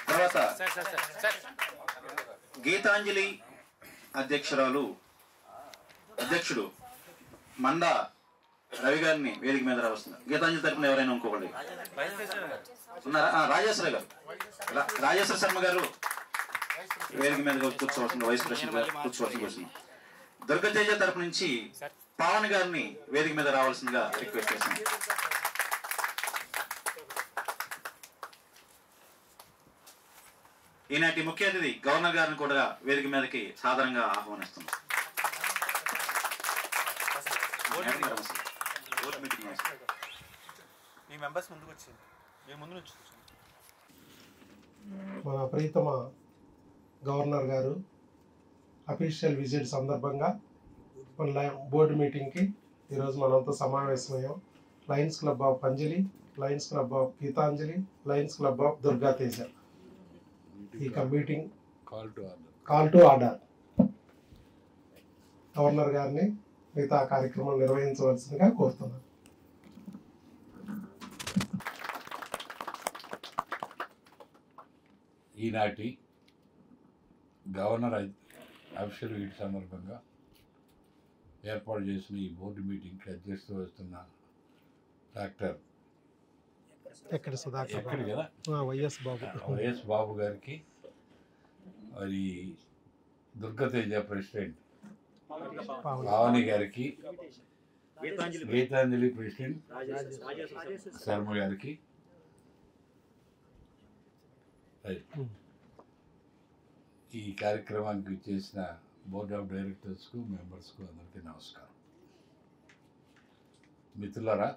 తర్వాత గీతాంజలి అధ్యక్షుడు మండా రవి గారిని వేదిక మీద రావస్తున్నారు. గీతాంజలి తరపున ఎవరైనా ఇంకొకటి ఉన్నారా? రాజేశ్వర గారు, రాజేశ్వర శర్మ గారు వేదిక మీద కూర్చోవలసింది, వైస్ ప్రెసిడెంట్ గారు కూర్చోవలసింది. దుర్గతేజ తరపు నుంచి పవన్ గారిని వేదిక మీద రావాల్సిందిగా రిక్వెస్ట్ చేశాను. ఈనాటి ముఖ్య అతిథి గవర్నర్ గారిని కూడా వేదిక మీదకి సాధారణంగా ఆహ్వానిస్తున్నాం. మన ప్రీతమ గవర్నర్ గారు అఫీషియల్ విజిట్ సందర్భంగా మన బోర్డు మీటింగ్కి ఈరోజు మనంతా సమావేశమయ్యాం. Lions club of Anjali, Lions club of Geethanjali, Lions club of Durgateja. ఈ meeting call to order. Governor గారిని మిగతా కార్యక్రమం నిర్వహించవలసిందిగా కోరుతున్నాను. ఈనాటి గవర్నర్ అఫీషియల్ విజిట్ సందర్భంగా ఏర్పాటు చేసిన ఈ బోర్డు మీటింగ్కి అధ్యక్షత వస్తున్న డాక్టర్ వైఎస్ బాబు గారికి, మరి దుర్గతేజ ప్రెసిడెంట్ పావని గారికి, గీతాంజలి ప్రెసిడెంట్ శర్మ గారికి, ఈ కార్యక్రమానికి చేసిన బోర్డ్ ఆఫ్ డైరెక్టర్స్కు, మెంబర్స్కు అందరికీ నమస్కారం. మిత్రులారా,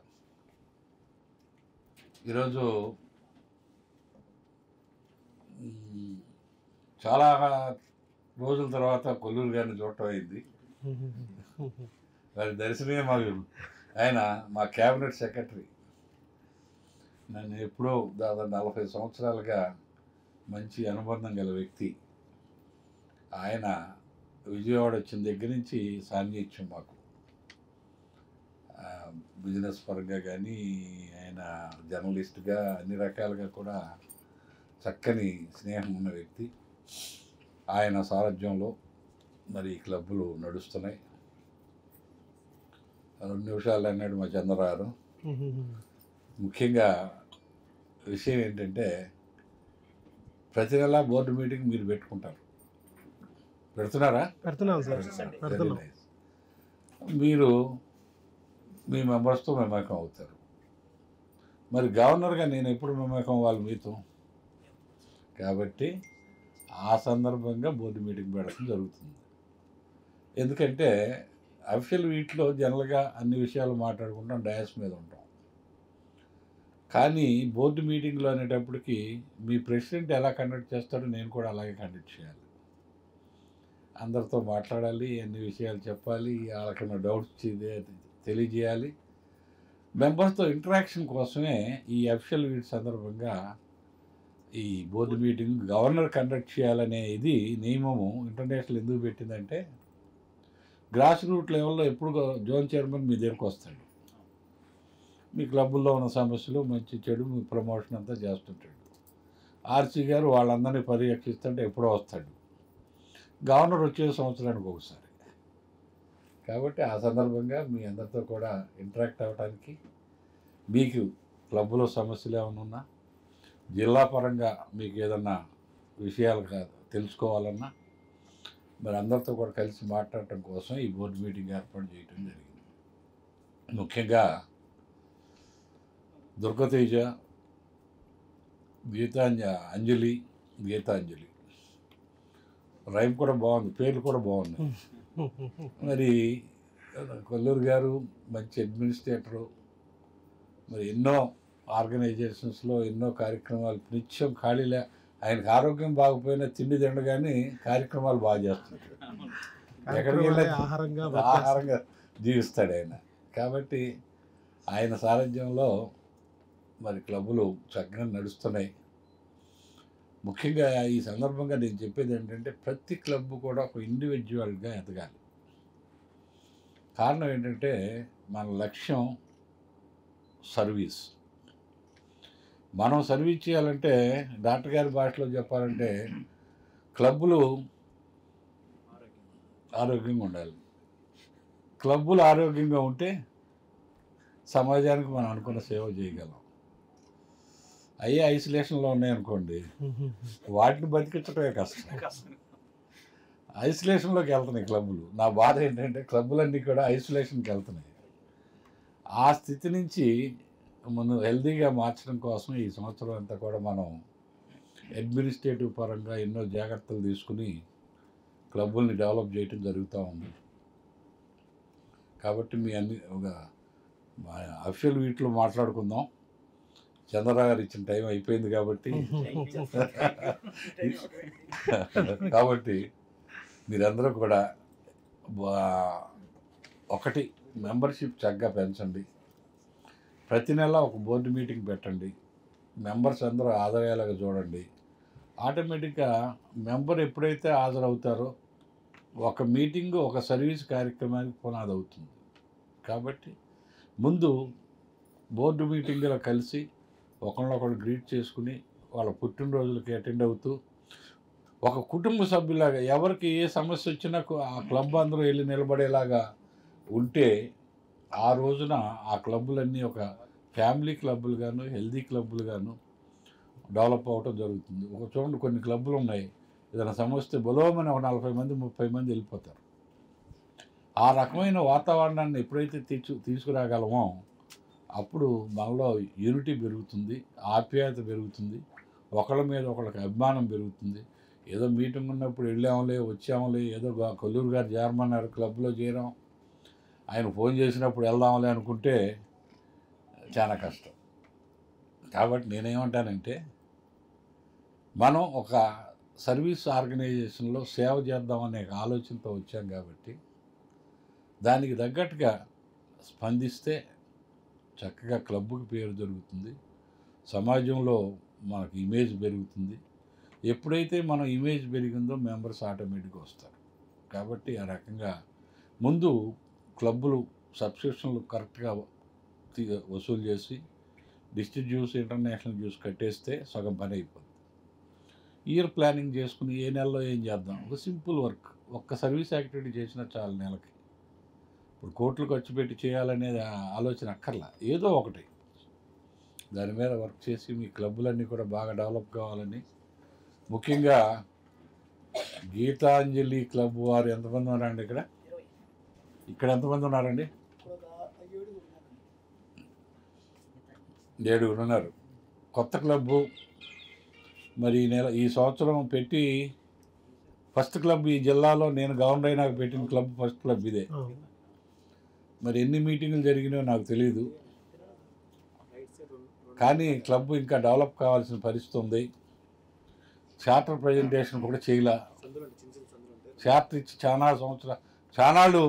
ఈరోజు చాలా రోజుల తర్వాత కొల్లూరు గారిని చూడటం అయింది. వారి దర్శనమే ఆయన మా క్యాబినెట్ సెక్రటరీ. నన్ను ఎప్పుడో దాదాపు 40 సంవత్సరాలుగా మంచి అనుబంధం గల వ్యక్తి. ఆయన విజయవాడ వచ్చిన దగ్గర నుంచి సాన్నిహిత్యం మాకు, బిజినెస్ పరంగా కానీ, ఆయన జర్నలిస్ట్గా అన్ని రకాలుగా కూడా చక్కని స్నేహం ఉన్న వ్యక్తి. ఆయన సారథ్యంలో మరి క్లబ్బులు నడుస్తున్నాయి. 2 నిమిషాలు అన్నాడు మా చంద్రరారు. ముఖ్యంగా విషయం ఏంటంటే, ప్రతి నెల బోర్డు మీటింగ్ మీరు పెడుతున్నారా? పెడుతున్నాం సార్. మీరు మీ మెంబర్స్తో మమేకం అవుతారు. మరి గవర్నర్గా నేను ఎప్పుడు మమేకం అవ్వాలి మీతో? కాబట్టి ఆ సందర్భంగా బోర్డు మీటింగ్ పెట్టడం జరుగుతుంది. ఎందుకంటే అఫీషియల్ వీటిలో జనరల్గా అన్ని విషయాలు మాట్లాడుకుంటాం, డయాస్ మీద ఉంటాం. కానీ బోర్డు మీటింగ్లో అనేటప్పటికి మీ ప్రెసిడెంట్ ఎలా కండక్ట్ చేస్తాడో నేను కూడా అలాగే కండక్ట్ చేయాలి. అందరితో మాట్లాడాలి, అన్ని విషయాలు చెప్పాలి, వాళ్ళకన్నా డౌట్స్ తెలియజేయాలి. మెంబర్స్తో ఇంటరాక్షన్ కోసమే ఈ అఫీషియల్ వీటి సందర్భంగా ఈ బోర్డు మీటింగ్ గవర్నర్ కండక్ట్ చేయాలనే ఇది నియమము ఇంటర్నేషనల్ ఎందుకు పెట్టిందంటే, గ్రాస్ రూట్ లెవెల్లో ఎప్పుడు జోన్ చైర్మన్ మీ దగ్గరికి వస్తాడు, మీ క్లబ్బుల్లో ఉన్న సమస్యలు మంచి చెడు మీ ప్రమోషన్ అంతా చేస్తుంటాడు. ఆర్సీ గారు వాళ్ళందరినీ పర్యవేక్షిస్తుంటే ఎప్పుడో వస్తాడు. గవర్నర్ వచ్చే సంవత్సరానికి ఒకసారి. కాబట్టి ఆ సందర్భంగా మీ అందరితో కూడా ఇంటరాక్ట్ అవ్వడానికి, మీకు క్లబ్లో సమస్యలు ఏమైనా ఉన్నా, జిల్లా పరంగా మీకు ఏదన్నా విషయాలు తెలుసుకోవాలన్నా, మరి అందరితో కూడా కలిసి మాట్లాడటం కోసం ఈ బోర్డు మీటింగ్ ఏర్పాటు చేయడం జరిగింది. ముఖ్యంగా దుర్గతేజ, గీతాంజలి రైమ్ కూడా బాగుంది, పేర్లు కూడా బాగున్నాయి. మరి కొల్లూరు గారు మంచి అడ్మినిస్ట్రేటరు, మరి ఎన్నో ఆర్గనైజేషన్స్లో ఎన్నో కార్యక్రమాలు నిత్యం ఖాళీలే. ఆయనకు ఆరోగ్యం బాగపోయినా తిండి తినగానే కార్యక్రమాలు బాగా చేస్తుంటాడు. ఎక్కడికి వెళ్ళి ఆహారంగా జీవిస్తాడు ఆయన. కాబట్టి ఆయన సారథ్యంలో మరి క్లబ్బులు చక్కగా నడుస్తున్నాయి. ముఖ్యంగా ఈ సందర్భంగా నేను చెప్పేది ఏంటంటే, ప్రతి క్లబ్ కూడా ఒక ఇండివిజువల్గా ఎదగాలి. కారణం ఏంటంటే మన లక్ష్యం సర్వీస్. మనం సర్వీస్ చేయాలంటే డాక్టర్ గారి భాషలో చెప్పాలంటే క్లబ్బులు ఆరోగ్యంగా ఉండాలి. క్లబ్బులు ఆరోగ్యంగా ఉంటే సమాజానికి మనం అనుకున్న సేవ చేయగలం. అయ్యే ఐసోలేషన్లో ఉన్నాయనుకోండి, వాటిని బతికించడమే కష్టం. ఐసోలేషన్లోకి వెళ్తున్నాయి క్లబ్బులు. నా బాధ ఏంటంటే క్లబ్బులన్నీ కూడా ఐసోలేషన్కి వెళ్తున్నాయి. ఆ స్థితి నుంచి మనం హెల్తీగా మార్చడం కోసం ఈ సంవత్సరం అంతా కూడా మనం అడ్మినిస్ట్రేటివ్ పరంగా ఎన్నో జాగ్రత్తలు తీసుకుని క్లబ్బుల్ని డెవలప్ చేయడం జరుగుతూ ఉంది. కాబట్టి మీ అన్ని ఒక అఫీషియల్ వీటిలో మాట్లాడుకుందాం. చంద్రరావు గారు ఇచ్చిన టైం అయిపోయింది కాబట్టి మీరందరూ కూడా ఒకటి మెంబర్షిప్ చక్కగా పెంచండి. ప్రతి నెల ఒక బోర్డు మీటింగ్ పెట్టండి. మెంబర్స్ అందరూ హాజరయ్యేలాగా చూడండి. ఆటోమేటిక్గా మెంబర్ ఎప్పుడైతే హాజరవుతారో ఒక మీటింగు ఒక సర్వీస్ కార్యక్రమానికి పునాది అవుతుంది. కాబట్టి ముందు బోర్డు మీటింగ్లో కలిసి ఒకళ్ళొకళ్ళు గ్రీట్ చేసుకుని వాళ్ళ పుట్టినరోజులకి అటెండ్ అవుతూ ఒక కుటుంబ సభ్యులాగా ఎవరికి ఏ సమస్య వచ్చినా ఆ క్లబ్ అందరూ వెళ్ళి నిలబడేలాగా ఉంటే ఆ రోజున ఆ క్లబ్బులన్నీ ఒక ఫ్యామిలీ క్లబ్బులు గాను హెల్దీ క్లబ్బులు గాను డెవలప్ అవ్వటం జరుగుతుంది. ఒక చూడండి కొన్ని క్లబ్బులు ఉన్నాయి, ఏదైనా సమస్య బలోమని ఒక 40 మంది 30 మంది వెళ్ళిపోతారు. ఆ రకమైన వాతావరణాన్ని ఎప్పుడైతే తీసుకురాగలమో అప్పుడు మనలో యూనిటీ పెరుగుతుంది, ఆప్యాయత పెరుగుతుంది, ఒకళ్ళ మీద ఒకళ్ళకి అభిమానం పెరుగుతుంది. ఏదో మీటింగ్ ఉన్నప్పుడు వెళ్ళాములే వచ్చాములే, ఏదో కొల్లూరు గారు చేరమన్నారు క్లబ్లో చేరాం, ఆయన ఫోన్ చేసినప్పుడు వెళ్దాంలే అనుకుంటే చాలా కష్టం. కాబట్టి నేనేమంటానంటే మనం ఒక సర్వీస్ ఆర్గనైజేషన్లో సేవ చేద్దామనే ఆలోచనతో వచ్చాం కాబట్టి దానికి తగ్గట్టుగా స్పందిస్తే చక్కగా క్లబ్కి పేరు జరుగుతుంది, సమాజంలో మనకు ఇమేజ్ పెరుగుతుంది. ఎప్పుడైతే మనం ఇమేజ్ పెరిగిందో మెంబర్స్ ఆటోమేటిక్గా వస్తారు. కాబట్టి ఆ రకంగా ముందు క్లబ్బులు సబ్స్క్రిప్షన్లు కరెక్ట్గా వసూలు చేసి డిస్ట్రిక్ట్ డ్యూస్ ఇంటర్నేషనల్ డ్యూస్ కట్టేస్తే సగం పని అయిపోతుంది. ఇయర్ ప్లానింగ్ చేసుకుని ఏ నెలలో ఏం చేద్దాం, ఒక సింపుల్ వర్క్, ఒక్క సర్వీస్ యాక్టివిటీ చేసినా చాలు నెలకి. ఇప్పుడు కోట్లు ఖర్చు పెట్టి చేయాలనేది ఆలోచన అక్కర్లా, ఏదో ఒకటి దాని మీద వర్క్ చేసి మీ క్లబ్బులన్నీ కూడా బాగా డెవలప్ కావాలని. ముఖ్యంగా గీతాంజలి క్లబ్ వారు ఎంతమంది ఉన్నారండి? ఇక్కడ ఎంతమంది ఉన్నారండి? 7 ఉన్నారు. కొత్త క్లబ్బు మరి ఈ సంవత్సరం పెట్టి ఫస్ట్ క్లబ్ ఈ జిల్లాలో నేను గవర్నర్ అయినాక పెట్టిన క్లబ్ ఫస్ట్ క్లబ్ ఇదే. మరి ఎన్ని మీటింగులు జరిగినాయో నాకు తెలియదు, కానీ క్లబ్ ఇంకా డెవలప్ కావాల్సిన పరిస్థితి ఉంది. చార్టర్ ప్రజెంటేషన్ కూడా చేయలే. చార్టర్ ఇచ్చి చాలాళ్ళు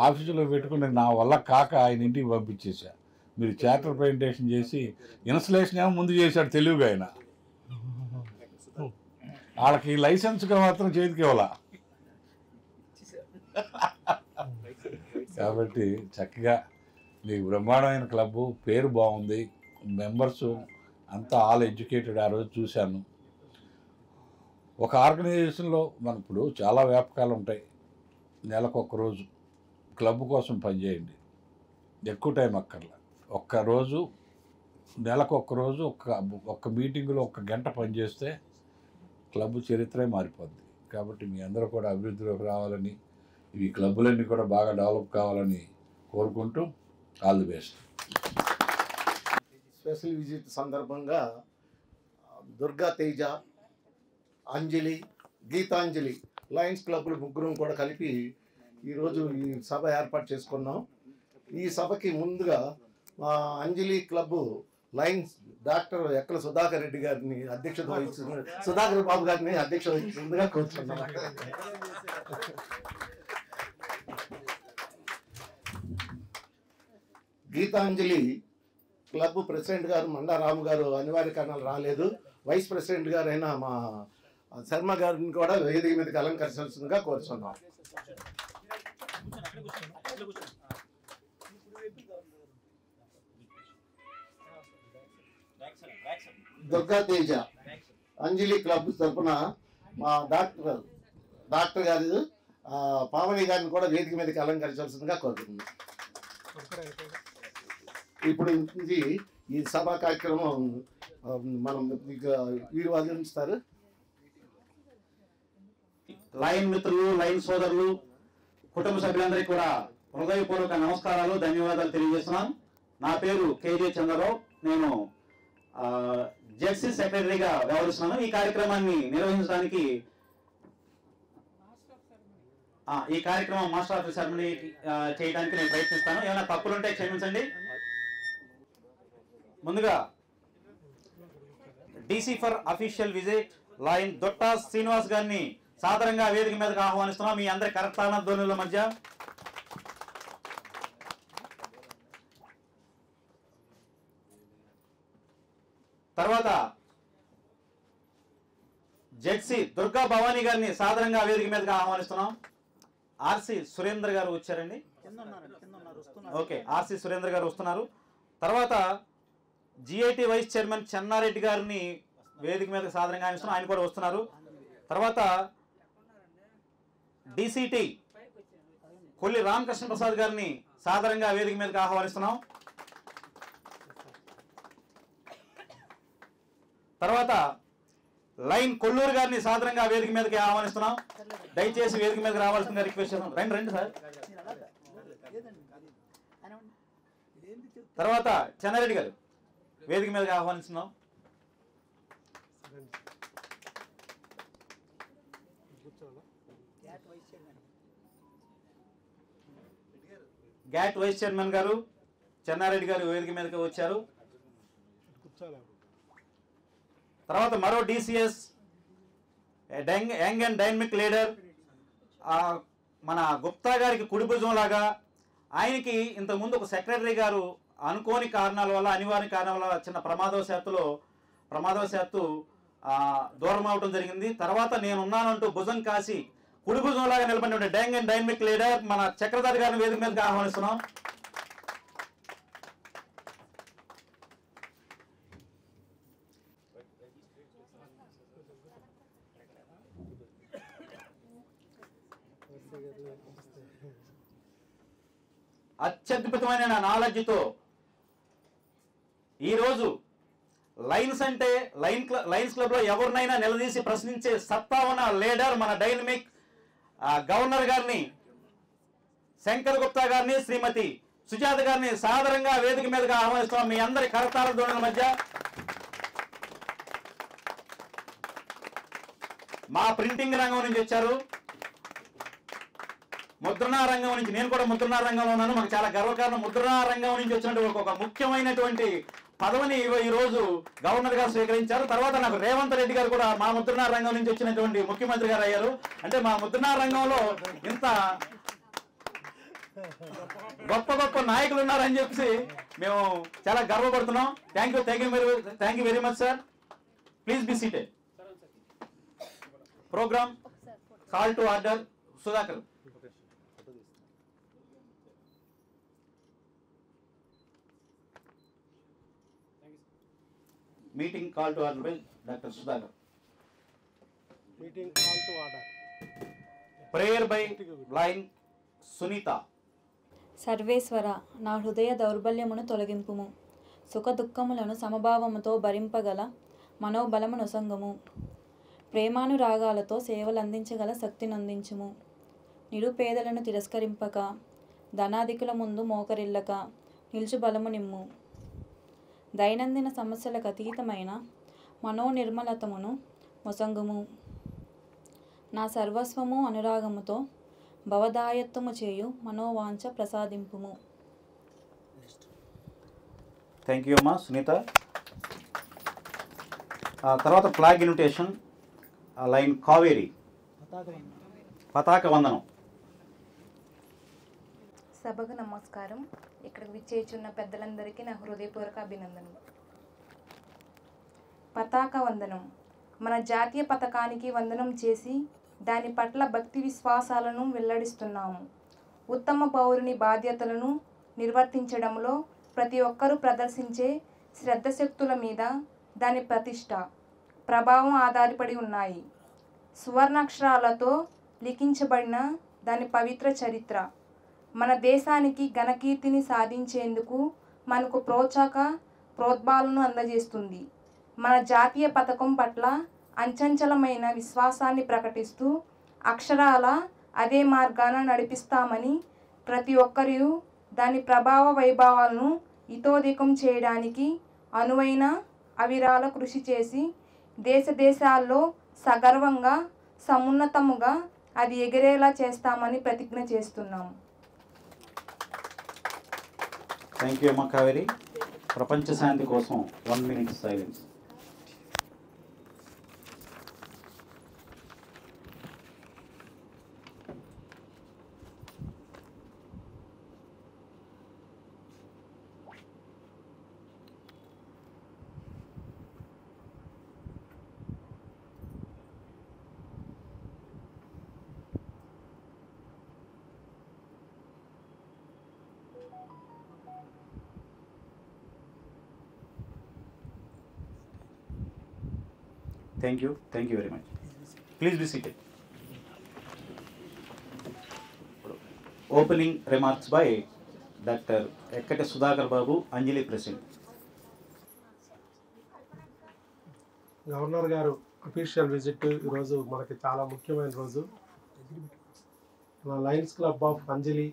ఆఫీసులో పెట్టుకుని నా వల్ల కాక ఆయన ఇంటికి పంపించేశా. మీరు చార్టర్ ప్రజెంటేషన్ చేసి ఇన్స్టలేషన్ ఏమో ముందు చేశాడు తెలివిగా ఆయన. వాళ్ళకి లైసెన్స్గా మాత్రం చేతికి ఇవ్వాల. కాబట్టి చక్కగా మీకు బ్రహ్మాండమైన క్లబ్బు, పేరు బాగుంది, మెంబర్సు అంతా ఆల్ ఎడ్యుకేటెడ్. ఆ రోజు చూశాను. ఒక ఆర్గనైజేషన్లో మన ఇప్పుడు చాలా వ్యాపకాలు ఉంటాయి. నెలకు ఒక్కరోజు క్లబ్ కోసం పనిచేయండి, ఎక్కువ టైం అక్కర్లా. ఒక్కరోజు నెలకు ఒక్కరోజు ఒక్క మీటింగులో 1 గంట పనిచేస్తే క్లబ్ చరిత్రే మారిపోద్ది. కాబట్టి మీ అందరూ కూడా అభివృద్ధిలోకి రావాలని, ఈ క్లబ్బులన్నీ కూడా బాగా డెవలప్ కావాలని కోరుకుంటూ all the best. Special visit సందర్భంగా దుర్గా తేజ, అంజలి, గీతాంజలి లయన్స్ క్లబ్లు ముగ్గురం కూడా కలిపి ఈరోజు ఈ సభ ఏర్పాటు చేసుకున్నాం. ఈ సభకి ముందుగా మా Anjali club Lions doctor Ekkala Sudhakar Reddy గారిని అధ్యక్షత వహించిన సుధాకర్ బాబు గారిని అధ్యక్షత వహించిందిగా కోరుతున్నాం. గీతాంజలి క్లబ్ ప్రెసిడెంట్ గారు మండారాము గారు అనివార్య కారణాలు రాలేదు. వైస్ ప్రెసిడెంట్ గారు అయినా మా శర్మ గారిని కూడా వేదిక మీదకి అలంకరించాల్సిందిగా కోరుతున్నాం. దుర్గా తేజ అంజలి క్లబ్ తరఫున మా డాక్టర్ గారు పావని గారిని కూడా వేదిక మీదకి అలంకరించాల్సిందిగా కోరుతున్నాను. ఇప్పుడు నుంచి ఈ సభా కార్యక్రమం మనం వీరు అందిస్తారు. లైన్ మిత్రులు, లైన్ సోదరులు, కుటుంబ సభ్యులందరికీ కూడా హృదయపూర్వక నమస్కారాలు, ధన్యవాదాలు తెలియజేస్తున్నాను. నా పేరు కేజే చంద్రరావు. నేను జెడ్సీ సెక్రటరీగా వ్యవహరిస్తున్నాను. ఈ కార్యక్రమాన్ని నిర్వహించడానికి ఈ కార్యక్రమం మాస్టర్ ఆఫ్ సెరమనీ చేయడానికి నేను ప్రయత్నిస్తాను. ఏమైనా తప్పులుంటే క్షమించండి. ముందుగా DC for official visit lion Dotta Srinivas గారిని సాధారణంగా వేదిక మీదకి ఆహ్వానిస్తున్నాం. మీ అందరి కరతాళ ధ్వనుల మధ్య తర్వాత జెడ్సీ దుర్గా భవానీ గారిని సాధారణంగా వేదిక మీదకి ఆహ్వానిస్తున్నాం. ఆర్సి సురేంద్ర గారు వచ్చారండి. ఓకే, ఆర్సి సురేంద్ర గారు వస్తున్నారు. తర్వాత జిఐటి వైస్ చైర్మన్ చెన్నారెడ్డి గారిని వేదిక మీదకి సాధారణంగా ఆహ్వానిస్తున్నాం. ఆయన కూడా వస్తున్నారు. తర్వాత డిసిటి కొల్లి రామకృష్ణ ప్రసాద్ గారిని సాధారణంగా వేదిక మీదకి ఆహ్వానిస్తున్నాం. తర్వాత లైన్ కొల్లూరు గారిని సాధారణంగా వేదిక మీదకి ఆహ్వానిస్తున్నాం. దయచేసి వేదిక మీదకి రావాల్సిందిగా రిక్వెస్ట్ చేస్తున్నాం. రండి సార్. తర్వాత చెన్నారెడ్డి గారు వేదిక మీదకి ఆహ్వానిస్తున్నాం. గ్యాట్ వైస్ చైర్మన్ గారు చెన్నారెడ్డి గారు వేదిక మీదకి వచ్చారు. తర్వాత మరో DCS young and dynamic leader మన గుప్తా గారికి కుడి భుజం లాగా, ఆయనకి ఇంతకుముందు ఒక సెక్రటరీ గారు అనుకోని కారణాల వల్ల, అనివార్య కారణాల వల్ల చిన్న ప్రమాదవశాత్తు దూరం అవడం జరిగింది. తర్వాత నేనున్నానంటూ భుజం కాసి కుడి భుజం లాగా నిలబడిన యంగ్ అండ్ డైనమిక్ లీడర్ మన చక్రధారి గారిని వేదిక మీదకి ఆహ్వానిస్తున్నాం. అత్యద్భుతమైన నాలెడ్జ్తో ఈరోజు లైన్స్ అంటే లైన్స్ క్లబ్లో ఎవరినైనా నిలదీసి ప్రశ్నించే సత్తా ఉన్న లీడర్ మన డైనమిక్ గవర్నర్ గారిని, శంకర్ గుప్తా గారిని, శ్రీమతి సుజాత గారిని సాదరంగా వేదిక మీదగా ఆహ్వానిస్తున్నాం. మీ అందరి కరతాళ ధ్వనుల మధ్య మా ప్రింటింగ్ రంగం నుంచి వచ్చారు, ముద్రణా రంగం నుంచి, నేను కూడా ముద్రణా రంగంలో ఉన్నాను. మాకు చాలా గర్వకారణం. ముద్రణా రంగం నుంచి వచ్చినటువంటి ఒక ముఖ్యమైనటువంటి పదవిని ఈరోజు గవర్నర్ గారు స్వీకరించారు. తర్వాత నాకు రేవంత్ రెడ్డి గారు కూడా మా ముద్రణా రంగం నుంచి వచ్చినటువంటి ముఖ్యమంత్రి గారు అయ్యారు. అంటే మా ముద్రణా రంగంలో ఇంత గొప్ప నాయకులు ఉన్నారని చెప్పి మేము చాలా గర్వపడుతున్నాం. Thank you very much sir. Please be seated. Programme call to order. Sudhakar. Meeting call to order by doctor Sudhakar. Meeting call to order. Prayer by lion Sunitha. సర్వేశ్వర, నా హృదయ దౌర్బల్యమును తొలగింపుము, సుఖ దుఃఖములను సమభావముతో భరింపగల మనోబలము నొసంగము, ప్రేమానురాగాలతో సేవలందించగల శక్తినందించుము, నిరుపేదలను తిరస్కరింపక ధనాధికుల ముందు మోకరిల్లక నిల్చు బలము నిమ్ము, దైనందిన సమస్యలకు అతీతమైన మనోనిర్మలతమును మొసంగుము, నా సర్వస్వము అనురాగముతో భవదాయత్వము చేయు మనోవాంఛ ప్రసాదింపుము. థ్యాంక్ యూ అమ్మా సునీత. తర్వాత ఫ్లాగ్ ఇన్విటేషన్ లైన్ కావేరి. పతాక వందనం. సభకు నమస్కారం. ఇక్కడికి విచ్చేచున్న పెద్దలందరికీ నా హృదయపూర్వక అభినందనలు. పతాక వందనం. మన జాతీయ పతాకానికి వందనం చేసి దాని పట్ల భక్తి విశ్వాసాలను వెల్లడిస్తున్నాము. ఉత్తమ పౌరుని బాధ్యతలను నిర్వర్తించడంలో ప్రతి ఒక్కరూ ప్రదర్శించే శ్రద్ధశక్తుల మీద దాని ప్రతిష్ట ప్రభావం ఆధారపడి ఉన్నాయి. సువర్ణాక్షరాలతో లిఖించబడిన దాని పవిత్ర చరిత్ర మన దేశానికి ఘనకీర్తిని సాధించేందుకు మనకు ప్రోద్బలాలను అందజేస్తుంది. మన జాతీయ పతాకం పట్ల అంచంచలమైన విశ్వాసాన్ని ప్రకటిస్తూ అక్షరాల అదే మార్గాన నడిపిస్తామని ప్రతి ఒక్కరూ దాని ప్రభావ వైభవాలను ఇతోధికం చేయడానికి అనువైన అవిరాల కృషి చేసి దేశాల్లో సగర్వంగా సమున్నతముగా అది ఎగిరేలా చేస్తామని ప్రతిజ్ఞ చేస్తున్నాము. థ్యాంక్ యూ అమ్మ కావేరి. ప్రపంచ శాంతి కోసం 1 minute silence. Thank you very much. Please be seated. Opening remarks by Dr. Ekkate Sudhakar Babu, Anjali President. Governor గారు అఫీషియల్ విజిట్ ఈరోజు మనకి చాలా ముఖ్యమైన రోజు. మన లయన్స్ క్లబ్ ఆఫ్ అంజలి,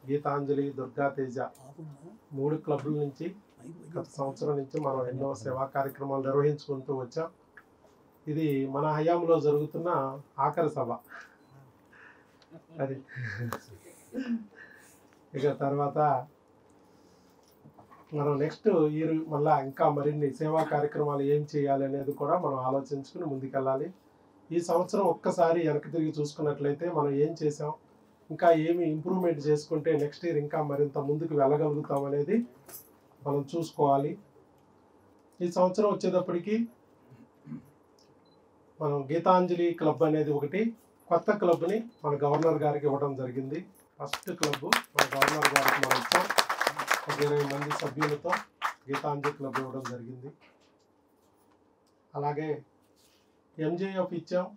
గీతాంజలి, దుర్గా తేజ 3 క్లబ్ల నుంచి గత సంవత్సరం నుంచి మనం ఎన్నో సేవా కార్యక్రమాలు నిర్వహించుకుంటూ వచ్చాం. ఇది మన హయాంలో జరుగుతున్న ఆఖరి సభ. అది ఇక తర్వాత మనం నెక్స్ట్ ఇయర్ మళ్ళీ ఇంకా మరిన్ని సేవా కార్యక్రమాలు ఏం చేయాలి అనేది కూడా మనం ఆలోచించుకుని ముందుకెళ్ళాలి. ఈ సంవత్సరం ఒక్కసారి వెనక్కి తిరిగి చూసుకున్నట్లయితే మనం ఏం చేసాం, ఇంకా ఏమి ఇంప్రూవ్మెంట్ చేసుకుంటే నెక్స్ట్ ఇయర్ ఇంకా మరింత ముందుకు వెళ్ళగలుగుతాం అనేది మనం చూసుకోవాలి. ఈ సంవత్సరం వచ్చేటప్పటికి మనం గీతాంజలి క్లబ్ అనేది ఒకటి కొత్త క్లబ్ని మన గవర్నర్ గారికి ఇవ్వడం జరిగింది. ఫస్ట్ క్లబ్ మన గవర్నర్ గారికి మనం ఇచ్చాం. 20 మంది సభ్యులతో గీతాంజలి క్లబ్ ఇవ్వడం జరిగింది. అలాగే ఎంజేఎఫ్ ఇచ్చాం,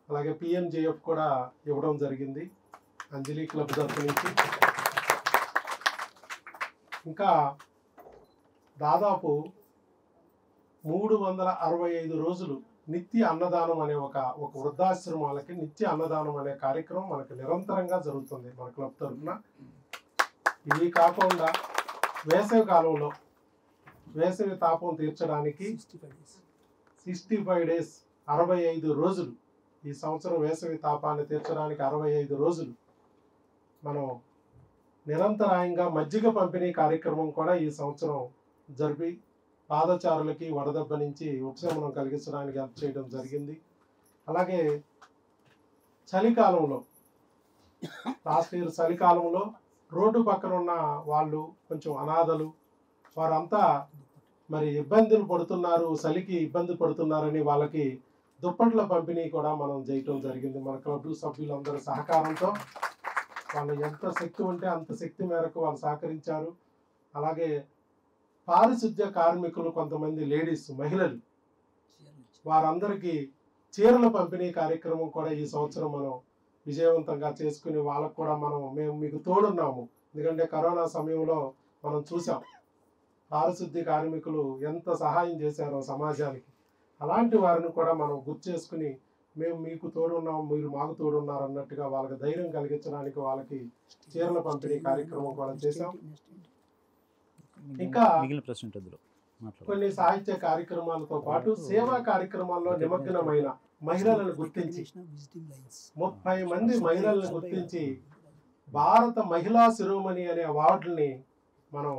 అలాగే పిఎంజేఎఫ్ కూడా ఇవ్వడం జరిగింది అంజలి క్లబ్ తరఫు నుంచి. ఇంకా దాదాపు 365 రోజులు నిత్య అన్నదానం అనే ఒక వృద్ధాశ్రమాలకి నిత్య అన్నదానం అనే కార్యక్రమం మనకు నిరంతరంగా జరుగుతుంది మన క్లబ్ తరఫున. ఇది కాకుండా వేసవి కాలంలో వేసవి తాపం తీర్చడానికి 65 days 65 రోజులు, ఈ సంవత్సరం వేసవి తాపాన్ని తీర్చడానికి 65 రోజులు మనం నిరంతరాయంగా మజ్జిగ పంపిణీ కార్యక్రమం కూడా ఈ సంవత్సరం జరిపి పాదచారులకి వడదెబ్బ నుంచి ఉపశమనం కలిగించడానికి హెల్ప్ చేయడం జరిగింది. అలాగే చలికాలంలో లాస్ట్ ఇయర్ చలికాలంలో రోడ్డు పక్కన ఉన్న వాళ్ళు కొంచెం అనాథలు, వారంతా మరి ఇబ్బందులు పడుతున్నారు, చలికి ఇబ్బంది పడుతున్నారని వాళ్ళకి దుప్పట్ల పంపిణీ కూడా మనం చేయటం జరిగింది. మన క్లబ్ సభ్యులందరి సహకారంతో వాళ్ళు ఎంత శక్తి ఉంటే అంత శక్తి మేరకు వాళ్ళు సహకరించారు. అలాగే పారిశుద్ధ్య కార్మికులు కొంతమంది లేడీస్ మహిళలు వారందరికీ చీరల పంపిణీ కార్యక్రమం కూడా ఈ సంవత్సరం మనం విజయవంతంగా చేసుకుని వాళ్ళకు కూడా మేము మీకు తోడున్నాము. ఎందుకంటే కరోనా సమయంలో మనం చూసాం పారిశుద్ధ్య కార్మికులు ఎంత సహాయం చేశారో సమాజానికి. అలాంటి వారిని కూడా మనం గుర్తు చేసుకుని మేము మీకు తోడున్నాము, మీరు మాకు తోడున్నారు అన్నట్టుగా వాళ్ళకి ధైర్యం కలిగించడానికి వాళ్ళకి చీరల పంపిణీ కార్యక్రమం కూడా చేశాం. ఇంకా కొన్ని సాహిత్య కార్యక్రమాలతో పాటు సేవా కార్యక్రమాల్లో నిమగ్నమైన మహిళలను గుర్తించి 30 మంది మహిళలను గుర్తించి భారత మహిళా శిరోమణి అనే అవార్డుని మనం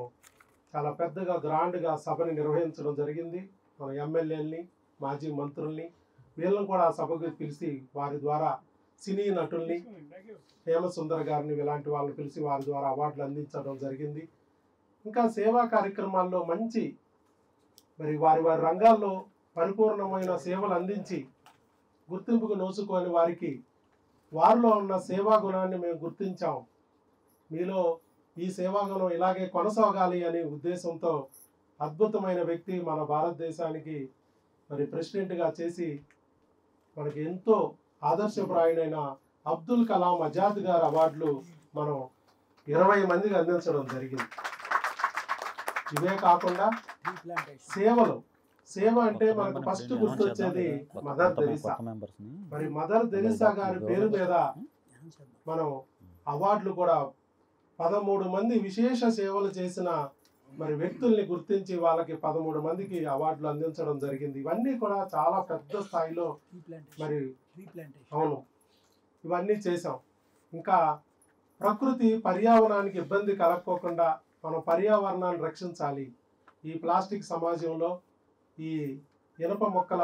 చాలా పెద్దగా గ్రాండ్గా సభని నిర్వహించడం జరిగింది. మన ఎమ్మెల్యేలని, మాజీ మంత్రుల్ని వీళ్ళని కూడా ఆ సభకు పిలిచి వారి ద్వారా సినీ నటుల్ని, హేమసుందర్ గారిని ఇలాంటి వాళ్ళని పిలిచి వారి ద్వారా అవార్డులు అందించడం జరిగింది. ఇంకా సేవా కార్యక్రమాల్లో మంచి మరి వారి రంగాల్లో పరిపూర్ణమైన సేవలు అందించి గుర్తింపుకు నోచుకొని వారిలో ఉన్న సేవా గుణాన్ని మేము గుర్తించాం. మీలో ఈ సేవా గుణం ఇలాగే కొనసాగాలి అనే ఉద్దేశంతో అద్భుతమైన వ్యక్తి మన భారతదేశానికి మరి ప్రెసిడెంట్గా చేసి మనకి ఎంతో ఆదర్శప్రాయుడైన అబ్దుల్ కలాం ఆజాద్ గారి అవార్డులు మనం 20 మందికి అందించడం జరిగింది. ఇవే కాకుండా సేవ అంటే మనకు ఫస్ట్ గుర్తొచ్చేది మదర్ తెరిసా. మరి మదర్ తెరిసా గారి పేరు మీద మనం అవార్డులు కూడా 13 మంది విశేష సేవలు చేసిన మరి వ్యక్తుల్ని గుర్తించి వాళ్ళకి 13 మందికి అవార్డులు అందించడం జరిగింది. ఇవన్నీ కూడా చాలా పెద్ద స్థాయిలో మరి అవును ఇవన్నీ చేసాం. ఇంకా ప్రకృతి పర్యావరణానికి ఇబ్బంది కలగకోకుండా మనం పర్యావరణాన్ని రక్షించాలి. ఈ ప్లాస్టిక్ సమాజంలో, ఈ ఇనప మొక్కల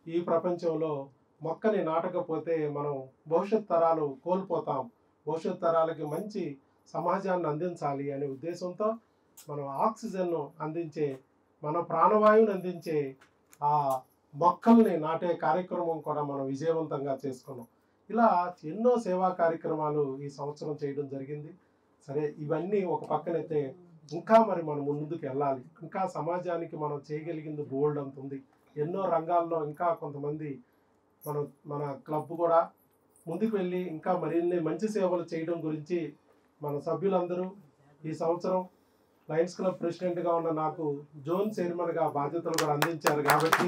ఈ ప్రపంచంలో మొక్కని నాటకపోతే మనం భవిష్యత్ తరాలు కోల్పోతాం. భవిష్యత్ తరాలకి మంచి సమాజాన్ని అందించాలి అనే ఉద్దేశంతో మనం ఆక్సిజన్ను అందించే, మన ప్రాణవాయువుని అందించే ఆ మొక్కల్ని నాటే కార్యక్రమం కూడా మనం విజయవంతంగా చేసుకున్నాం. ఇలా ఎన్నో సేవా కార్యక్రమాలు ఈ సంవత్సరం చేయడం జరిగింది. సరే, ఇవన్నీ ఒక పక్కనైతే ఇంకా మరి మనం ముందుకు వెళ్ళాలి. ఇంకా సమాజానికి మనం చేయగలిగింది బోల్డ్ అంత ఉంది. ఎన్నో రంగాల్లో ఇంకా కొంతమంది మన క్లబ్ కూడా ముందుకు వెళ్ళి ఇంకా మరిన్ని మంచి సేవలు చేయడం గురించి మన సభ్యులందరూ ఈ సంవత్సరం లయన్స్ క్లబ్ ప్రెసిడెంట్గా ఉన్న నాకు జోన్ చైర్మన్గా బాధ్యతలు కూడా అందించారు. కాబట్టి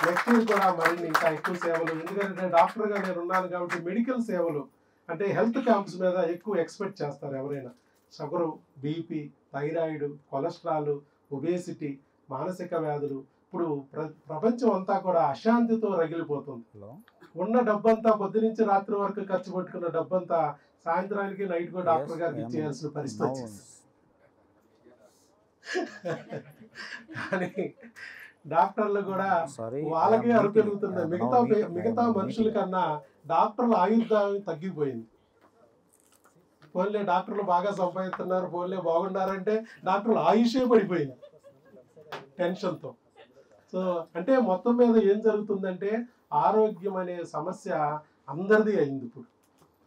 నెక్స్ట్ ఇయర్ కూడా మరిన్ని ఇంకా ఎక్కువ సేవలు, ఎందుకంటే డాక్టర్గా నేను ఉన్నాను కాబట్టి మెడికల్ సేవలు అంటే హెల్త్ క్యాంప్స్ మీద ఎక్కువ ఎక్స్పెక్ట్ చేస్తారు ఎవరైనా. Sugar, BP, thyroid, cholesterol, obesity, మానసిక వ్యాధులు. ఇప్పుడు ప్రపంచం అంతా కూడా అశాంతితో రగిలిపోతుంది. ఉన్న డబ్బంతా పొద్దు నుంచి రాత్రి వరకు ఖర్చు పెట్టుకున్న డబ్బంతా సాయంత్రానికి నైట్కో డాక్టర్ గారికి ఇచ్చేయాల్సిన పరిస్థితి వచ్చింది. కానీ డాక్టర్లు కూడా వాళ్ళకే అరువు పెరుగుతుంది. మిగతా మనుషుల కన్నా డాక్టర్ల ఆయుర్దాయం తగ్గిపోయింది. పోన్లే డాక్టర్లు బాగా సంపాదిస్తున్నారు, పోన్లే బాగున్నారంటే డాక్టర్లు ఆయుషే పడిపోయింది టెన్షన్తో. సో అంటే మొత్తం మీద ఏం జరుగుతుందంటే ఆరోగ్యం అనే సమస్య అందరిది అయింది ఇప్పుడు.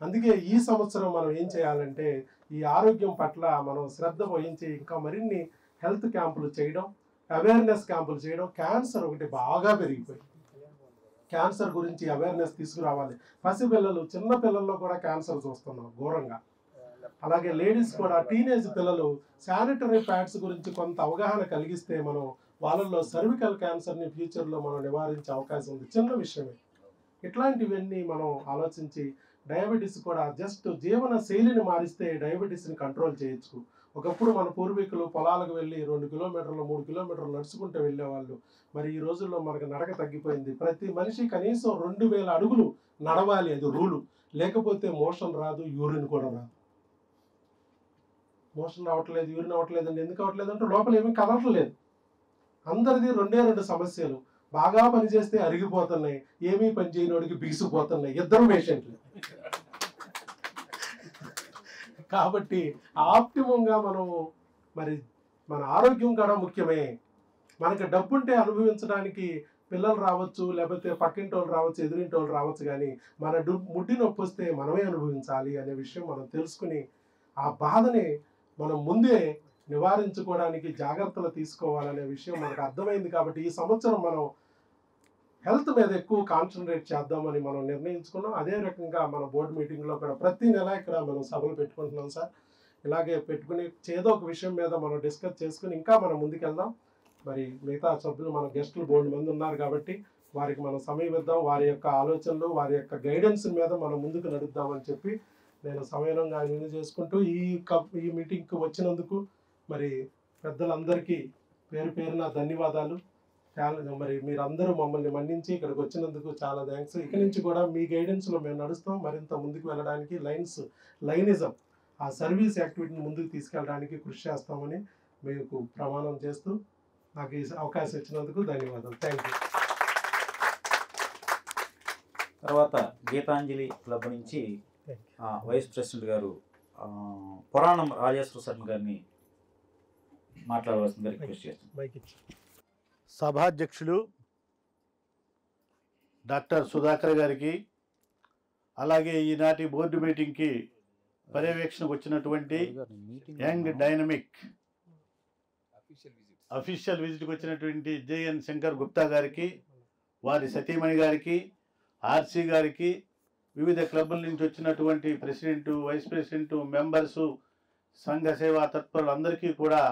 అందుకే ఈ సంవత్సరం మనం ఏం చేయాలంటే ఈ ఆరోగ్యం పట్ల మనం శ్రద్ధ వహించి ఇంకా మరిన్ని హెల్త్ క్యాంపులు చేయడం, అవేర్నెస్ క్యాంపులు చేయడం. క్యాన్సర్ ఒకటి బాగా పెరిగిపోయింది. క్యాన్సర్ గురించి అవేర్నెస్ తీసుకురావాలి. పసిపిల్లలు, చిన్న పిల్లల్లో కూడా క్యాన్సర్ చూస్తున్నాం ఘోరంగా. అలాగే లేడీస్ కూడా, టీనేజ్ పిల్లలు శానిటరీ ప్యాడ్స్ గురించి కొంత అవగాహన కలిగిస్తే మనం వాళ్ళల్లో సర్వికల్ క్యాన్సర్ని ఫ్యూచర్లో మనం నివారించే అవకాశం ఉంది. చిన్న విషయమే. ఇట్లాంటివన్నీ మనం ఆలోచించి డయాబెటీస్ కూడా జస్ట్ జీవన శైలిని మారిస్తే డయాబెటీస్ని కంట్రోల్ చేయొచ్చు. ఒకప్పుడు మన పూర్వీకులు పొలాలకు వెళ్ళి 2 కిలోమీటర్లు 3 కిలోమీటర్లు నడుచుకుంటూ వెళ్ళేవాళ్ళు. మరి ఈ రోజుల్లో మనకు నడక తగ్గిపోయింది. ప్రతి మనిషి కనీసం 2000 అడుగులు నడవాలి, అది రూలు. లేకపోతే మోషన్ రాదు, యూరిన్ కూడా రాదు. మోషన్ రావట్లేదు, యూరిన్ అవ్వట్లేదండి. ఎందుకు అవ్వట్లేదు అంటే లోపల ఏమీ కదలట్లేదు. అందరిది 2 సమస్యలు. బాగా పనిచేస్తే అరిగిపోతున్నాయి, ఏమీ పని చేయనోడికి బిగిసిపోతున్నాయి. ఇద్దరు పేషెంట్లు. కాబట్టి ఆప్టిమంగా మనము మరి మన ఆరోగ్యం కూడా ముఖ్యమే. మనకి డబ్బుంటే అనుభవించడానికి పిల్లలు రావచ్చు, లేకపోతే పక్కింటి వాళ్ళు రావచ్చు, ఎదురింటి వాళ్ళు రావచ్చు, కానీ మన ముడ్డి నొప్పి వస్తే మనమే అనుభవించాలి అనే విషయం మనం తెలుసుకుని ఆ బాధని మనం ముందే నివారించుకోవడానికి జాగ్రత్తలు తీసుకోవాలనే విషయం మనకు అర్థమైంది. కాబట్టి ఈ సంవత్సరం మనం హెల్త్ మీద ఎక్కువ కాన్సన్ట్రేట్ చేద్దామని మనం నిర్ణయించుకున్నాం. అదే రకంగా మన బోర్డు మీటింగ్లో కూడా ప్రతి నెల ఇక్కడ మనం సభలు పెట్టుకుంటున్నాం సార్. ఇలాగే పెట్టుకుని ఏదో ఒక విషయం మీద మనం డిస్కస్ చేసుకుని ఇంకా మనం ముందుకెళ్దాం. మరి మిగతా సభ్యులు మన గెస్టులు బోర్డు మంది ఉన్నారు కాబట్టి వారికి మనం సమయం ఇద్దాం. వారి యొక్క ఆలోచనలు, వారి యొక్క గైడెన్స్ మీద మనం ముందుకు నడుద్దామని చెప్పి నేను సమయంగా రిలీజ్ చేసుకుంటూ ఈ మీటింగ్కి వచ్చినందుకు మరి పెద్దలందరికీ పేరు పేరున ధన్యవాదాలు. మరి మీరందరూ మమ్మల్ని మన్నించి ఇక్కడికి వచ్చినందుకు చాలా థ్యాంక్స్. ఇక్కడి నుంచి కూడా మీ గైడెన్స్లో మేము నడుస్తాం. మరింత ముందుకు వెళ్ళడానికి లైనిజం ఆ సర్వీస్ యాక్టివిటీని ముందుకు తీసుకెళ్ళడానికి కృషి చేస్తామని మీకు ప్రమాణం చేస్తూ నాకు ఈ అవకాశం ఇచ్చినందుకు ధన్యవాదాలు. Thank you. తర్వాత గీతాంజలి క్లబ్ నుంచి వైస్ ప్రెసిడెంట్ గారు పురాణం రాజేశ్వర శర్మ గారిని మాట్లాడవలసిందిగా రిక్వెస్ట్ చేస్తున్నాను. సభాధ్యక్షులు డాక్టర్ సుధాకర్ గారికి, అలాగే ఈనాటి బోర్డు మీటింగ్కి పర్యవేక్షణకు వచ్చినటువంటి యంగ్ డైనమిక్ అఫీషియల్ విజిట్కి వచ్చినటువంటి జేఎన్ శంకర్ గుప్తా గారికి, వారి సతీమణి గారికి, ఆర్సీ గారికి, వివిధ క్లబ్బుల నుంచి వచ్చినటువంటి ప్రెసిడెంటు, వైస్ ప్రెసిడెంటు, మెంబర్సు, సంఘ సేవా తత్పరులందరికీ కూడా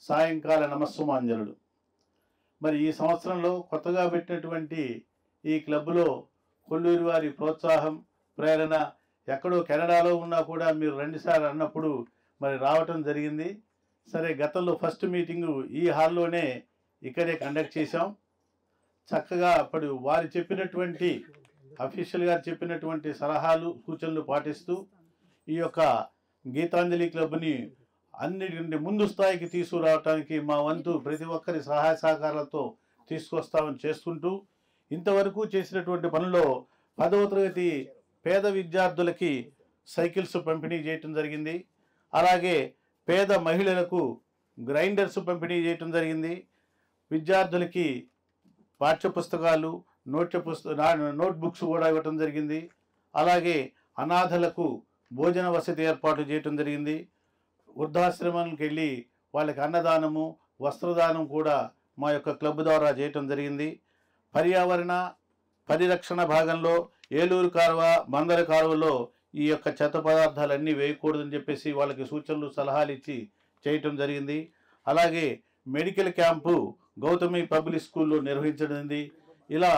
సాయంకాల నమస్సుమాంజలుడు. మరి ఈ సంవత్సరంలో కొత్తగా పెట్టినటువంటి ఈ క్లబ్లో కొల్లూరి వారి ప్రోత్సాహం, ప్రేరణ, ఎక్కడో కెనడాలో ఉన్నా కూడా మీరు రండి సార్ అన్నప్పుడు మరి రావటం జరిగింది. సరే, గతంలో ఫస్ట్ మీటింగు ఈ హాల్లోనే ఇక్కడే కండక్ట్ చేశాం. చక్కగా అప్పుడు వారు చెప్పినటువంటి అఫీషియల్ గారు చెప్పినటువంటి సలహాలు, సూచనలు పాటిస్తూ ఈ యొక్క గీతాంజలి క్లబ్ని అన్నిటి ముందు స్థాయికి తీసుకురావడానికి మా వంతు ప్రతి ఒక్కరి సహాయ సహకారాలతో తీసుకొస్తామని చేసుకుంటూ, ఇంతవరకు చేసినటువంటి పనుల్లో 10వ తరగతి పేద విద్యార్థులకి సైకిల్స్ పంపిణీ చేయటం జరిగింది. అలాగే పేద మహిళలకు గ్రైండర్స్ పంపిణీ చేయటం జరిగింది. విద్యార్థులకి పాఠ్యపుస్తకాలు, నోట్బుక్స్ కూడా ఇవ్వటం జరిగింది. అలాగే అనాథలకు భోజన వసతి ఏర్పాటు చేయటం జరిగింది. వృద్ధాశ్రమానికి వెళ్ళి వాళ్ళకి అన్నదానము, వస్త్రదానం కూడా మా యొక్క క్లబ్ ద్వారా చేయటం జరిగింది. పర్యావరణ పరిరక్షణ భాగంలో ఏలూరు కాలువ, మందర కాలువలో ఈ యొక్క చెత్త పదార్థాలన్నీ వేయకూడదని చెప్పేసి వాళ్ళకి సూచనలు, సలహాలు ఇచ్చి చేయటం జరిగింది. అలాగే మెడికల్ క్యాంపు గౌతమి పబ్లిక్ స్కూల్లో నిర్వహించడింది. ఇలా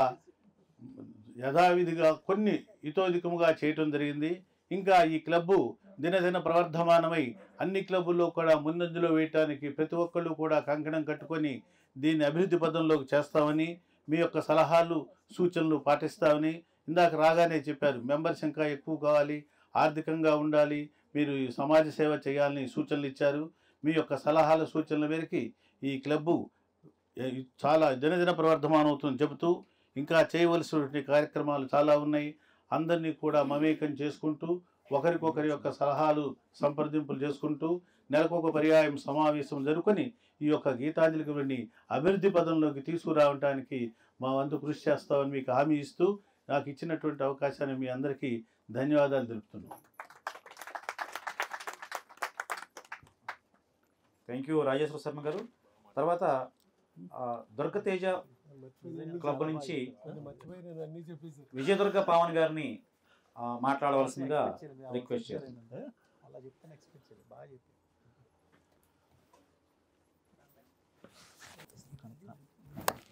యథావిధిగా కొన్ని ఇతోధికముగా చేయటం జరిగింది. ఇంకా ఈ క్లబ్బు దినదిన ప్రవర్ధమానమై అన్ని క్లబ్బుల్లో కూడా ముందంజలో వేయటానికి ప్రతి ఒక్కళ్ళు కూడా కంకణం కట్టుకొని దీన్ని అభివృద్ధి పదంలోకి చేస్తామని, మీ యొక్క సలహాలు, సూచనలు పాటిస్తామని ఇందాక రాగానే చెప్పారు. మెంబర్స్ ఇంకా ఎక్కువ కావాలి, ఆర్థికంగా ఉండాలి, మీరు సమాజ సేవ చేయాలని సూచనలు ఇచ్చారు. మీ యొక్క సలహాల, సూచనల మేరకి ఈ క్లబ్బు చాలా దినదిన ప్రవర్ధమానం అవుతుందని చెబుతూ, ఇంకా చేయవలసినటువంటి కార్యక్రమాలు చాలా ఉన్నాయి. అందరినీ కూడా మమేకం చేసుకుంటూ, ఒకరికొకరి యొక్క సలహాలు, సంప్రదింపులు చేసుకుంటూ నెలకొక పర్యాయం సమావేశం జరుపుకొని ఈ యొక్క గీతాంజలిని అభివృద్ధి పదంలోకి తీసుకురావడానికి మా వంతు కృషి చేస్తామని మీకు హామీ ఇస్తూ, నాకు ఇచ్చినటువంటి అవకాశాన్ని మీ అందరికీ ధన్యవాదాలు తెలుపుతున్నాను. థ్యాంక్ యూ రాజేశ్వర శర్మ గారు. తర్వాత దుర్గతేజ క్లబ్ నుంచి విజయదుర్గ పావన్ గారిని మాట్లాడవలసిందిగా రిక్వెస్ట్ చేస్తున్నాను.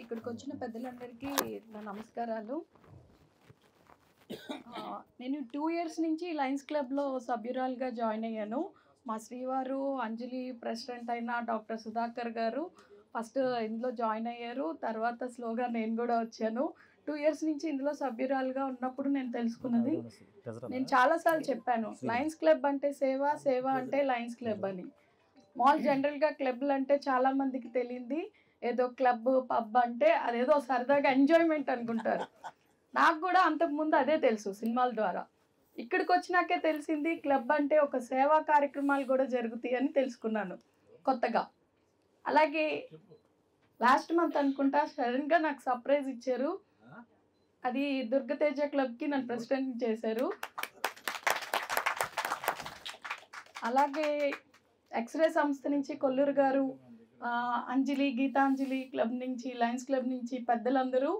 ఇక్కడికి వచ్చిన పెద్దలందరికీ నా నమస్కారాలు. నేను 2 years నుంచి లయన్స్ క్లబ్లో సభ్యురాలుగా జాయిన్ అయ్యాను. మా శ్రీవారు అంజలి ప్రెసిడెంట్ అయిన డాక్టర్ సుధాకర్ గారు ఫస్ట్ ఇందులో జాయిన్ అయ్యారు. తర్వాత స్లోగా నేను కూడా వచ్చాను. 2 years నుంచి ఇందులో సభ్యురాలుగా ఉన్నప్పుడు నేను తెలుసుకున్నది, నేను చాలాసార్లు చెప్పాను, లయన్స్ క్లబ్ అంటే సేవ, సేవ అంటే లయన్స్ క్లబ్ అని. జనరల్గా క్లబ్లు అంటే చాలామందికి తెలియంది ఏదో క్లబ్, పబ్ అంటే అదేదో సరదాగా ఎంజాయ్మెంట్ అనుకుంటారు. నాకు కూడా అంతకుముందు అదే తెలుసు సినిమాల ద్వారా. ఇక్కడికి వచ్చినాకే తెలిసింది క్లబ్ అంటే ఒక సేవా కార్యక్రమాలు కూడా జరుగుతాయి అని తెలుసుకున్నాను కొత్తగా. అలాగే లాస్ట్ మంత్ అనుకుంటా సడన్గా నాకు సర్ప్రైజ్ ఇచ్చారు. అది దుర్గతేజ క్లబ్కి నన్ను ప్రెసిడెంట్ చేశారు. అలాగే ఎక్స్రే సంస్థ నుంచి కొల్లూరు గారు, అంజలి, గీతాంజలి క్లబ్ నుంచి, లయన్స్ క్లబ్ నుంచి పెద్దలందరూ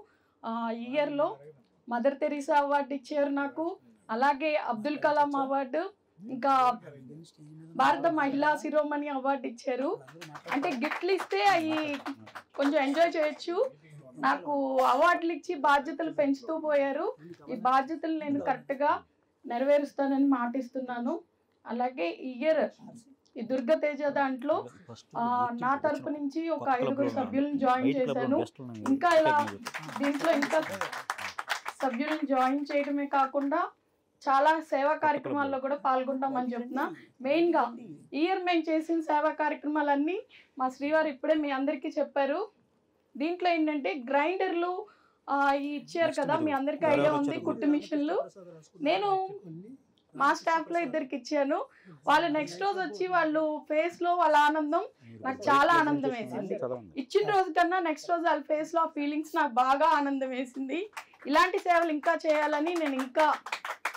ఈ ఇయర్లో మదర్ తెరీసా అవార్డు ఇచ్చారు నాకు. అలాగే అబ్దుల్ కలాం అవార్డు, ఇంకా భారత మహిళా శిరోమణి అవార్డు ఇచ్చారు. అంటే గిఫ్ట్లు ఇస్తే అవి కొంచెం ఎంజాయ్ చేయొచ్చు. నాకు అవార్డులు ఇచ్చి బాధ్యతలు పెంచుతూ పోయారు. ఈ బాధ్యతలు నేను కరెక్ట్గా నెరవేరుస్తానని మాటిస్తున్నాను. అలాగే ఈ ఇయర్ ఈ దుర్గతేజ దాంట్లో నా తరపు నుంచి ఒక 5 సభ్యులను జాయిన్ చేశాను. ఇంకా ఇలా దీంట్లో ఇంకా సభ్యులను జాయిన్ చేయడమే కాకుండా చాలా సేవా కార్యక్రమాల్లో కూడా పాల్గొంటామని చెప్తున్నా. మెయిన్గా ఈ ఇయర్ మేము చేసిన సేవా కార్యక్రమాలన్నీ మా శ్రీవారు ఇప్పుడే మీ అందరికీ చెప్పారు. దీంట్లో ఏంటంటే గ్రైండర్లు ఇచ్చారు కదా, మీ అందరికీ ఐడియా ఉంది. కుట్టు మిషన్లు నేను మా స్టాఫ్లో 2 ఇచ్చాను. వాళ్ళు నెక్స్ట్ రోజు వచ్చి వాళ్ళు ఫేస్లో వాళ్ళ ఆనందం నాకు చాలా ఆనందం వేసింది. ఇచ్చిన రోజు కన్నా నెక్స్ట్ రోజు వాళ్ళ ఫేస్లో ఆ ఫీలింగ్స్ నాకు బాగా ఆనందం వేసింది. ఇలాంటి సేవలు ఇంకా చేయాలని, నేను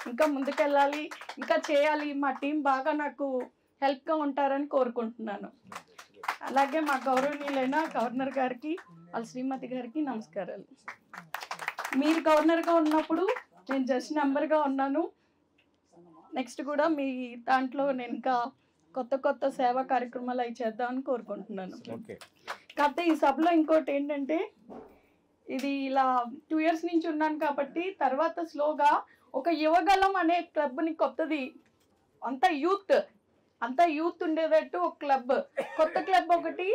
ఇంకా ముందుకెళ్ళాలి, ఇంకా చేయాలి. మా టీం బాగా నాకు హెల్ప్గా ఉంటారని కోరుకుంటున్నాను. అలాగే మా గౌరవనీయులైన గవర్నర్ గారికి వాళ్ళ శ్రీమతి గారికి నమస్కారాలు. మీరు గవర్నర్గా ఉన్నప్పుడు నేను జస్ట్ మెంబర్గా ఉన్నాను. నెక్స్ట్ కూడా మీ దాంట్లో నేను ఇంకా కొత్త సేవా కార్యక్రమాలు అవి చేద్దామని కోరుకుంటున్నాను. కాకపోతే ఈ సభలో ఇంకోటి ఏంటంటే, ఇది ఇలా 2 years నుంచి ఉన్నాను కాబట్టి తర్వాత స్లోగా ఒక యువగలం అనే క్లబ్ని కొత్తది అంతా యూత్ ఉండేటట్టు ఒక కొత్త క్లబ్ ఒకటి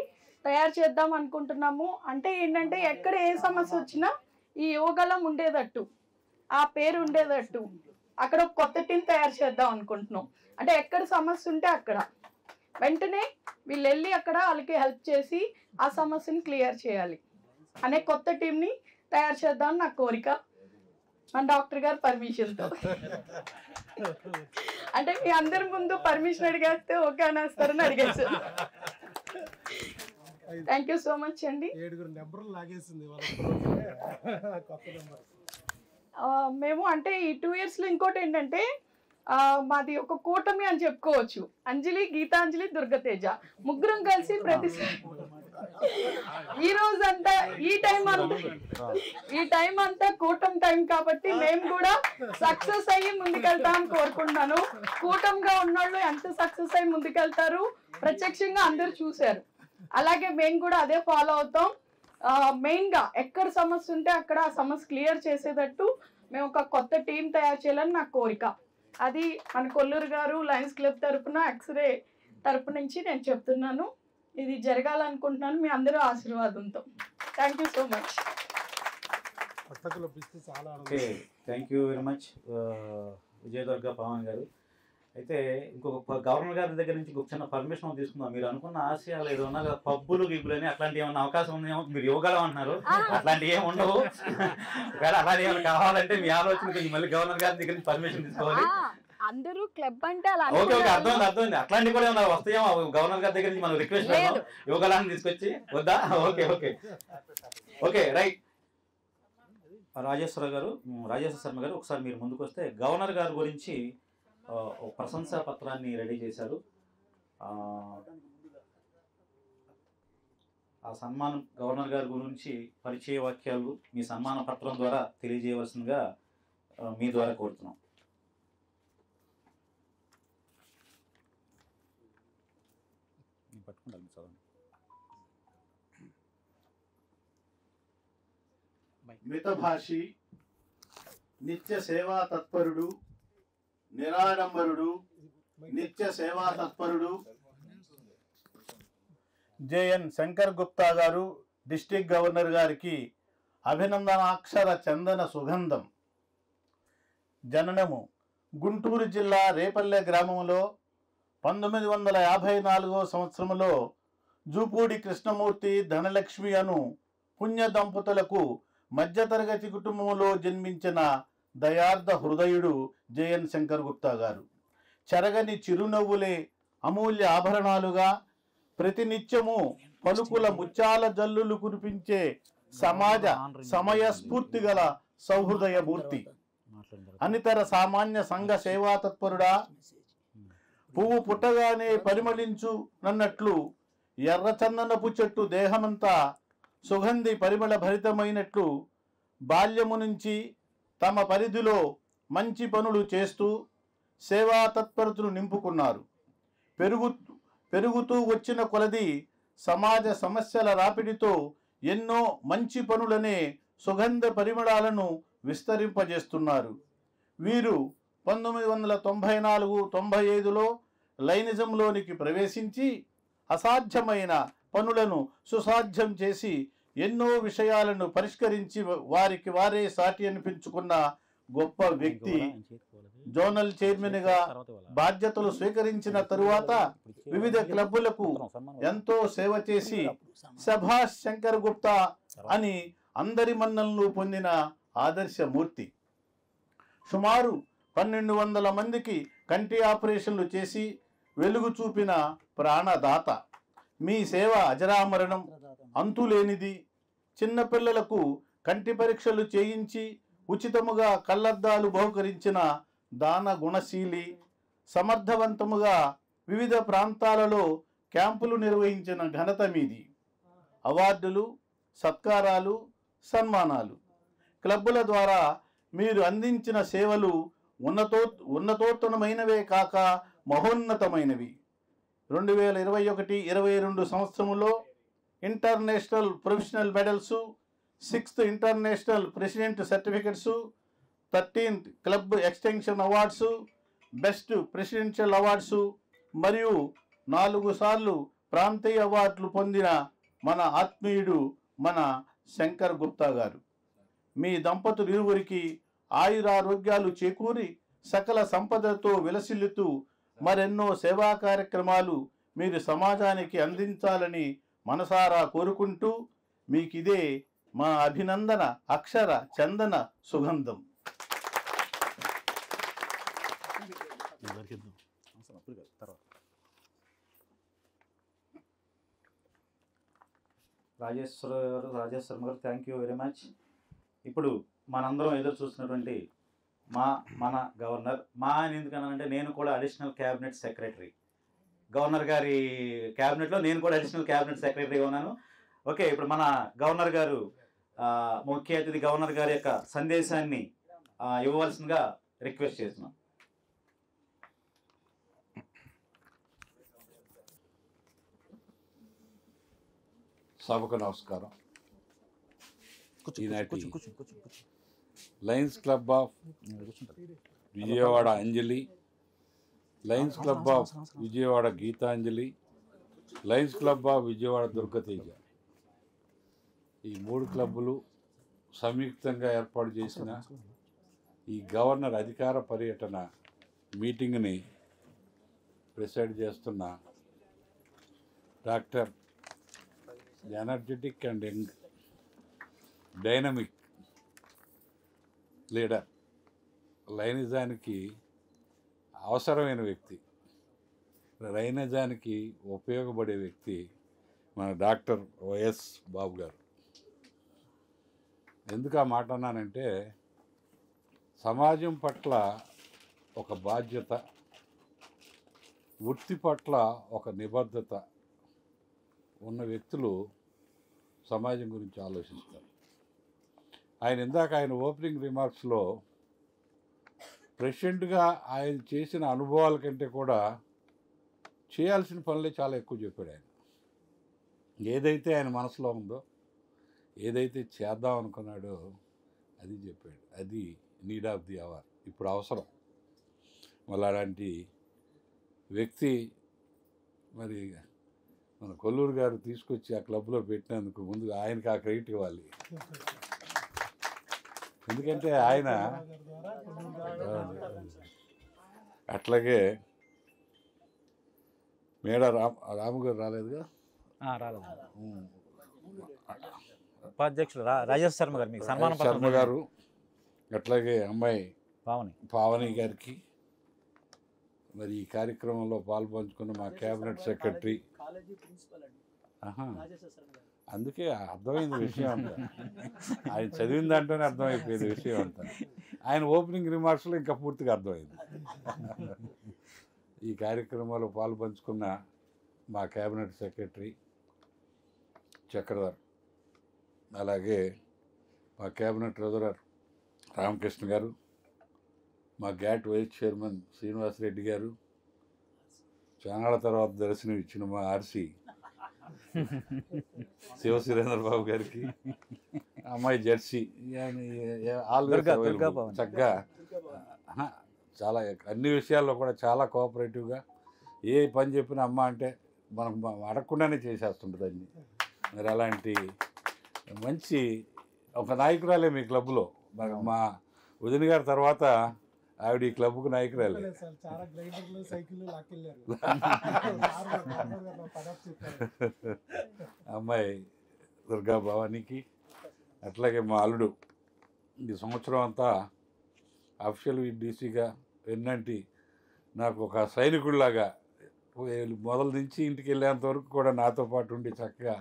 తయారు చేద్దాం అనుకుంటున్నాము. అంటే ఏంటంటే ఎక్కడ ఏ సమస్య వచ్చినా ఈ యువగలం ఉండేటట్టు, ఆ పేరు ఉండేటట్టు అక్కడ ఒక కొత్త టీం తయారు చేద్దాం అనుకుంటున్నాం. అంటే ఎక్కడ సమస్య ఉంటే అక్కడ వెంటనే వీళ్ళు వెళ్ళి అక్కడ వాళ్ళకి హెల్ప్ చేసి ఆ సమస్యని క్లియర్ చేయాలి అనే కొత్త టీంని తయారు చేద్దామని నా కోరిక. మన డాక్టర్ గారు పర్మిషన్తో, అంటే మీ అందరి ముందు పర్మిషన్ అడిగేస్తే ఓకే అనేస్తారని అడిగేసారు. థ్యాంక్ యూ సో మచ్ అండి. మేము అంటే ఈ 2 yearsలో ఇంకోటి ఏంటంటే, మాది ఒక కూటమి అని చెప్పుకోవచ్చు. అంజలి, గీతాంజలి, దుర్గతేజ ముగ్గురం కలిసి ప్రతిసారి ఈ రోజంతా ఈ టైం అంతా కూటమి టైం కాబట్టి మేము కూడా సక్సెస్ అయ్యి ముందుకెళ్తామని కోరుకుంటున్నాను. కూటమిగా ఉన్నోళ్ళు ఎంత సక్సెస్ అయ్యి ముందుకెళ్తారు ప్రత్యక్షంగా అందరూ చూశారు. అలాగే మేము కూడా అదే ఫాలో అవుతాం. మెయిన్గా ఎక్కడ సమస్య ఉంటే అక్కడ ఆ సమస్య క్లియర్ చేసేటట్టు మేము ఒక కొత్త టీం తయారు చేయాలని నా కోరిక. అది మన కొల్లూరు గారు లయన్స్ క్లబ్ తరపున, ఎక్స్రే తరపు నుంచి నేను చెప్తున్నాను. ఇది జరగాలనుకుంటున్నాను మీ అందరూ ఆశీర్వాదంతో. Thank you so much. Thank you very much Vijayadurga Pawan గారు. అయితే ఇంకొక గవర్నర్ గారి దగ్గర నుంచి ఇంకొక చిన్న పర్మిషన్ తీసుకుందాం. మీరు అనుకున్న ఆశయాలు ఏదో ఉన్నా కదా, పబ్బులు గిబ్బులు అని అట్లాంటి ఏమన్నా అవకాశం ఉందేమో, మీరు ఇవ్వగలం అంటున్నారు. అట్లాంటివి ఏమి ఉండవు. అలాంటి ఏమైనా కావాలంటే మీ ఆలోచన మళ్ళీ గవర్నర్ గారి దగ్గర నుంచి పర్మిషన్ తీసుకోవాలి. అందరూ క్లబ్ అంటే ఓకే ఓకే, అర్థమైంది. అట్లాంటివి కూడా ఏమన్నా వస్తాయేమో గవర్నర్ గారి దగ్గర నుంచి మనం రిక్వెస్ట్ చేద్దాం, యువగలాన్ని తీసుకొచ్చి వద్దా? Okay okay okay right. Rajeshwara Sharma గారు, ఒకసారి మీరు ముందుకు వస్తే గవర్నర్ గారి గురించి ప్రశంసా పత్రాన్ని రెడీ చేశారు. ఆ సన్మానం గవర్నర్ గారి గురించి పరిచయ వాక్యాలు మీ సన్మాన పత్రం ద్వారా తెలియజేయవలసిందిగా మీ ద్వారా కోరుతున్నాం. మితభాషి, నిత్య సేవా తత్పరుడు, నిరాడంబరుడు, నిత్య సేవా తత్పరుడు జేఎన్ శంకర్ గుప్తా గారు డిస్ట్రిక్ట్ గవర్నర్ గారికి అభినందనాక్షర చందన సుగంధం. జననము గుంటూరు జిల్లా రేపల్లె గ్రామంలో 1954వ సంవత్సరంలో జూపూడి కృష్ణమూర్తి, ధనలక్ష్మి అను పుణ్య దంపతులకు మధ్యతరగతి కుటుంబంలో జన్మించిన దయార్థ హృదయుడు జేఎన్ శంకర్ గుప్తా గారు. చెరగని చిరునవ్వులే అమూల్య ఆభరణాలుగా, ప్రతినిత్యము పలుకుల ముత్యాల జల్లులు కురిపించే సమాజ సమయస్ఫూర్తి గల సౌహృదయ మూర్తి. అనితర సామాన్య సంఘ సేవా తత్పరుడా, పువ్వు పుట్టగానే పరిమళించు నన్నట్లు ఎర్రచందనపు చెట్టు దేహమంతా సుగంధి పరిమళ భరితమైనట్లు బాల్యము నుంచి తమ పరిధిలో మంచి పనులు చేస్తూ సేవా తత్పరతను నింపుకున్నారు. పెరుగుతూ వచ్చిన కొలది సమాజ సమస్యల రాపిడితో ఎన్నో మంచి పనులనే సుగంధ పరిమళాలను విస్తరింపజేస్తున్నారు. వీరు 1994-95లో లైనిజంలోనికి ప్రవేశించి అసాధ్యమైన పనులను సుసాధ్యం చేసి ఎన్నో విషయాలను పరిష్కరించి వారికి వారే సాటి అనిపించుకున్న గొప్ప వ్యక్తి. జోనల్ చైర్మన్గా బాధ్యతలు స్వీకరించిన తరువాత వివిధ క్లబ్బులకు ఎంతో సేవ చేసి శభాష్ శంకర్ గుప్తా అని అందరి మన్నలను పొందిన ఆదర్శమూర్తి. సుమారు 1200 మందికి కంటి ఆపరేషన్లు చేసి వెలుగు చూపిన ప్రాణదాత. మీ సేవ అజరామరణం, అంతులేనిది. చిన్నపిల్లలకు కంటి పరీక్షలు చేయించి ఉచితముగా కళ్ళద్దాలు బహుకరించిన దాన గుణశీలి. సమర్థవంతముగా వివిధ ప్రాంతాలలో క్యాంపులు నిర్వహించిన ఘనత మీది. అవార్డులు, సత్కారాలు, సన్మానాలు, క్లబ్బుల ద్వారా మీరు అందించిన సేవలు ఉన్నతోత్తమైనవే కాక మహోన్నతమైనవి. 2021-22 సంవత్సరంలో international professional medals, 6th international president certificates, 13th club extension awards, best presidential awards మరియు 4 సార్లు ప్రాంతీయ అవార్డులు పొందిన మన ఆత్మీయుడు మన శంకర్ గుప్తా గారు. మీ దంపతులు ఇరువురికి ఆయురారోగ్యాలు చేకూరి సకల సంపదతో విలసిల్లుతూ మరెన్నో సేవా కార్యక్రమాలు మీరు సమాజానికి అందించాలని మనసారా కోరుకుంటూ మీకిదే మా అభినందన అక్షర చందన సుగంధం. రాజేశ్వరం గారు థ్యాంక్ యూ వెరీ మచ్. ఇప్పుడు మనందరం ఎదురు చూస్తున్నటువంటి మన గవర్నర్, అని ఎందుకన్నానంటే నేను కూడా అడిషనల్ క్యాబినెట్ సెక్రటరీ, గవర్నర్ గారి క్యాబినెట్లో నేను కూడా అడిషనల్ క్యాబినెట్ సెక్రటరీగా ఉన్నాను. ఓకే, ఇప్పుడు మన గవర్నర్ గారు ముఖ్య అతిథి గవర్నర్ గారి యొక్క సందేశాన్ని ఇవ్వవలసిందిగా రిక్వెస్ట్ చేస్తున్నాం. సభకు నమస్కారం. ఈనాటి lions club of Vijayawada Anjali, Lions club of Vijayawada Geetanjali, Lions club of Vijayawada Durgateja, ఈ 3 క్లబ్బులు సంయుక్తంగా ఏర్పాటు చేసిన ఈ గవర్నర్ అధికార పర్యటన మీటింగ్ని ప్రిసైడ్ చేస్తున్న doctor energetic and young dynamic leader, లైనిజానికి అవసరమైన వ్యక్తి, లైనిజానికి ఉపయోగపడే వ్యక్తి మన డాక్టర్ వైఎస్ బాబు గారు. ఎందుకు ఆ మాట అన్నానంటే సమాజం పట్ల ఒక బాధ్యత, వృత్తి పట్ల ఒక నిబద్ధత ఉన్న వ్యక్తులు సమాజం గురించి ఆలోచిస్తారు. ఆయన ఓపెనింగ్ రిమార్క్స్లో ప్రెసిడెంట్గా ఆయన చేసిన అనుభవాల కంటే కూడా చేయాల్సిన పనులే చాలా ఎక్కువ చెప్పాడు. ఆయన ఏదైతే ఆయన మనసులో ఉందో, ఏదైతే చేద్దాం అనుకున్నాడో అది చెప్పాడు. అది నీడ్ ఆఫ్ ది అవర్, ఇప్పుడు అవసరం. మళ్ళీ అలాంటి వ్యక్తి మరి మన కొల్లూరు గారు తీసుకొచ్చి ఆ క్లబ్లో పెట్టినందుకు ముందు ఆయనకి ఆ క్రెడిట్ ఇవ్వాలి. ఎందుకంటే ఆయన అట్లాగే మేడ రాము గారు రాలేదుగా, ఉపాధ్యక్షులు రాజేష్ శర్మ గారు, మీకు సన్మానం శర్మ గారు, అట్లాగే అమ్మాయి పావని గారికి, మరి ఈ కార్యక్రమంలో పాల్పంచుకున్న మా క్యాబినెట్ సెక్రటరీ, అందుకే అర్థమైంది విషయం అంతా. ఆయన చదివిన దాంట్లోనే అర్థమైపోయింది విషయం అంతా. ఆయన ఓపెనింగ్ రిమార్క్స్లో ఇంకా పూర్తిగా అర్థమైంది. ఈ కార్యక్రమంలో పాల్పంచుకున్న మా క్యాబినెట్ సెక్రటరీ చక్రధర్, అలాగే మా క్యాబినెట్ ట్రెజరర్ రామకృష్ణ గారు, మా గ్యాట్ వైస్ చైర్మన్ శ్రీనివాసరెడ్డి గారు, చాలా తర్వాత దర్శనం ఇచ్చిన మా ఆర్సీ శివసురేంద్రబాబు గారికి, అమ్మాయి జెర్సీ, చక్కగా చాలా అన్ని విషయాల్లో కూడా చాలా కోఆపరేటివ్గా ఏ పని చెప్పినా అమ్మ అంటే మనం అడగకుండానే చేసేస్తుంటుంది అన్ని. మరి అలాంటి మంచి ఒక నాయకురాలే మీ క్లబ్లో. మా వదిన గారి తర్వాత ఆవిడ ఈ క్లబ్కు నాయకురాలే. అమ్మాయి దుర్గా భవానీకి, అట్లాగే మా అల్లుడు ఈ సంవత్సరం అంతా అఫిషియల్ డీసీగా వెన్నంటి నాకు ఒక సైనికుడిలాగా మొదలు నుంచి ఇంటికి వెళ్ళేంత వరకు కూడా నాతో పాటు ఉండి చక్కగా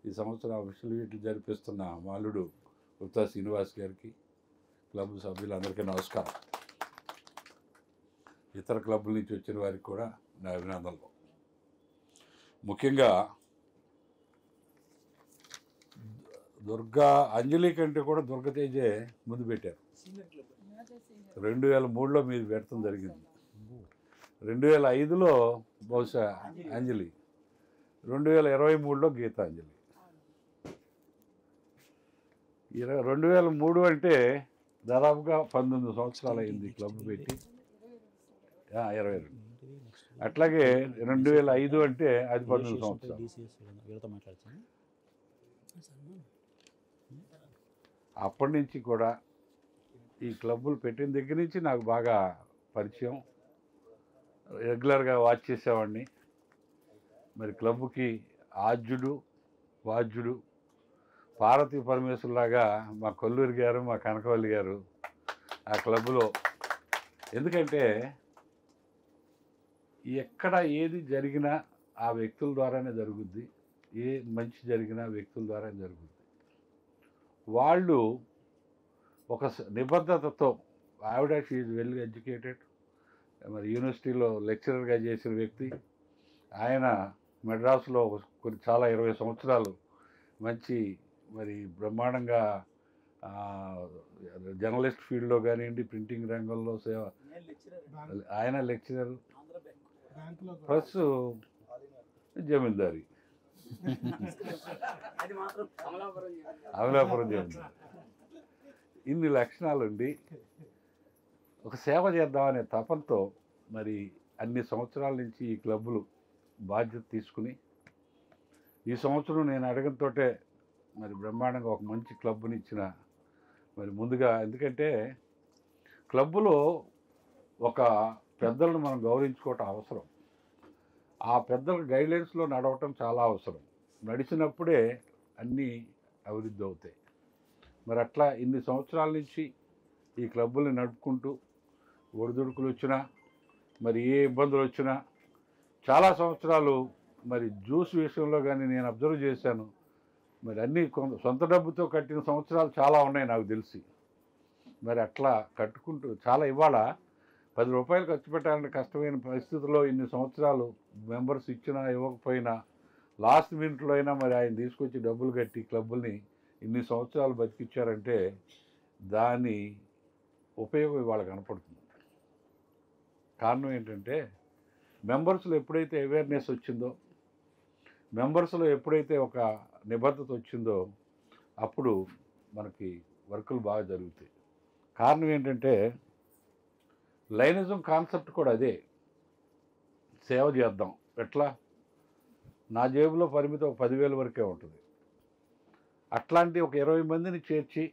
ఈ సంవత్సరం అఫిషియల్ వీటిని జరిపిస్తున్న మా అల్లుడు గుప్తా శ్రీనివాస్ గారికి, క్లబ్ సభ్యులందరికీ నమస్కారం. ఇతర క్లబ్బుల నుంచి వచ్చిన వారికి కూడా నా అభినందనలు. ముఖ్యంగా దుర్గా అంజలి కంటే కూడా దుర్గతేజే ముందు పెట్టారు. 2003లో మీరు పెట్టడం జరిగింది. 2005లో బహుశా అంజలి, 2023లో గీతాంజలి. 2003 అంటే దాదాపుగా 19 సంవత్సరాలు అయింది క్లబ్ పెట్టి. 22. అట్లాగే 2005 అంటే అది 19 సంవత్సరాలు. అప్పటి నుంచి కూడా ఈ క్లబ్బులు పెట్టిన దగ్గర నుంచి నాకు బాగా పరిచయం. రెగ్యులర్గా వాచ్ చేసేవాడిని. మరి క్లబ్కి ఆద్యుడు వాద్యుడు పార్వతీ పరమేశ్వరులాగా మా కొల్లూరి గారు, మా కనకవల్లి గారు ఆ క్లబ్లో. ఎందుకంటే ఎక్కడ ఏది జరిగినా ఆ వ్యక్తుల ద్వారానే జరుగుద్ది. ఏ మంచి జరిగినా వ్యక్తుల ద్వారానే జరుగుద్ది. వాళ్ళు ఒక నిబద్ధతతో, ఆవిడ షీఈ్ వెల్ ఎడ్యుకేటెడ్, మరి యూనివర్సిటీలో లెక్చరర్గా చేసిన వ్యక్తి. ఆయన మెడ్రాస్లో చాలా 20 సంవత్సరాలు మంచి మరి బ్రహ్మాండంగా జర్నలిస్ట్ ఫీల్డ్లో కానివ్వండి, ప్రింటింగ్ రంగంలో సేవ. ఆయన లెక్చరర్ ప్లస్ జమీందారీ, అమలాపురం జమీందారీ. ఇన్ని లక్షణాలుండి ఒక సేవ చేద్దామనే తపంతో మరి అన్ని సంవత్సరాల నుంచి ఈ క్లబ్బులు బాధ్యత తీసుకుని, ఈ సంవత్సరం నేను అడగంతోటే మరి బ్రహ్మాండంగా ఒక మంచి క్లబ్ని ఇచ్చిన. మరి ముందుగా ఎందుకంటే క్లబ్బులో ఒక పెద్దలను మనం గౌరవించుకోవటం అవసరం. ఆ పెద్దల గైడ్లైన్స్లో నడవటం చాలా అవసరం. నడిచినప్పుడే అన్నీ అభివృద్ధి అవుతాయి. మరి అట్లా ఇన్ని సంవత్సరాల నుంచి ఈ క్లబ్బుల్ని నడుపుకుంటూ ఒడిదుడుకులు వచ్చినా, మరి ఏ ఇబ్బందులు వచ్చినా, చాలా సంవత్సరాలు మరి జ్యూస్ విషయంలో కానీ నేను అబ్జర్వ్ చేశాను. మరి అన్నీ సొంత డబ్బుతో కట్టిన సంవత్సరాలు చాలా ఉన్నాయి నాకు తెలిసి. మరి అట్లా కట్టుకుంటూ చాలా ఇవాళ 10 రూపాయలు ఖర్చు పెట్టాలంటే కష్టమైన పరిస్థితుల్లో ఇన్ని సంవత్సరాలు మెంబర్స్ ఇచ్చినా ఇవ్వకపోయినా లాస్ట్ మినిట్లో అయినా మరి ఆయన తీసుకొచ్చి డబ్బులు కట్టి క్లబ్బుల్ని ఇన్ని సంవత్సరాలు బతికిచ్చారంటే దాని ఉపయోగం ఇవాళ కనపడుతుంది. కారణం ఏంటంటే మెంబర్స్లో ఎప్పుడైతే అవేర్నెస్ వచ్చిందో, మెంబర్స్లో ఎప్పుడైతే ఒక నిబద్ధత వచ్చిందో అప్పుడు మనకి వర్కులు బాగా జరుగుతాయి. కారణం ఏంటంటే లైనిజం కాన్సెప్ట్ కూడా అదే. సేవ చేద్దాం. ఎట్లా? నా జేబులో పరిమితి ఒక 10,000 వరకే ఉంటుంది. అట్లాంటి ఒక 20 మందిని చేర్చి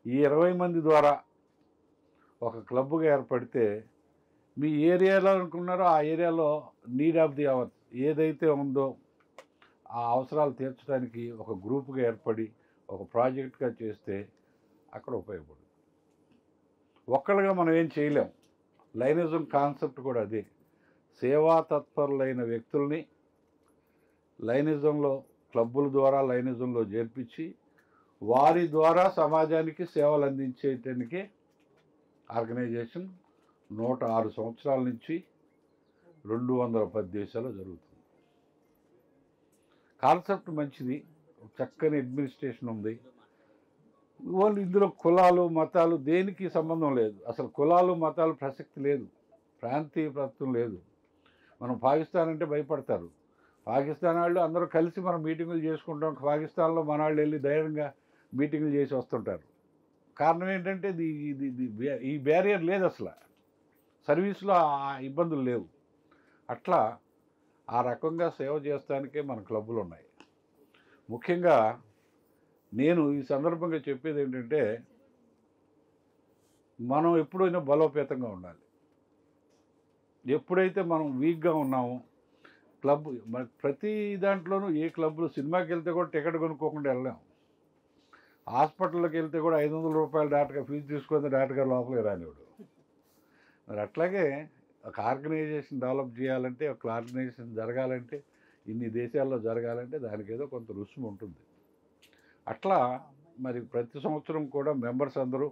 ఈ 20 మంది ద్వారా ఒక క్లబ్గా ఏర్పడితే మీ ఏరియాలో అనుకున్నారో ఆ ఏరియాలో నీడ్ ఆఫ్ ది అవర్ ఏదైతే ఉందో ఆ అవసరాలు తీర్చడానికి ఒక గ్రూప్గా ఏర్పడి ఒక ప్రాజెక్ట్గా చేస్తే అక్కడ ఉపయోగపడుతుంది. ఒక్కళ్ళగా మనం ఏం చేయలేం. లైనిజం కాన్సెప్ట్ కూడా అదే. సేవా తత్పరులైన వ్యక్తుల్ని లైనిజంలో క్లబ్బుల ద్వారా లైనిజంలో చేర్పించి వారి ద్వారా సమాజానికి సేవలు అందించేటానికి ఆర్గనైజేషన్ 106 సంవత్సరాల నుంచి 210 దేశాల్లో జరుగుతుంది. కాన్సెప్ట్ మంచిది, చక్కని అడ్మినిస్ట్రేషన్ ఉంది. ఓన్లీ ఇందులో కులాలు మతాలు దేనికి సంబంధం లేదు. అసలు కులాలు మతాలు ప్రసక్తి లేదు, ప్రాంతీయ ప్రస్తుతం లేదు. మనం పాకిస్తాన్ అంటే భయపడతారు. పాకిస్తాన్ వాళ్ళు అందరూ కలిసి మనం మీటింగులు చేసుకుంటాం. పాకిస్తాన్లో మన వాళ్ళు వెళ్ళి ధైర్యంగా మీటింగులు చేసి వస్తుంటారు. కారణం ఏంటంటే ఈ బ్యారియర్ లేదు, అసలు సర్వీస్లో ఆ ఇబ్బందులు లేవు. అట్లా ఆ రకంగా సేవ చేస్తానికే మన క్లబ్బులు ఉన్నాయి. ముఖ్యంగా నేను ఈ సందర్భంగా చెప్పేది ఏంటంటే మనం ఎప్పుడైనా బలోపేతంగా ఉండాలి. ఎప్పుడైతే మనం వీక్గా ఉన్నామో క్లబ్ ప్రతి దాంట్లోనూ ఏ క్లబ్లో సినిమాకి వెళ్తే కూడా టికెట్ కొనుక్కోకుండా వెళ్ళాం. హాస్పిటల్కి వెళ్తే కూడా 500 రూపాయలు డాక్టర్గా ఫీజు తీసుకొని డాక్టర్గా లోపలికి రానివాడు. మరి అట్లాగే ఒక ఆర్గనైజేషన్ డెవలప్ చేయాలంటే, ఒక ఆర్గనైజేషన్ జరగాలంటే, ఇన్ని దేశాల్లో జరగాలంటే దానికి ఏదో కొంత రుసుము ఉంటుంది. అట్లా మరి ప్రతి సంవత్సరం కూడా మెంబర్స్ అందరూ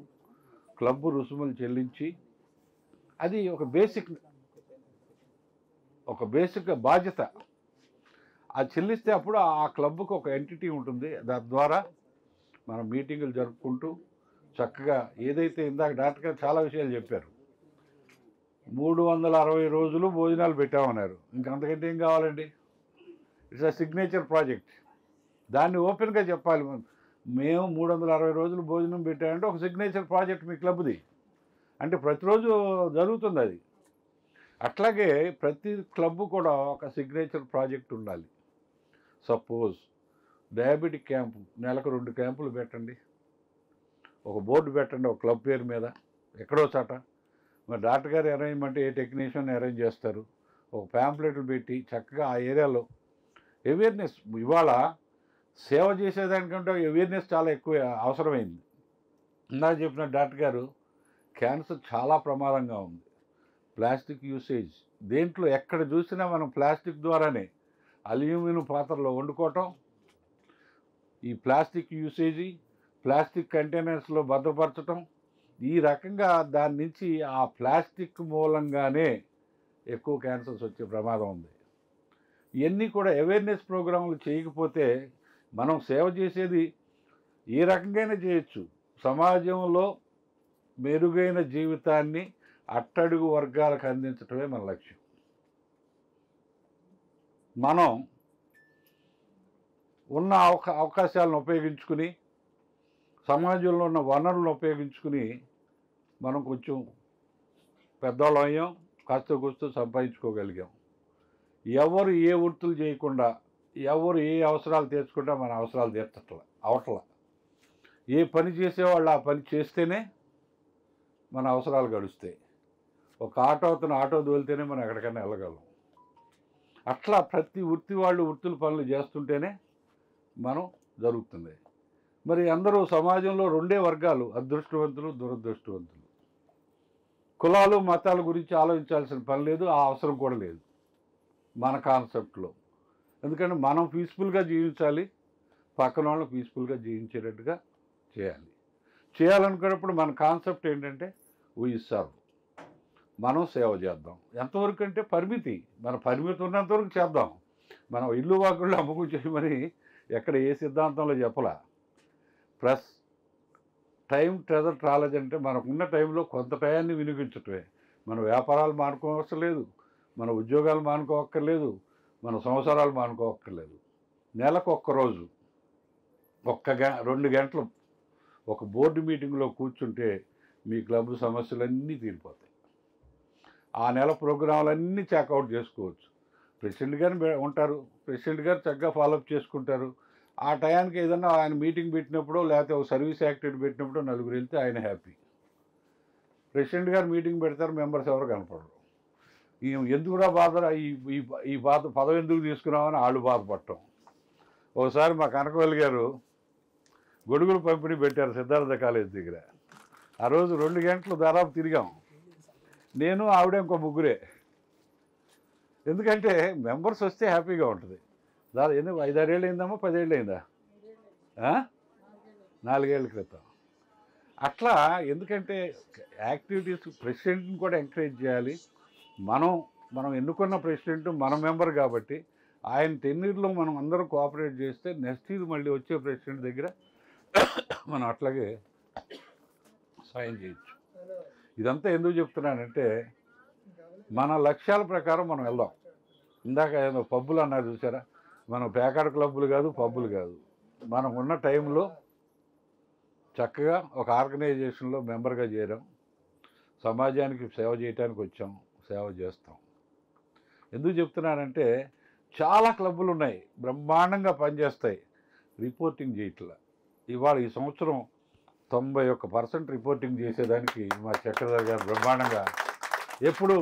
క్లబ్ రుసుములు చెల్లించి అది ఒక బేసిక్ బాధ్యత. అది చెల్లిస్తే అప్పుడు ఆ క్లబ్కు ఒక ఎంటిటీ ఉంటుంది. దాని ద్వారా మనం మీటింగులు జరుపుకుంటూ చక్కగా ఏదైతే ఇందాక డాక్టర్ గారు చాలా విషయాలు చెప్పారు. 360 రోజులు భోజనాలు పెట్టామన్నారు. ఇంకంతకంటే ఏం కావాలండి? It's a signature project. దాన్ని ఓపెన్గా చెప్పాలి. మేము 360 రోజులు భోజనం పెట్టామంటే ఒక సిగ్నేచర్ ప్రాజెక్ట్ మీ క్లబ్ది. అంటే ప్రతిరోజు జరుగుతుంది అది. అట్లాగే ప్రతి క్లబ్ కూడా ఒక సిగ్నేచర్ ప్రాజెక్ట్ ఉండాలి. సపోజ్ డయాబెటిక్ క్యాంపు, నెలకు 2 క్యాంపులు పెట్టండి. ఒక బోర్డు పెట్టండి ఒక క్లబ్ పేరు మీద ఎక్కడో చాట. మరి డాక్టర్ గారు అరేంజ్మెంట్ ఏ టెక్నీషియన్ అరేంజ్ చేస్తారు. ఒక ప్యాంప్లెట్లు పెట్టి చక్కగా ఆ ఏరియాలో అవేర్నెస్. ఇవాళ సేవ చేసేదానికంటే అవేర్నెస్ చాలా ఎక్కువ అవసరమైంది. ఇందాక చెప్పిన డాక్టర్ గారు క్యాన్సర్ చాలా ప్రమాదంగా ఉంది. ప్లాస్టిక్ యూసేజ్ దేంట్లో ఎక్కడ చూసినా మనం ప్లాస్టిక్ ద్వారానే అల్యూమినియం పాత్రలో వండుకోవటం, ఈ ప్లాస్టిక్ యూసేజీ, ప్లాస్టిక్ కంటైనర్స్లో భద్రపరచటం, ఈ రకంగా దాని నుంచి ఆ ప్లాస్టిక్ మూలంగానే ఎక్కువ క్యాన్సర్స్ వచ్చే ప్రమాదం ఉంది. ఇవన్నీ కూడా అవేర్నెస్ ప్రోగ్రాంలు చేయకపోతే మనం సేవ చేసేది ఏ రకంగానే చేయొచ్చు. సమాజంలో మెరుగైన జీవితాన్ని అట్టడుగు వర్గాలకు అందించడమే మన లక్ష్యం. మనం ఉన్న అవకాశాలను ఉపయోగించుకుని, సమాజంలో ఉన్న వనరులను ఉపయోగించుకుని మనం కొంచెం పెద్దవాళ్ళం అయ్యాం, కాస్త కూస్తూ సంపాదించుకోగలిగాం. ఎవరు ఏ వృత్తులు చేయకుండా, ఎవరు ఏ అవసరాలు తీర్చకుండా మన అవసరాలు అవట్ల. ఏ పని చేసేవాళ్ళు ఆ పని చేస్తేనే మన అవసరాలు గడుస్తాయి. ఒక ఆటో అతను ఆటో దోలితేనే మనం ఎక్కడికైనా వెళ్ళగలం. అట్లా ప్రతి వృత్తి వాళ్ళు వృత్తుల పనులు చేస్తుంటేనే మనం జరుగుతుంది. మరి అందరూ సమాజంలో 2 వర్గాలు, అదృష్టవంతులు, దురదృష్టవంతులు. కులాలు మతాల గురించి ఆలోచించాల్సిన పని లేదు, ఆ అవసరం కూడా లేదు మన కాన్సెప్ట్లో. ఎందుకంటే మనం పీస్ఫుల్గా జీవించాలి, పక్కన వాళ్ళు పీస్ఫుల్గా జీవించేటట్టుగా చేయాలనుకున్నప్పుడు మన కాన్సెప్ట్ ఏంటంటే వీ సర్వ్, మనం సేవ చేద్దాం. ఎంతవరకు అంటే పరిమితి, మన పరిమితి ఉన్నంతవరకు చేద్దాం. మనం ఇల్లు వాకుళ్ళు అమ్ముకు చేయమని ఎక్కడ ఏ సిద్ధాంతంలో చెప్పలా. ప్లస్ టైం ట్రెజర్ ట్రాలజీ అంటే మనకున్న టైంలో కొంత టయాన్ని వినియోగించటమే. మన వ్యాపారాలు మానుకోవక్కర్లేదు, లేదు, మన ఉద్యోగాలు మానుకోవక్కర్లేదు, మన సంవత్సరాలు మానుకోవక్కర్లేదు. నెలకు ఒక్కరోజు 2 గంటలు ఒక బోర్డు మీటింగ్లో కూర్చుంటే మీ క్లబ్ సమస్యలన్నీ తీరిపోతాయి. ఆ నెల ప్రోగ్రాంలన్నీ చెక్అవుట్ చేసుకోవచ్చు. ప్రెసిడెంట్ గారు ఉంటారు, ప్రెసిడెంట్ గారు చక్కగా ఫాలోఅప్ చేసుకుంటారు. ఆ టయానికి ఏదన్నా ఆయన మీటింగ్ పెట్టినప్పుడు, లేకపోతే ఒక సర్వీస్ యాక్టివిటీ పెట్టినప్పుడు నలుగురు వెళ్తే ఆయన హ్యాపీ. ప్రెసిడెంట్ గారు మీటింగ్ పెడతారు, మెంబర్స్ ఎవరు కనపడరు. ఎందుకు కూడా బాధ, ఈ బాధ పదవి ఎందుకు తీసుకున్నామని వాళ్ళు బాధపడటం. ఒకసారి మా కనకవల్లి గారు గొడుగులు పంపిణీ పెట్టారు సిద్ధార్థ కాలేజ్ దగ్గర. ఆ రోజు 2 గంటలు దాదాపు తిరిగాం, నేను ఆవిడ ఇంకో ముగ్గురే. ఎందుకంటే మెంబర్స్ వస్తే హ్యాపీగా ఉంటుంది. ఎందుకు 5-6 ఏళ్ళు అయిందమ్మా, 10 ఏళ్ళు అయిందా? 4 ఏళ్ళ క్రితం. అట్లా ఎందుకంటే యాక్టివిటీస్ ప్రెసిడెంట్ని కూడా ఎంకరేజ్ చేయాలి. మనం ఎన్నుకున్న ప్రెసిడెంట్ మన మెంబర్ కాబట్టి ఆయన టెన్యూర్లో మనం అందరం కోఆపరేట్ చేస్తే నెక్స్ట్ ఇయర్ మళ్ళీ వచ్చే ప్రెసిడెంట్ దగ్గర మనం అట్లాగే సాయం చేయొచ్చు. ఇదంతా ఎందుకు చెప్తున్నానంటే మన లక్ష్యాల ప్రకారం మనం వెళ్దాం. ఇందాక ఏదో పబ్బులు అన్నారు చూసారా, మనం పేకాడ క్లబ్బులు కాదు, పబ్బులు కాదు. మనం ఉన్న టైంలో చక్కగా ఒక ఆర్గనైజేషన్లో మెంబర్గా చేరాం, సమాజానికి సేవ చేయడానికి వచ్చాం, సేవ చేస్తాం. ఎందుకు చెప్తున్నానంటే చాలా క్లబ్బులు ఉన్నాయి, బ్రహ్మాండంగా పనిచేస్తాయి, రిపోర్టింగ్ చేయట్లా. ఇవాళ ఈ సంవత్సరం 91% రిపోర్టింగ్ చేసేదానికి మా చక్రధర్ గారు బ్రహ్మాండంగా, ఎప్పుడు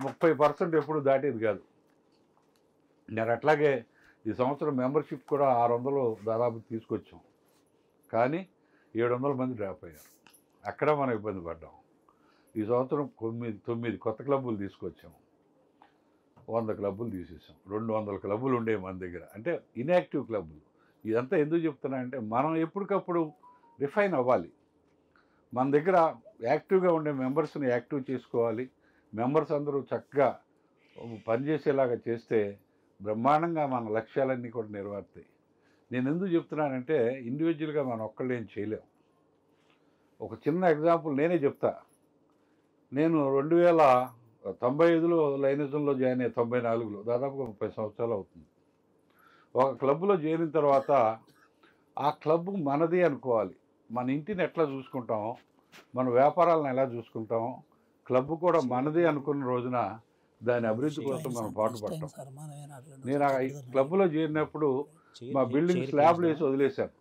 30% ఎప్పుడు దాటేది కాదు. నేను అట్లాగే ఈ సంవత్సరం మెంబర్షిప్ కూడా 600 దాదాపు తీసుకొచ్చాం, కానీ 700 మంది డ్రాప్ అయ్యారు. అక్కడ మనం ఇబ్బంది పడ్డాం. ఈ సంవత్సరం 9 కొత్త క్లబ్బులు తీసుకొచ్చాం, 100 క్లబ్బులు తీసేసాం. 200 క్లబ్బులు ఉండేవి మన దగ్గర, అంటే ఇన్యాక్టివ్ క్లబ్బులు. ఇదంతా ఎందుకు చెప్తున్నా అంటే మనం ఎప్పటికప్పుడు రిఫైన్ అవ్వాలి. మన దగ్గర యాక్టివ్గా ఉండే మెంబర్స్ని యాక్టివ్ చేసుకోవాలి. మెంబర్స్ అందరూ చక్కగా పనిచేసేలాగా చేస్తే బ్రహ్మాండంగా మన లక్ష్యాలన్నీ కూడా నెరవేరుతాయి. నేను ఎందుకు చెప్తున్నానంటే ఇండివిజువల్గా మనం ఒక్కళ్ళు ఏం చేయలేం. ఒక చిన్న ఎగ్జాంపుల్ నేనే చెప్తా. నేను 2095లో లైనిజంలో జాయిన్ అయ్యి 94లో దాదాపుగా 30 సంవత్సరాలు అవుతుంది. ఒక క్లబ్లో చేరిన తర్వాత ఆ క్లబ్ మనది అనుకోవాలి. మన ఇంటిని ఎట్లా చూసుకుంటామో, మన వ్యాపారాలను ఎలా చూసుకుంటామో, క్లబ్ కూడా మనది అనుకున్న రోజున దాని అభివృద్ధి కోసం మనం పాటుపడతాం. నేను ఆ క్లబ్లో చేరినప్పుడు మా బిల్డింగ్ స్లాబ్లు వేసి వదిలేశాను.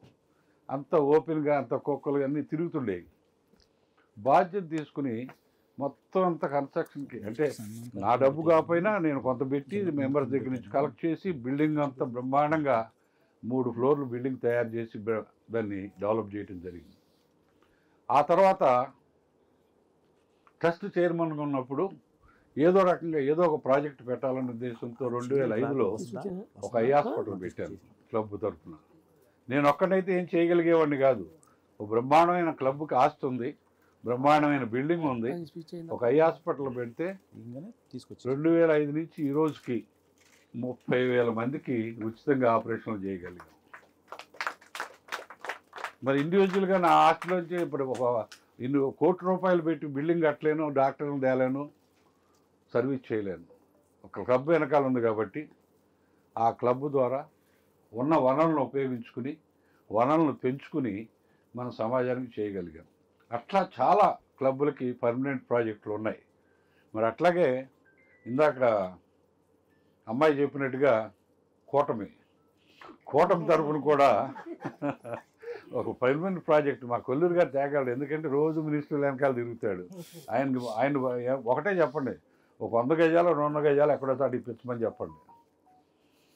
అంత ఓపెన్గా అంత కుక్కలు అన్నీ తిరుగుతుండేవి. బాధ్యత తీసుకుని మొత్తం అంత కన్స్ట్రక్షన్కి అంటే నా డబ్బు కాకపోయినా నేను కొంత పెట్టి మెంబర్స్ దగ్గర నుంచి కలెక్ట్ చేసి బిల్డింగ్ అంతా బ్రహ్మాండంగా 3 ఫ్లోర్లు బిల్డింగ్ తయారు చేసి దాన్ని డెవలప్ చేయడం జరిగింది. ఆ తర్వాత ట్రస్ట్ చైర్మన్గా ఉన్నప్పుడు ఏదో రకంగా ఏదో ఒక ప్రాజెక్ట్ పెట్టాలనే ఉద్దేశంతో 2005లో ఒక ఐ హాస్పిటల్ పెట్టాను క్లబ్ తరఫున. నేను ఒక్కడైతే ఏం చేయగలిగేవాడిని కాదు. ఒక బ్రహ్మాండమైన క్లబ్కి ఆస్తి ఉంది, బ్రహ్మాండమైన బిల్డింగ్ ఉంది. ఒక ఐ హాస్పిటల్ పెడితే 2005 నుంచి ఈ రోజుకి 30,000 మందికి ఉచితంగా ఆపరేషన్లు చేయగలిగాం. మరి ఇండివిజువల్గా నా ఆస్తిలోంచి ఇప్పుడు ఒక ఇన్ని ₹1,00,00,000 పెట్టి బిల్డింగ్ కట్టలేను, డాక్టర్లను తేలేను, సర్వీస్ చేయలేను. ఒక క్లబ్ వెనకాల ఉంది కాబట్టి ఆ క్లబ్ ద్వారా ఉన్న వనరులను ఉపయోగించుకుని వనరులను పెంచుకుని మన సమాజానికి చేయగలిగాం. అట్లా చాలా క్లబ్బులకి పర్మనెంట్ ప్రాజెక్టులు ఉన్నాయి. మరి అట్లాగే ఇందాక అమ్మాయి చెప్పినట్టుగా కూటమి తరఫున కూడా ఒక పర్మనెంట్ ప్రాజెక్ట్ మా కొల్లూరు గారు తేగలడు. ఎందుకంటే రోజు మినిస్టర్ల వెనకాల తిరుగుతాడు. ఆయన ఒకటే చెప్పండి, ఒక 100 గజాలు 200 గజాలు ఎక్కడో తాటి ఇప్పించమని చెప్పండి.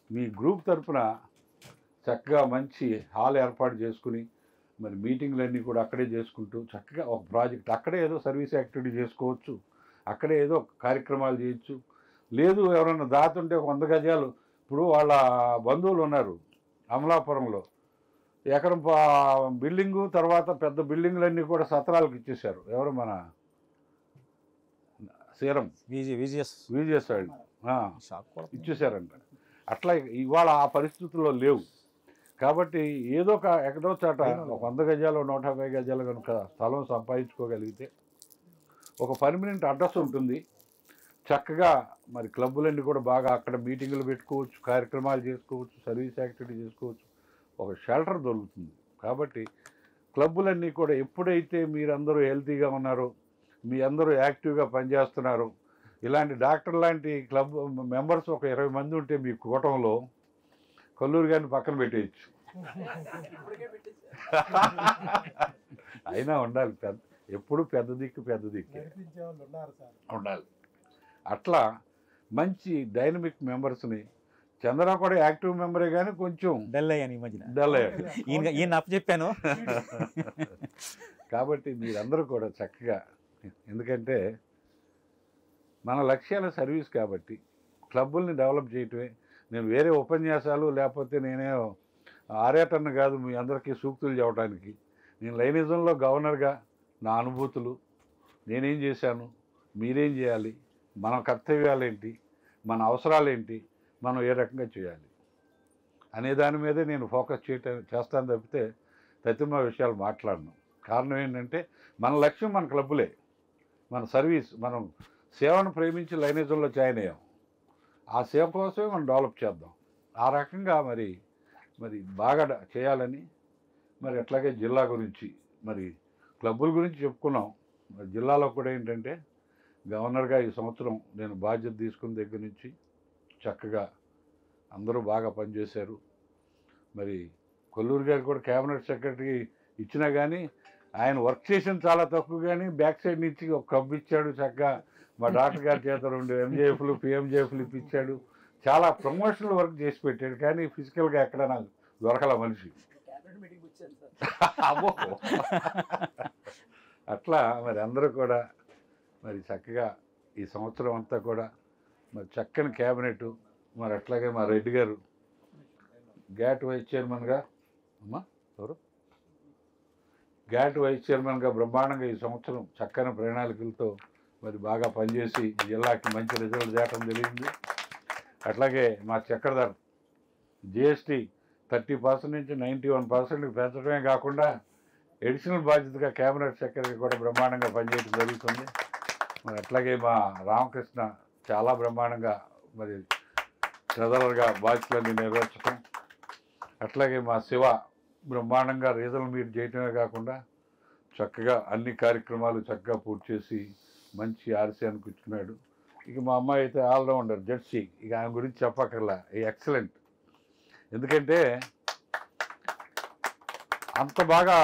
మీ గ్రూప్ తరఫున చక్కగా మంచి హాల్ ఏర్పాటు చేసుకుని మరి మీటింగ్లన్నీ కూడా అక్కడే చేసుకుంటూ చక్కగా ఒక ప్రాజెక్ట్ అక్కడే ఏదో సర్వీస్ యాక్టివిటీ చేసుకోవచ్చు, అక్కడే ఏదో కార్యక్రమాలు చేయొచ్చు. లేదు ఎవరైనా దాతుంటే ఒక 100 గజాలు, ఇప్పుడు వాళ్ళ బంధువులు ఉన్నారు అమలాపురంలో, ఎకరం బిల్డింగు తర్వాత పెద్ద బిల్డింగ్లన్నీ కూడా సత్రాలకు ఇచ్చేశారు. ఎవరు మన సీరం విజిఎస్ వాళ్ళు ఇచ్చేశారంట. అట్లా ఇవాళ ఆ పరిస్థితుల్లో లేవు. కాబట్టి ఏదో ఎక్కడో చాట ఒక 100 గజాలు 150 గజాలు కనుక స్థలం సంపాదించుకోగలిగితే ఒక పర్మనెంట్ అడ్రస్ ఉంటుంది. చక్కగా మరి క్లబ్బులన్నీ కూడా బాగా అక్కడ మీటింగులు పెట్టుకోవచ్చు, కార్యక్రమాలు చేసుకోవచ్చు, సర్వీస్ యాక్టివిటీ చేసుకోవచ్చు, ఒక షెల్టర్ దొరుకుతుంది. కాబట్టి క్లబ్బులన్నీ కూడా ఎప్పుడైతే మీరందరూ హెల్తీగా ఉన్నారో, మీ అందరూ యాక్టివ్గా పనిచేస్తున్నారు, ఇలాంటి డాక్టర్ లాంటి క్లబ్ మెంబర్స్ ఒక 20 మంది ఉంటే మీ కూటంలో కొల్లూరు గారిని పక్కన పెట్టేయచ్చు. అయినా ఉండాలి, ఎప్పుడు పెద్ద దిక్కు ఉండాలి. అట్లా మంచి డైనమిక్ మెంబర్స్ని, చంద్రరావు కూడా యాక్టివ్ మెంబరే కానీ కొంచెం డల్ అయ్యాడు ఈయన చెప్పాను. కాబట్టి మీరందరూ కూడా చక్కగా, ఎందుకంటే మన లక్ష్యాల సర్వీస్ కాబట్టి క్లబ్బుల్ని డెవలప్ చేయటమే. నేను వేరే ఉపన్యాసాలు లేకపోతే నేనే ఆర్యాటర్ను కాదు మీ అందరికీ సూక్తులు చెప్పడానికి. నేను లైనిజంలో గవర్నర్గా నా అనుభూతులు, నేనేం చేశాను, మీరేం చేయాలి, మన కర్తవ్యాలు ఏంటి, మన అవసరాలు ఏంటి, మనం ఏ రకంగా చేయాలి అనే దాని మీదే నేను ఫోకస్ చేస్తాను తప్పితే తతిమ విషయాలు మాట్లాడను. కారణం ఏంటంటే మన లక్ష్యం మన క్లబ్బులే, మన సర్వీస్, మనం సేవను ప్రేమించి లైనిజంలో జాయిన్ అయ్యాం. ఆ సేవ కోసమే మనం డెవలప్ చేద్దాం. ఆ రకంగా మరి బాగా చేయాలని, మరి అట్లాగే జిల్లా గురించి మరి క్లబ్బుల గురించి చెప్పుకున్నాం. జిల్లాలో కూడా ఏంటంటే గవర్నర్గా ఈ సంవత్సరం నేను బాధ్యత తీసుకున్న దగ్గర నుంచి చక్కగా అందరూ బాగా పనిచేశారు. మరి కొల్లూరు గారు కూడా క్యాబినెట్ సెక్రటరీ ఇచ్చినా కానీ ఆయన వర్క్ చేసిన చాలా తక్కువ, కానీ బ్యాక్ సైడ్ నుంచి ఒక కబ్బు ఇచ్చాడు. చక్కగా మా డాక్టర్ గారి చేత 2 MJFలు PMJFలు ఇప్పించాడు. చాలా ప్రమోషనల్ వర్క్ చేసి పెట్టాడు. కానీ ఫిజికల్గా ఎక్కడ నాకు దొరకల మనిషి. అట్లా మరి అందరూ కూడా మరి చక్కగా ఈ సంవత్సరం అంతా కూడా మరి చక్కని క్యాబినెట్, మరి అట్లాగే మా రెడ్డి గారు గ్యాట్ వైస్ చైర్మన్గా, గ్యాట్ వైస్ చైర్మన్గా బ్రహ్మాండంగా ఈ సంవత్సరం చక్కని ప్రణాళికలతో మరి బాగా పనిచేసి జిల్లాకి మంచి రిజల్ట్ చేయడం జరిగింది. అట్లాగే మా చక్రధర్ జిఎస్టీ 30% నుంచి 91% పెంచడమే కాకుండా ఎడిషనల్ బాధ్యతగా క్యాబినెట్ సెక్రటరీ కూడా బ్రహ్మాండంగా పనిచేయడం జరుగుతుంది. మరి అట్లాగే మా రామకృష్ణ చాలా బ్రహ్మాండంగా మరి ట్రెజరర్గా బాధ్యతలన్నీ నెరవేర్చడం, అట్లాగే మా శివ బ్రహ్మాండంగా రీజనల్ మీట్ చేయటమే కాకుండా చక్కగా అన్ని కార్యక్రమాలు చక్కగా పూర్తి చేసి మంచి ఆర్సీ అనిపించుకున్నాడు. ఇక మా అమ్మాయి అయితే ఆల్రౌండర్ జెడ్సీ, ఇక ఆమె గురించి చెప్పక్కర్లా, ఎక్సలెంట్. ఎందుకంటే అంత బాగా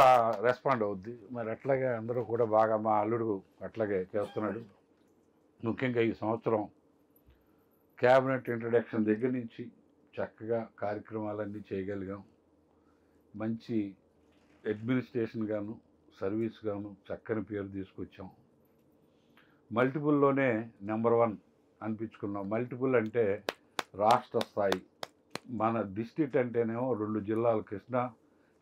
రెస్పాండ్ అవుద్ది. మరి అట్లాగే అందరూ కూడా బాగా మా అల్లుడు అట్లాగే చేస్తున్నాడు. ముఖ్యంగా ఈ సంవత్సరం క్యాబినెట్ ఇంట్రడక్షన్ దగ్గర నుంచి చక్కగా కార్యక్రమాలన్నీ చేయగలిగాం. మంచి అడ్మినిస్ట్రేషన్ గాను సర్వీస్ గాను చక్కని పేరు తీసుకొచ్చాం. మల్టిపుల్లోనే నెంబర్ 1 అనిపించుకున్నాం. మల్టిపుల్ అంటే రాష్ట్ర స్థాయి. మన డిస్ట్రిక్ట్ అంటేనేమో 2 జిల్లాలు, కృష్ణా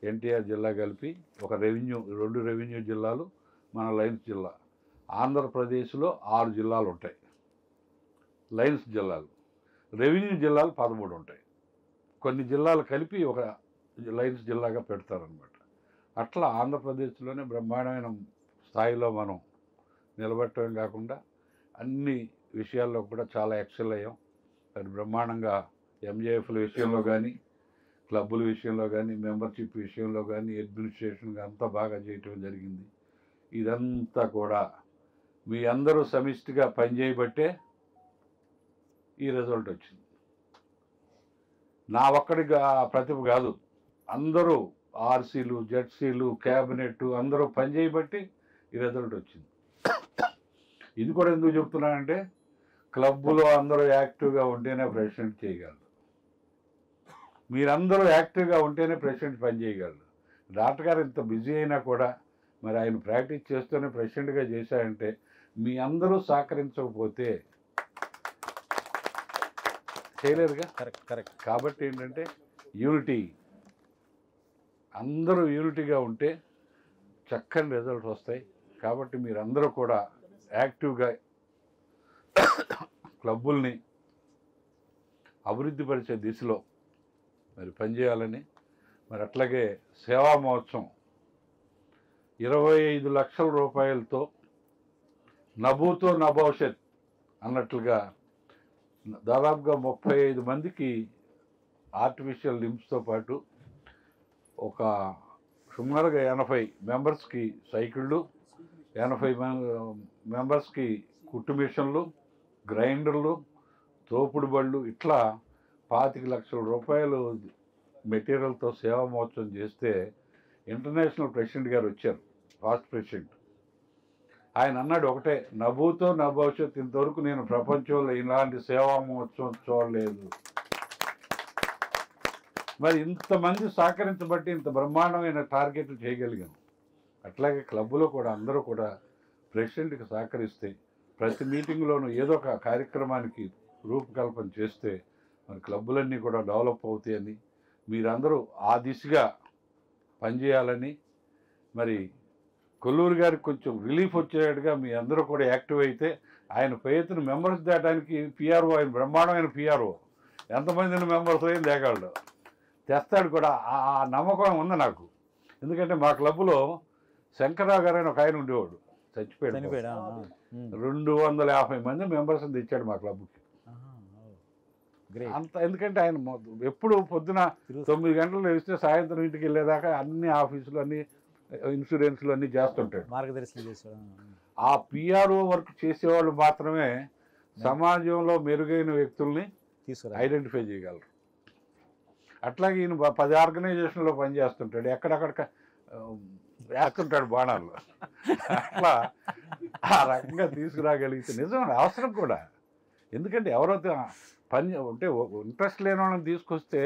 ఎన్టీఆర్ జిల్లా కలిపి ఒక రెండు రెవెన్యూ జిల్లాలు మన లయన్స్ జిల్లా. ఆంధ్రప్రదేశ్లో 6 జిల్లాలు ఉంటాయి లయన్స్ జిల్లాలు, రెవెన్యూ జిల్లాలు 13 ఉంటాయి. కొన్ని జిల్లాలు కలిపి ఒక లయన్స్ జిల్లాగా పెడతారనమాట. అట్లా ఆంధ్రప్రదేశ్లోనే బ్రహ్మాండమైన స్థాయిలో మనం నిలబెట్టడం కాకుండా అన్ని విషయాల్లో కూడా చాలా ఎక్సెల్ అయ్యాం. అది బ్రహ్మాండంగా ఎంజేఎఫ్ల విషయంలో కానీ, క్లబ్బుల విషయంలో కానీ, మెంబర్షిప్ విషయంలో కానీ, అడ్మినిస్ట్రేషన్గా అంతా బాగా చేయటం జరిగింది. ఇదంతా కూడా మీ అందరూ సమిష్టిగా పనిచేయబట్టే ఈ రిజల్ట్ వచ్చింది. నా ఒక్కడిగా ప్రతిభ కాదు, అందరూ ఆర్సీలు, జెడ్సీలు, క్యాబినెట్ అందరూ పనిచేయబట్టి ఈ రిజల్ట్ వచ్చింది. ఇది కూడా ఎందుకు చెప్తున్నానంటే క్లబ్బులో అందరూ యాక్టివ్గా ఉంటేనే ప్రెసిడెంట్ చేయగలరు. మీరందరూ యాక్టివ్గా ఉంటేనే ప్రెసిడెంట్ పని చేయగలరు. డాక్టర్ గారు ఇంత బిజీ అయినా కూడా మరి ఆయన ప్రాక్టీస్ చేస్తూనే ప్రెసిడెంట్గా చేశారంటే మీ అందరూ సహకరించకపోతే చేయలేరుగా. కరెక్ట్. కాబట్టి ఏంటంటే యూనిటీ, అందరూ యూనిటీగా ఉంటే చక్కని రిజల్ట్స్ వస్తాయి. కాబట్టి మీరందరూ కూడా యాక్టివ్గా క్లబ్బుల్ని అభివృద్ధిపరిచే దిశలో మరి పనిచేయాలని, మరి అట్లాగే సేవా మహోత్సవం 25 లక్షల రూపాయలతో నభూతో నభవిష్యత్ అన్నట్లుగా దాదాపుగా 35 మందికి ఆర్టిఫిషియల్ లింబ్స్తో పాటు ఒక సుమారుగా 80 మెంబర్స్కి సైకిళ్ళు, 80 మెంబర్స్కి కుట్టు మిషన్లు, గ్రైండర్లు, తోపుడు బళ్ళు, ఇట్లా 25 లక్షల రూపాయలు మెటీరియల్తో సేవా మహోత్సవం చేస్తే ఇంటర్నేషనల్ ప్రెసిడెంట్ గారు వచ్చారు, ఫాస్ట్ ప్రెసిడెంట్. ఆయన అన్నాడు ఒకటే, నభూతో నభవిష్యత్, ఇంతవరకు నేను ప్రపంచంలో ఇలాంటి సేవా మహోత్సవం చూడలేదు. మరి ఇంతమంది సహకరించబట్టి ఇంత బ్రహ్మాండమైన టార్గెట్లు చేయగలిగాం. అట్లాగే క్లబ్లో కూడా అందరూ కూడా ప్రెసిడెంట్కి సహకరిస్తే ప్రతి మీటింగ్లోనూ ఏదో ఒక కార్యక్రమానికి రూపకల్పన చేస్తే మరి క్లబ్బులన్నీ కూడా డెవలప్ అవుతాయని, మీరందరూ ఆ దిశగా పనిచేయాలని, మరి కొల్లూరు గారికి కొంచెం రిలీఫ్ వచ్చేట్టుగా మీ అందరూ కూడా యాక్టివ్ అయితే ఆయన పేరును మెంబర్స్ దాటానికి పిఆర్ఓ, ఆయన బ్రహ్మాండమైన పిఆర్ఓ, ఎంతమందిని మెంబర్స్ అయ్యి లేగలడు తెస్తాడు కూడా. ఆ నమ్మకం ఉంది నాకు. ఎందుకంటే మా క్లబ్లో శంకర్రావు గారు అని ఒక ఆయన ఉండేవాడు, చచ్చిపోయాడు. 250 మంది మెంబర్స్ని తెచ్చాడు మా క్లబ్కి. అంత ఎందుకంటే ఆయన ఎప్పుడు పొద్దున 9 గంటలు వేస్తే సాయంత్రం ఇంటికి వెళ్ళేదాకా అన్ని ఆఫీసులు, అన్ని ఇన్సూరెన్స్లు అన్నీ చేస్తుంటాడు, మార్గదర్శనం చేస్తాడు. ఆ పిఆర్ఓ వర్క్ చేసేవాళ్ళు మాత్రమే సమాజంలో మెరుగైన వ్యక్తుల్ని ఐడెంటిఫై చేయగలరు. అట్లాగే ఈయన 10 ఆర్గనైజేషన్లో పనిచేస్తుంటాడు, ఎక్కడెక్కడ వేస్తుంటాడు బాణాలు. అట్లా ఆ రకంగా తీసుకురాగలిగితే నిజం అవసరం కూడా. ఎందుకంటే ఎవరైతే పని అంటే ఇంట్రెస్ట్ లేని వాళ్ళని తీసుకొస్తే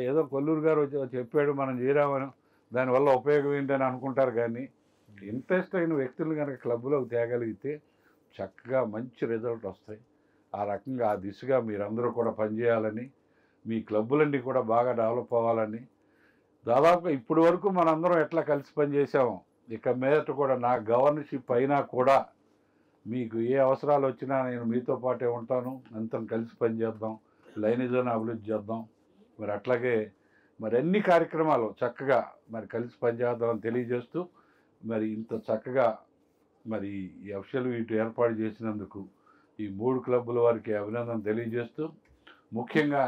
ఏదో కొల్లూరు గారు చెప్పాడు మనం చేరామని దానివల్ల ఉపయోగం ఏంటని అనుకుంటారు. కానీ ఇంట్రెస్ట్ అయిన వ్యక్తులు కనుక క్లబ్లోకి తేగలిగితే చక్కగా మంచి రిజల్ట్ వస్తాయి. ఆ రకంగా ఆ దిశగా మీరందరూ కూడా పనిచేయాలని, మీ క్లబ్బులన్నీ కూడా బాగా డెవలప్ అవ్వాలని, దాదాపుగా ఇప్పటి వరకు మనందరం ఎట్లా కలిసి పనిచేసాము, ఇక మీదట కూడా నా గవర్నర్షిప్ అయినా కూడా మీకు ఏ అవసరాలు వచ్చినా నేను మీతో పాటే ఉంటాను, అంతా కలిసి పనిచేద్దాం. లైనేజాన్ని అభివృద్ధి చేద్దాం. మరి అట్లాగే మరి అన్ని కార్యక్రమాలు చక్కగా మరి కలిసి పనిచేద్దామని తెలియజేస్తూ మరి ఇంత చక్కగా మరి ఈ అఫీషియల్ మీట్ ఏర్పాటు చేసినందుకు ఈ 3 క్లబ్బుల వారికి అభినందన తెలియజేస్తూ, ముఖ్యంగా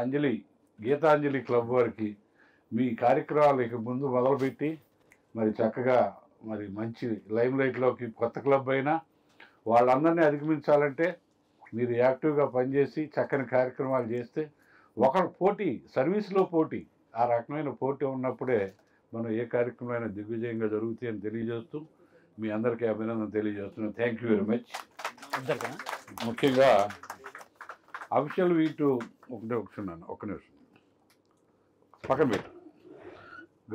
గీతాంజలి క్లబ్ వారికి మీ కార్యక్రమాలు ఇక ముందు మొదలుపెట్టి మరి చక్కగా మరి మంచి లైమ్ లైట్లోకి కొత్త క్లబ్ అయినా వాళ్ళందరినీ అధిగమించాలంటే మీరు యాక్టివ్గా పనిచేసి చక్కని కార్యక్రమాలు చేస్తే ఒకరు పోటీ, సర్వీస్లో పోటీ, ఆ రకమైన పోటీ ఉన్నప్పుడే మనం ఏ కార్యక్రమమైనా దిగ్విజయంగా జరుగుతాయని తెలియజేస్తూ మీ అందరికీ అభినందన తెలియజేస్తున్నాను. Thank you very much. ముఖ్యంగా అఫీషియల్ వీటు ఒక్క నిమిషం పక్కన పెట్టు.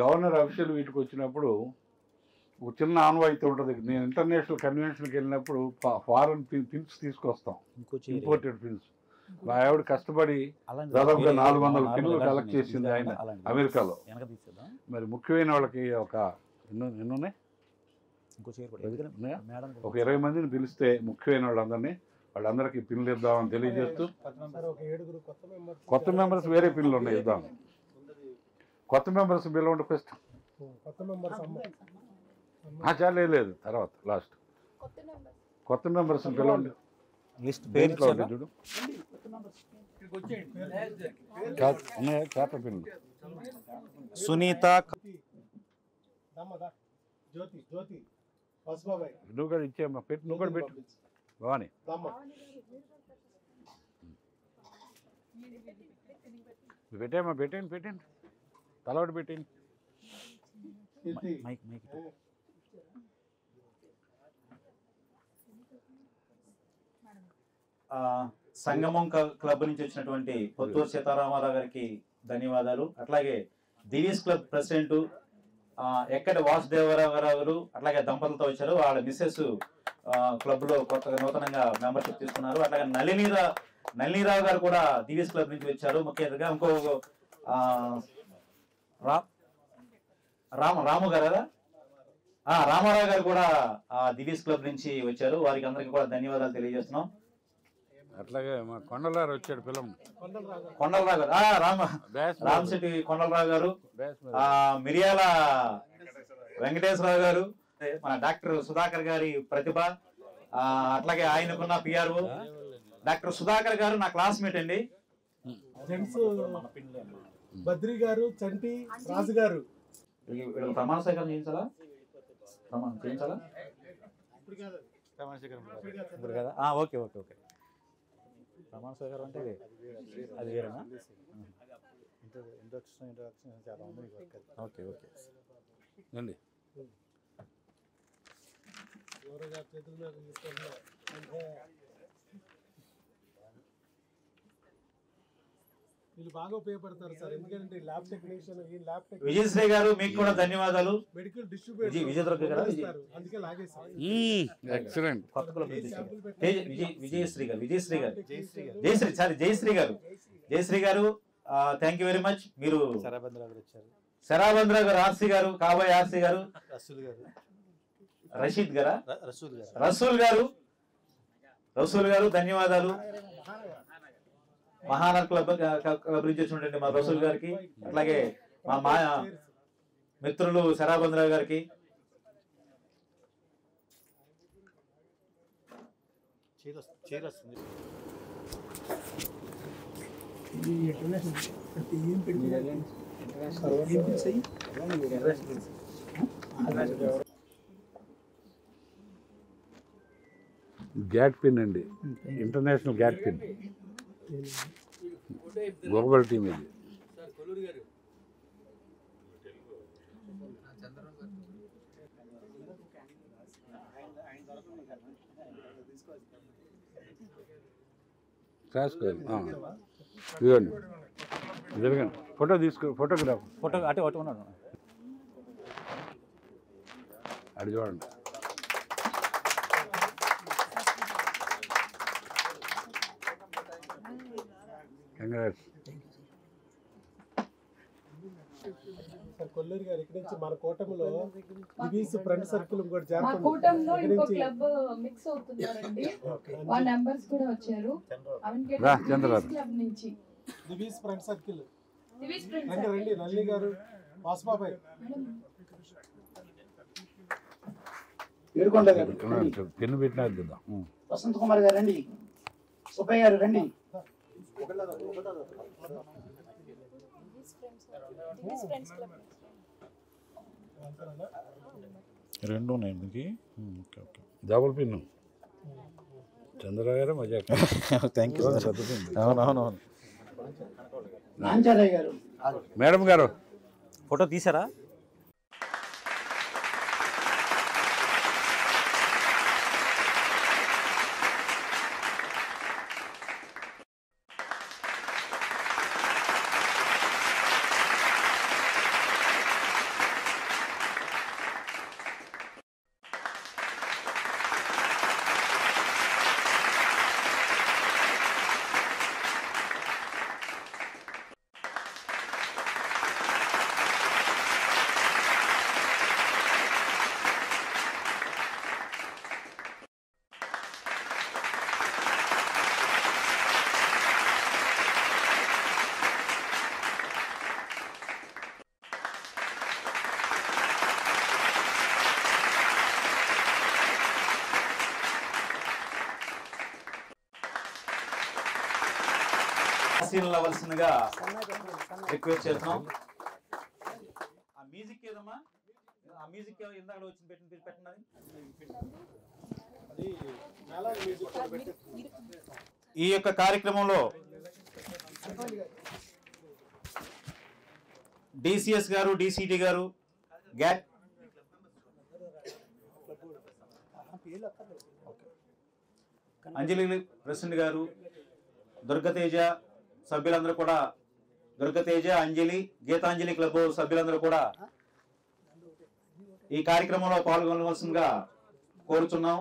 గవర్నర్ అఫీషియల్ వీటికి వచ్చినప్పుడు ఒక చిన్న ఆన్వాయితీ ఉంటుంది. నేను ఇంటర్నేషనల్ కన్వెన్షన్కి వెళ్ళినప్పుడు ఫారెన్ పిన్స్ తీసుకొస్తాం, ఇంపోర్టెడ్ పిన్స్. మా ఆవిడ కష్టపడి దాదాపుగా 400 పిన్నులు కలెక్ట్ చేసింది ఆయన అమెరికాలో. మరి ముఖ్యమైన వాళ్ళకి ఒక ఎన్నున్నాయి, ఒక 20 మందిని పిలిస్తే ముఖ్యమైన వాళ్ళందరికీ పిన్నులు ఇద్దామని తెలియజేస్తూ, కొత్త మెంబర్స్ వేరే పిన్నులు ఉన్నాయి ఇద్దాం. కొత్త మెంబర్స్ పిలవండి ఫస్ట్. చాలా లేదు, తర్వాత లాస్ట్ కొత్త మెంబర్స్ పిలవండి. లిస్ట్ చూడు చేప పిన్ను. సునీత, నువ్వు కూడా ఇచ్చేమ్మా, పెట్టి నువ్వు కూడా పెట్టు. భవాని పెట్టామా, పెట్టండి తలవాడు పెట్టండి. సంగమం క్లబ్ నుంచి వచ్చినటువంటి పొత్తూరు సీతారామారావు గారికి ధన్యవాదాలు. అట్లాగే దివీస్ క్లబ్ ప్రెసిడెంట్ ఎక్కడి వాసుదేవరావు గారు అట్లాగే దంపతులతో వచ్చారు. వాళ్ళ మిస్సెస్ క్లబ్లో కొత్తగా నూతనంగా మెంబర్షిప్ తీసుకున్నారు. అట్లాగే నళినీరావు గారు కూడా దివీస్ క్లబ్ నుంచి వచ్చారు. ముఖ్యంగా ఇంకో రాము గారు రామారావు గారు కూడా దివీస్ క్లబ్ నుంచి వచ్చారు. వారికి అందరికీ కూడా ధన్యవాదాలు తెలియజేస్తున్నాం. అట్లాగే మా కొండలరావు వచ్చాడు పిల్లం, కొండలరావు గారు, రామశెట్టి కొండలరావు గారు, మిరియాల వెంకటేశ్వరరావు గారు, మన డాక్టర్ సుధాకర్ గారి ప్రతిభ, అట్లాగే ఆయనకున్న పిఆర్ఓ డాక్టర్ సుధాకర్ గారు నా క్లాస్మేట్ అండి. బద్రి గారు, చంటి రాజు గారు. ప్రమాణ స్వీకారం చేయించాలా? ఓకే ప్రమాణ స్వీకారం అంటే అది వేరేనా? ఓకే రండి. వీళ్ళు బాగా ఉపయోగపడతారు సార్, ఎందుకంటే ల్యాబ్ టెక్నీషియన్, విజయశ్రీ గారు మీకు కూడా ధన్యవాదాలు. మెడికల్ డిస్ట్రిబ్యూటర్ విజయదుర్గ గారు, అందుకే లాగేసారు. ఎక్సలెంట్. జయశ్రీ గారు థ్యాంక్ యూ వెరీ మచ్. మీరు శరాబంద్రావు గారు, ఆర్సీ గారు, కాబోయే ఆర్సీ గారు, రషీద్ గారా, రసూల్ గారు ధన్యవాదాలు. మహానగర్ క్లబ్ నుంచి వచ్చినటువంటి మా రసూల్ గారికి, అట్లాగే మా మిత్రులు శరాబంద్రావు గారికి, గ్యాట్ పిన్ అండి, international GAT pin, global team ఇది. రాసుకోవాలి. ఇదిగోండి, జరగండి. ఫోటో ఫోటోగ్రాఫ్ అటు ఉన్నాడు, అటు చూడండి. కొల్లూరు గారు ఇక్కడ నుంచి మన కూటమిలో దివీస్ ఫ్రెండ్ సర్కిల్ కూడా కూటమిలో ఇంకో క్లబ్ మిక్స్ అవుతున్నారండి. వాళ్ళ మెంబర్స్ కూడా వచ్చారు క్లబ్ నుంచి. దివీస్ ఫ్రెండ్ సర్కిల్ రండి రండి, నల్లి గారు, వాసుబాబాయ్, ఏడుకొండ గారు, పెన్ను పెట్టినా కదా. వసంత్ కుమార్ గారు రండి, సుబ్బయ్య గారు రండి, రెండు ఉన్నాయి okay okay. Double pin Chandra Rao గారు మజా. Thank you. అవునవునవును. నాంచారయ్య గారు, మేడం గారు ఫోటో తీసారా? ఆశీర్వాదాలు అవ్వాల్సిందిగా రిక్వెస్ట్ చేస్తున్నాం. ఆ మ్యూజిక్ ఏదమ్మా, ఆ మ్యూజిక్ ఇందాక వచ్చింది పెట్టండి. ఈ యొక్క కార్యక్రమంలో డిసిఎస్ గారు, డిసిటి గారు, గ్యాట్ అంజలి ప్రెసిడెంట్ గారు, దుర్గతేజ సభ్యులందరూ కూడా, దుర్గతేజ, అంజలి, గీతాంజలి క్లబ్ సభ్యులందరూ కూడా ఈ కార్యక్రమంలో పాల్గొనవలసిందిగా కోరుచున్నాం.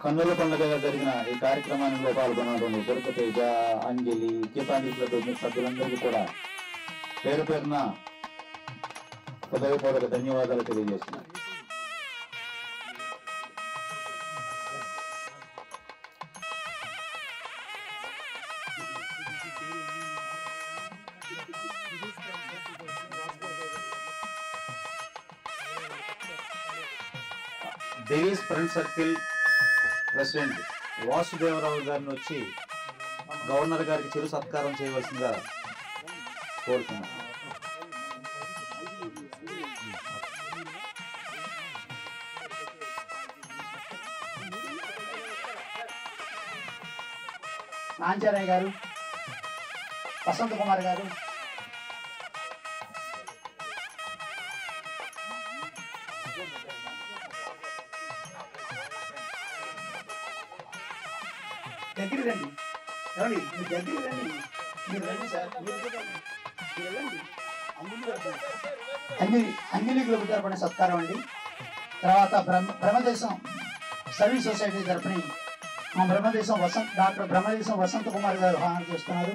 కన్నుల పండుగగా జరిగిన ఈ కార్యక్రమానికి పాల్గొన్నటువంటి దుర్గతేజ, అంజలి, గీతాంజలి క్లబ్ సభ్యులందరికీ కూడా పేరు పేరున హృదయపూర్వక ధన్యవాదాలు తెలియజేస్తున్నాను. Devi's friend circle president Vasudevarao గారిని వచ్చి గవర్నర్ గారికి చిరు సత్కారం చేయవలసిందిగా కోరుతున్నాను. నాంచారయ్య గారు, వసంత్ కుమార్ గారు, దగ్గరికి రండి. ఏమండి మీరు దగ్గరికి రండి, మీరు రండి సార్, మీరు వెళ్ళండి. అంజలి గ్రూప్ తరపున సత్కారం అండి. తర్వాత బ్రహ్మదేశం సర్వీస్ సొసైటీ తరపున మా డాక్టర్ బ్రహ్మదేశం వసంత్ కుమార్ గారు హాజరు చేస్తున్నారు.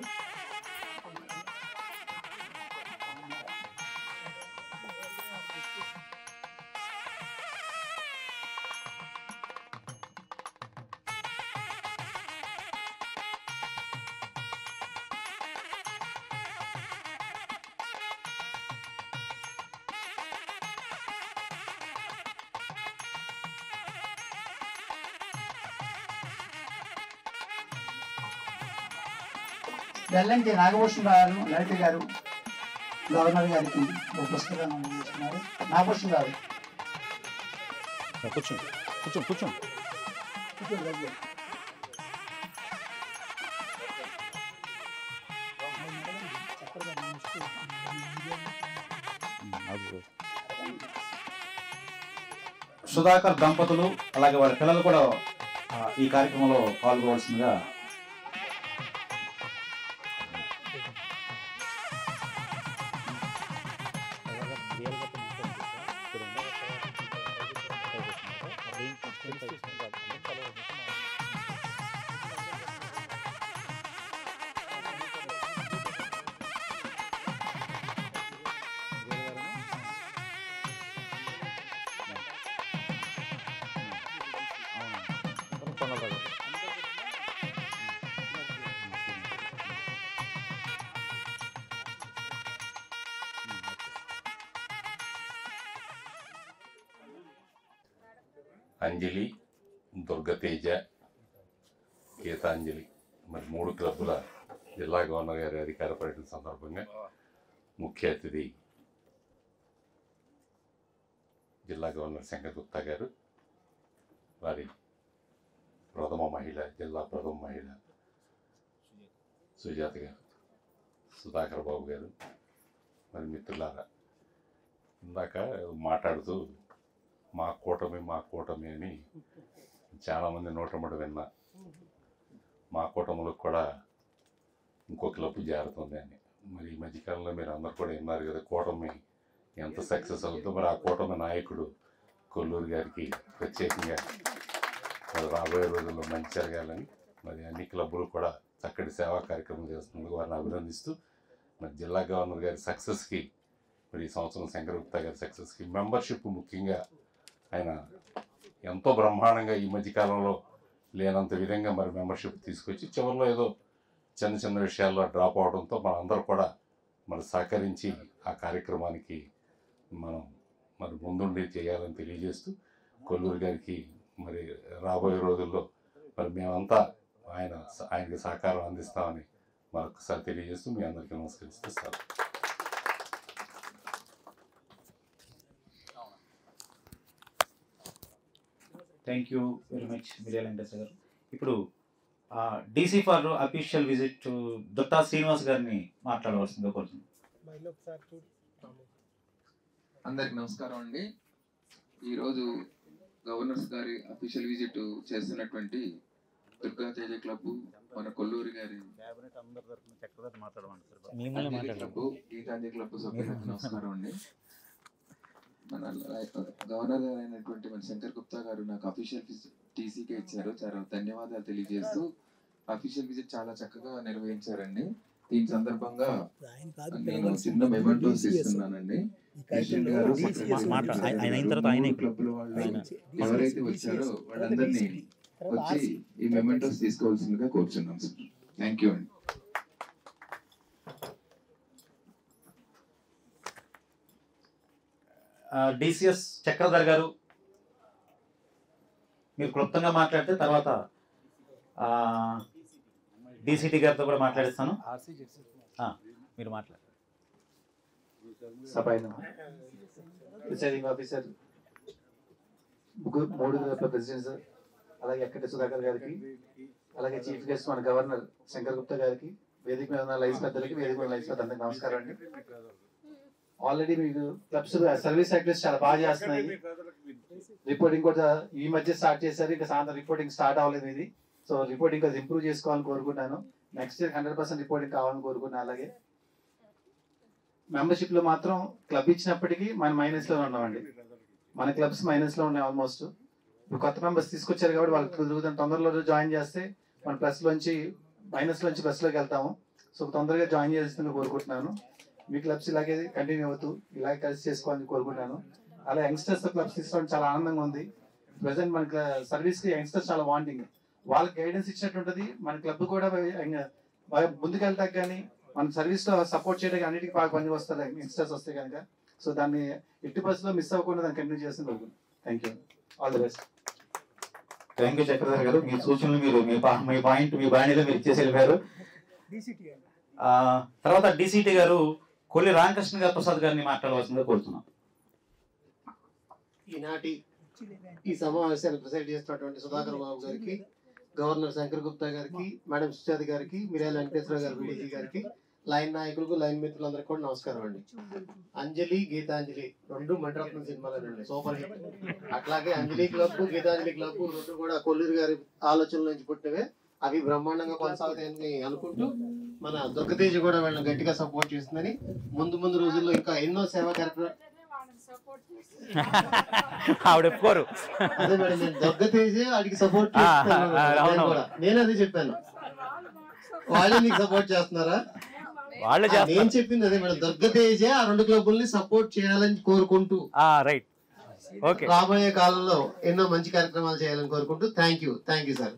వెల్లంకి నాగభూషణ్ గారు లలిత గారు గవర్నర్ గారికి ఒక పుస్తకాన్ని అందజేస్తున్నారు. నాగభూషణ్ గారు కూర్చోండి కూర్చోండి కూర్చోండి. సుధాకర్ దంపతులు అలాగే వాళ్ళ పిల్లలు కూడా ఈ కార్యక్రమంలో పాల్గొవలసిందిగా అంజలి, దుర్గతేజ, గీతాంజలి మరి 3 క్లబ్బుల జిల్లా గవర్నర్ గారి అధికార పర్యటన సందర్భంగా ముఖ్య అతిథి జిల్లా గవర్నర్ శంకర్ గుప్తా గారు, వారి ప్రథమ మహిళ, జిల్లా ప్రథమ మహిళ సుజాత గారు, సుధాకర్ బాబు గారు, మరి మిత్రులారా, ఇందాక మాట్లాడుతూ మా కూటమి అని చాలామంది నోటముడి విన్నా. మా కూటమిలకు కూడా ఇంకో క్లబ్ జారుతుంది అని. మరి ఈ మధ్యకాలంలో మీరు అందరు కూడా విన్నారు కదా, కూటమి ఎంత సక్సెస్ అవుతుందో. మరి ఆ కూటమి నాయకుడు కొల్లూరు గారికి ప్రత్యేకంగా మరి రాబోయే రోజుల్లో మంచి జరగాలని మరి అన్ని క్లబ్బులు కూడా చక్కటి సేవా కార్యక్రమం చేస్తున్నందుకు వారిని అభినందిస్తూ మరి జిల్లా గవర్నర్ గారి సక్సెస్కి మరి ఈ సంవత్సరం శంకర్ గుప్తా గారి సక్సెస్కి మెంబర్షిప్ ముఖ్యంగా ఆయన ఎంతో బ్రహ్మాండంగా ఈ మధ్యకాలంలో లేనంత విధంగా మరి మెంబర్షిప్ తీసుకొచ్చి చివరిలో ఏదో చిన్న విషయాల్లో డ్రాప్ అవడంతో మనందరూ కూడా మరి సహకరించి ఆ కార్యక్రమానికి మనం మరి ముందుండి చేయాలని తెలియజేస్తూ కొల్లూరు గారికి మరి రాబోయే రోజుల్లో మరి మేమంతా ఆయనకి సహకారం అందిస్తామని మరొకసారి తెలియజేస్తూ మీ అందరికీ నమస్కరిస్తూ sir. Thank you very much Miryala Venkateswara garu. ఇప్పుడు DC for official visit Dutta Srinivas గారిని మాట్లాడవలసిందిగా కోరుతున్నాను. అందరికి నమస్కారం అండి. ఈరోజు గవర్నర్స్ గారి అఫీషియల్ విజిట్ చేస్తున్నటువంటి దుర్గా తేజ క్లబ్, మన కొల్లూరు గారి క్లబ్, గీతాంజలి క్లబ్ సభ్యులకు నమస్కారం అండి. మన గవర్నర్ గారు అయినటువంటి మన శంకర్ గుప్తా గారు నాకు అఫీషియల్ విజిట్ టీసీకే ఇచ్చారు. చాలా ధన్యవాదాలు తెలియజేస్తూ అఫీషియల్ విజిట్ చాలా చక్కగా నిర్వహించారండి. దీని సందర్భంగా నేను చిన్న మెమెంటోస్ ఇస్తున్నానండి. ప్రెసిడెంట్ గారు, క్లబ్ల వాళ్ళు ఎవరైతే వచ్చారో వాళ్ళందరినీ వచ్చి ఈ మెమెంటోస్ తీసుకోవాల్సిందిగా కోరుచున్నాం సార్. థ్యాంక్ యూ అండి. డిసిఎస్ చక్రధర్ గారు మీరు క్లుప్తంగా మాట్లాడితే తర్వాత డిసిటి గారితో కూడా మాట్లాడిస్తాను. మీరు మాట్లాడారు. ప్రిసైడింగ్ ఆఫీసర్, 3 ప్రెసిడెంట్స్, అలాగే ఎక్కటి సుధాకర్ గారికి, అలాగే చీఫ్ గెస్ట్ మన గవర్నర్ శంకర్ గుప్తా గారికి, వేదిక మీద ఉన్న లైన్స్ పెద్దలకి, వేదిక మీద లైన్స్ పెద్దలకి నమస్కారం అండి. ఆల్రెడీ మీకు క్లబ్స్ సర్వీస్ యాక్టివిటీస్ చాలా బాగా చేస్తున్నాయి. రిపోర్టింగ్ కూడా ఈ మధ్య స్టార్ట్ చేశారు. ఇంకా సాయంత్రం రిపోర్టింగ్ స్టార్ట్ అవ్వలేదు ఇది. సో రిపోర్టింగ్ అది ఇంప్రూవ్ చేసుకోవాలని కోరుకుంటాను. నెక్స్ట్ ఇయర్ 100% రిపోర్టింగ్ కావాలని కోరుకుంటున్నాను. అలాగే మెంబర్షిప్ లో మాత్రం క్లబ్ ఇచ్చినప్పటికీ మన మైనస్ లో ఉన్నామండి. మన క్లబ్స్ మైనస్ లో ఉన్నాయి ఆల్మోస్ట్. ఇప్పుడు కొత్త మెంబర్స్ తీసుకొచ్చారు కాబట్టి వాళ్ళకి తిరుగుతాం. తొందరలో జాయిన్ చేస్తే మన ప్లస్ లోంచి మైనస్ లోంచి ప్లస్ లోకి వెళ్తాము. సో తొందరగా జాయిన్ చేస్తుందని కోరుకుంటున్నాను. మీ క్లబ్స్ ఇలాగే కంటిన్యూ అవుతూ ఇలాగే కలిసి చేసుకోవాలని కోరుకుంటున్నాను. అలా యంగ్స్టర్స్ క్లబ్స్ తీసుకోవడం చాలా ఆనందంగా ఉంది. ప్రజెంట్ మన సర్వీస్ కి యంగ్స్టర్స్ చాలా వాంటింగ్. వాళ్ళకి గైడెన్స్ ఇచ్చినట్టు ఉంటుంది. మన క్లబ్ కూడా ముందుకెళ్తాక కానీ మన సర్వీస్ లో సపోర్ట్ చేయడానికి అన్నిటికీ బాగా పని వస్తారు యంగ్స్టర్స్ వస్తే కనుక. సో దాన్ని ఎట్టి పరిస్థితుల్లో మిస్ అవ్వకుండా దాన్ని కంటిన్యూ చేస్తుంది కోరుకుంటున్నాను. Thank you, all the best. Thank you Chakradhar గారు. మీ సూచనలు మీరు మీ పాయింట్ మీ బాణీలో మీరు ఇచ్చేసి వెళ్ళిపోయారు. తర్వాత డిసిటి గారు కొల్లి రామకృష్ణ గారు ప్రసాద్ గారిని మాట్లాడవలసిందిగా కోరుతున్నాం. ఈనాటి ఈ సమావేశాన్ని ప్రెసైడ్ చేస్తున్నటువంటి సుధాకర్ బాబు గారికి, గవర్నర్ శంకర్ గుప్తా గారికి, మేడం సుజాత గారికి, మిర్యాల వెంకటేశ్వర గారు విడిజీ గారికి, లైన్ నాయకులకు, లైన్ మిత్రులందరికీ కూడా నమస్కారం అండి. అంజలి గీతాంజలి రెండు మణిరత్నం సినిమాలండి, సూపర్ హిట్. అట్లాగే అంజలి క్లబ్, గీతాంజలి క్లబ్ రెండు కూడా కొల్లూరు గారి ఆలోచనల నుంచి పుట్టినవే. అవి బ్రహ్మాండంగా కొనసాగుతాయని అనుకుంటూ మన దుర్గతేజ కూడా వీళ్ళని గట్టిగా సపోర్ట్ చేస్తుందని, ముందు రోజుల్లో ఇంకా ఎన్నో సేవా కార్యక్రమాలు ఆవిడ ఒప్పుకోరు. అదే మేడం, నేను దుర్గతేజే వాడికి సపోర్ట్ చేస్తున్నాను. నేను అదే చెప్పాను, వాళ్ళే నీకు సపోర్ట్ చేస్తున్నారా? నేను చెప్పింది అదే మేడం, దుర్గతేజే ఆ రెండు క్లబ్బుల్ని సపోర్ట్ చేయాలని కోరుకుంటూ రైట్ రాబోయే కాలంలో ఎన్నో మంచి కార్యక్రమాలు చేయాలని కోరుకుంటూ థ్యాంక్ యూ సార్.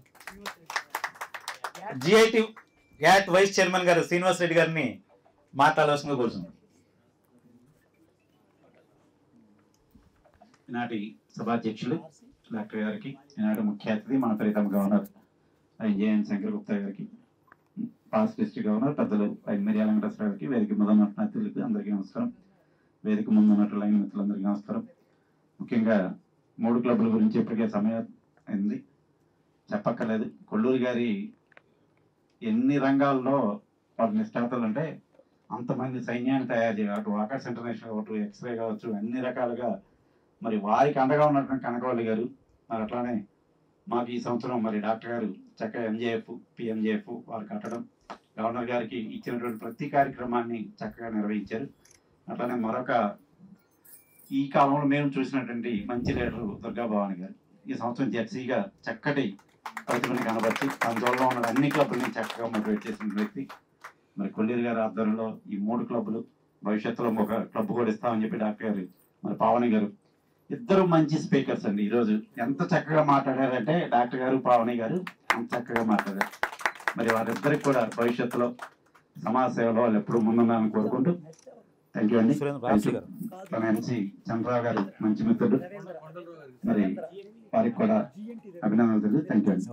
జిఐటి యాట్ వైస్ చైర్మన్ గారు శ్రీనివాస్ రెడ్డి గారిని మాట్లాడాల్సిందిగా కోరుతున్నాం. ఈనాటి సభాధ్యక్షులు డాక్టర్ గారికి, ఈనాటి ముఖ్య అతిథి మన ప్రీతమ గవర్నర్ జేఎన్ శంకర్ గుప్తా గారికి, పాస్ట్ డిస్ట్రిక్ట్ గవర్నర్ పెద్దలు మిర్యాల వెంకటేశ్వర గారికి, వేదిక మీద ఉన్న అతిథులకి అందరికీ నమస్కారం. వేదిక ముందు ఉన్నట్టు లైన్ మిత్రులందరికీ నమస్కారం. ముఖ్యంగా 3 క్లబ్ల గురించి ఇప్పటికే సమయం అయింది, చెప్పక్కర్లేదు. కొల్లూరు గారి ఎన్ని రంగాల్లో వారి నిష్ఠాతలు అంటే అంతమంది సైన్యాన్ని తయారు చేయాలి. అటు ఆకాశ్ ఇంటర్నేషనల్ అటు ఎక్స్రే కావచ్చు, అన్ని రకాలుగా మరి వారికి అండగా ఉన్నటువంటి కనకవల్లి గారు. మరి అట్లానే మాకు ఈ సంవత్సరం మరి డాక్టర్ గారు చక్కగా ఎంజేఎఫ్, పిఎంజేఎఫ్ వారు కట్టడం, గవర్నర్ గారికి ఇచ్చినటువంటి ప్రతి కార్యక్రమాన్ని చక్కగా నిర్వహించారు. అట్లానే మరొక ఈ కాలంలో మేము చూసినటువంటి మంచి లీడరు దుర్గా భవాని గారు ఈ సంవత్సరం జెర్సీగా చక్కటి ప్రతిభని కనబర్చి అందువల్ల ఉన్న అన్ని క్లబ్బుల్ని చక్కగా మోటివేట్ చేసిన వ్యక్తి. మరి కొల్లూరు గారి ఆధ్వర్యంలో ఈ 3 క్లబ్బులు, భవిష్యత్తులో ఒక క్లబ్ కూడా ఇస్తామని చెప్పి డాక్టర్ గారు, మరి పావని గారు ఇద్దరు మంచి స్పీకర్స్ అండి. ఈరోజు ఎంత చక్కగా మాట్లాడారంటే డాక్టర్ గారు, పావని గారు అంత చక్కగా మాట్లాడారు. మరి వారిద్దరికి కూడా భవిష్యత్తులో సమాజ సేవలో వాళ్ళు ఎప్పుడు ముందున్నారని కోరుకుంటూ థ్యాంక్ యూ అండి. తన ఎంసీ చంద్రరావు గారు మంచి మిత్రుడు, మరి వారికి కూడా అభినందనలు తెలియదు. థ్యాంక్ యూ అండి.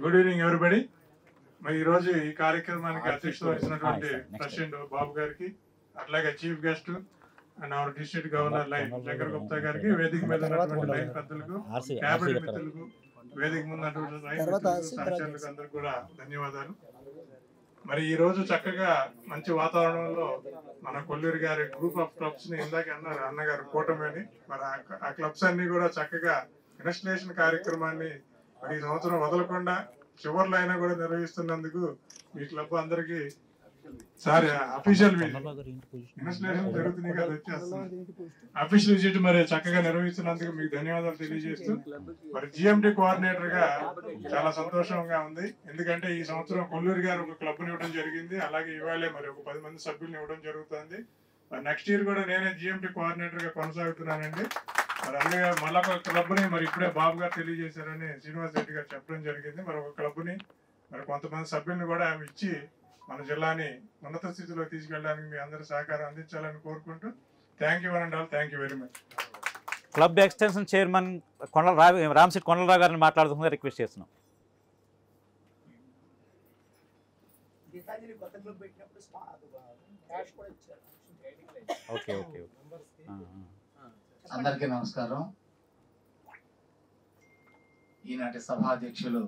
Good evening everybody. మరి ఈరోజు ఈ కార్యక్రమానికి అధ్యక్షత వహించినటువంటి ప్రెసిడెంట్ బాబు గారికి, అట్లాగే chief guest and our district governor lion Shankar Gupta గారికి, వేదిక మీద ఉన్నటువంటి లైన్ పెద్దలకు, క్యాబినెట్ మిత్రులకు, వేదిక ముందు సహచరులకు అందరికి కూడా ధన్యవాదాలు. మరి ఈ రోజు చక్కగా మంచి వాతావరణంలో మన కొల్లూరు గారి గ్రూప్ ఆఫ్ క్లబ్స్ ని ఇందాక అన్నారు అన్నగారు కూటమి అని, మరి ఆ క్లబ్స్ అన్ని కూడా చక్కగా ఇన్స్టలేషన్ కార్యక్రమాన్ని మరి ఈ సంవత్సరం వదలకుండా చివర్లో అయినా కూడా నిర్వహిస్తున్నందుకు మీ క్లబ్ అందరికి సారీ అఫీషియల్ ఇన్స్టలేషన్ జరుగుతుంది కదా వచ్చేస్తుంది అఫీషియల్ విజిట్ మరి చక్కగా నిర్వహిస్తున్నందుకు మీకు ధన్యవాదాలు తెలియజేస్తూ, మరి జిఎండి కోఆర్డినేటర్ గా చాలా సంతోషంగా ఉంది. ఎందుకంటే ఈ సంవత్సరం కొల్లూరు గారు ఒక క్లబ్ ఇవ్వడం జరిగింది, అలాగే ఇవాళే మరి ఒక 10 మంది సభ్యులను ఇవ్వడం జరుగుతుంది. మరి నెక్స్ట్ ఇయర్ కూడా నేనే జిఎండి కోఆర్డినేటర్ గా కొనసాగుతున్నానండి. మరి అందుకే మళ్ళీ ఒక క్లబ్ ని మరి ఇప్పుడే బాబు గారు తెలియజేశారని శ్రీనివాస్ రెడ్డి గారు చెప్పడం జరిగింది. మరి ఒక క్లబ్ ని మరి కొంతమంది సభ్యుల్ని కూడా ఇచ్చి మన జిల్లాని ఉన్నత స్థితిలో తీసుకెళ్ళడానికి మీ అందరూ సహకారం అందించాలని కోరుకుంటూ thank you and all. Thank you very much. Club extension chairman Ramasetti Kondalarao గారిని మాట్లాడుతుందిగా రిక్వెస్ట్ చేస్తున్నాం. ఓకే ఓకే అందరికీ నమస్కారం. ఈనాటి సభాధ్యక్షులు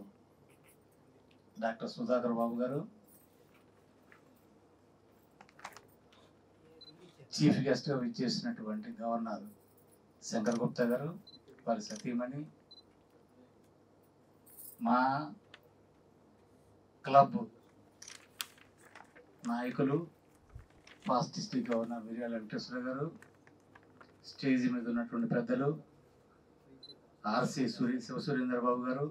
డాక్టర్ సుధాకర్ బాబు గారు, చీఫ్ గెస్ట్గా విచ్చేసినటువంటి గవర్నర్ శంకర్ గుప్తా గారు, వారి సతీమణి, మా క్లబ్ నాయకులు, ఫాస్ట్ డిస్ట్రిక్ట్ గవర్నర్ మిర్యాల వెంకటేశ్వర గారు, స్టేజ్ మీద ఉన్నటువంటి పెద్దలు ఆర్సి శివసురేంద్ర బాబు గారు,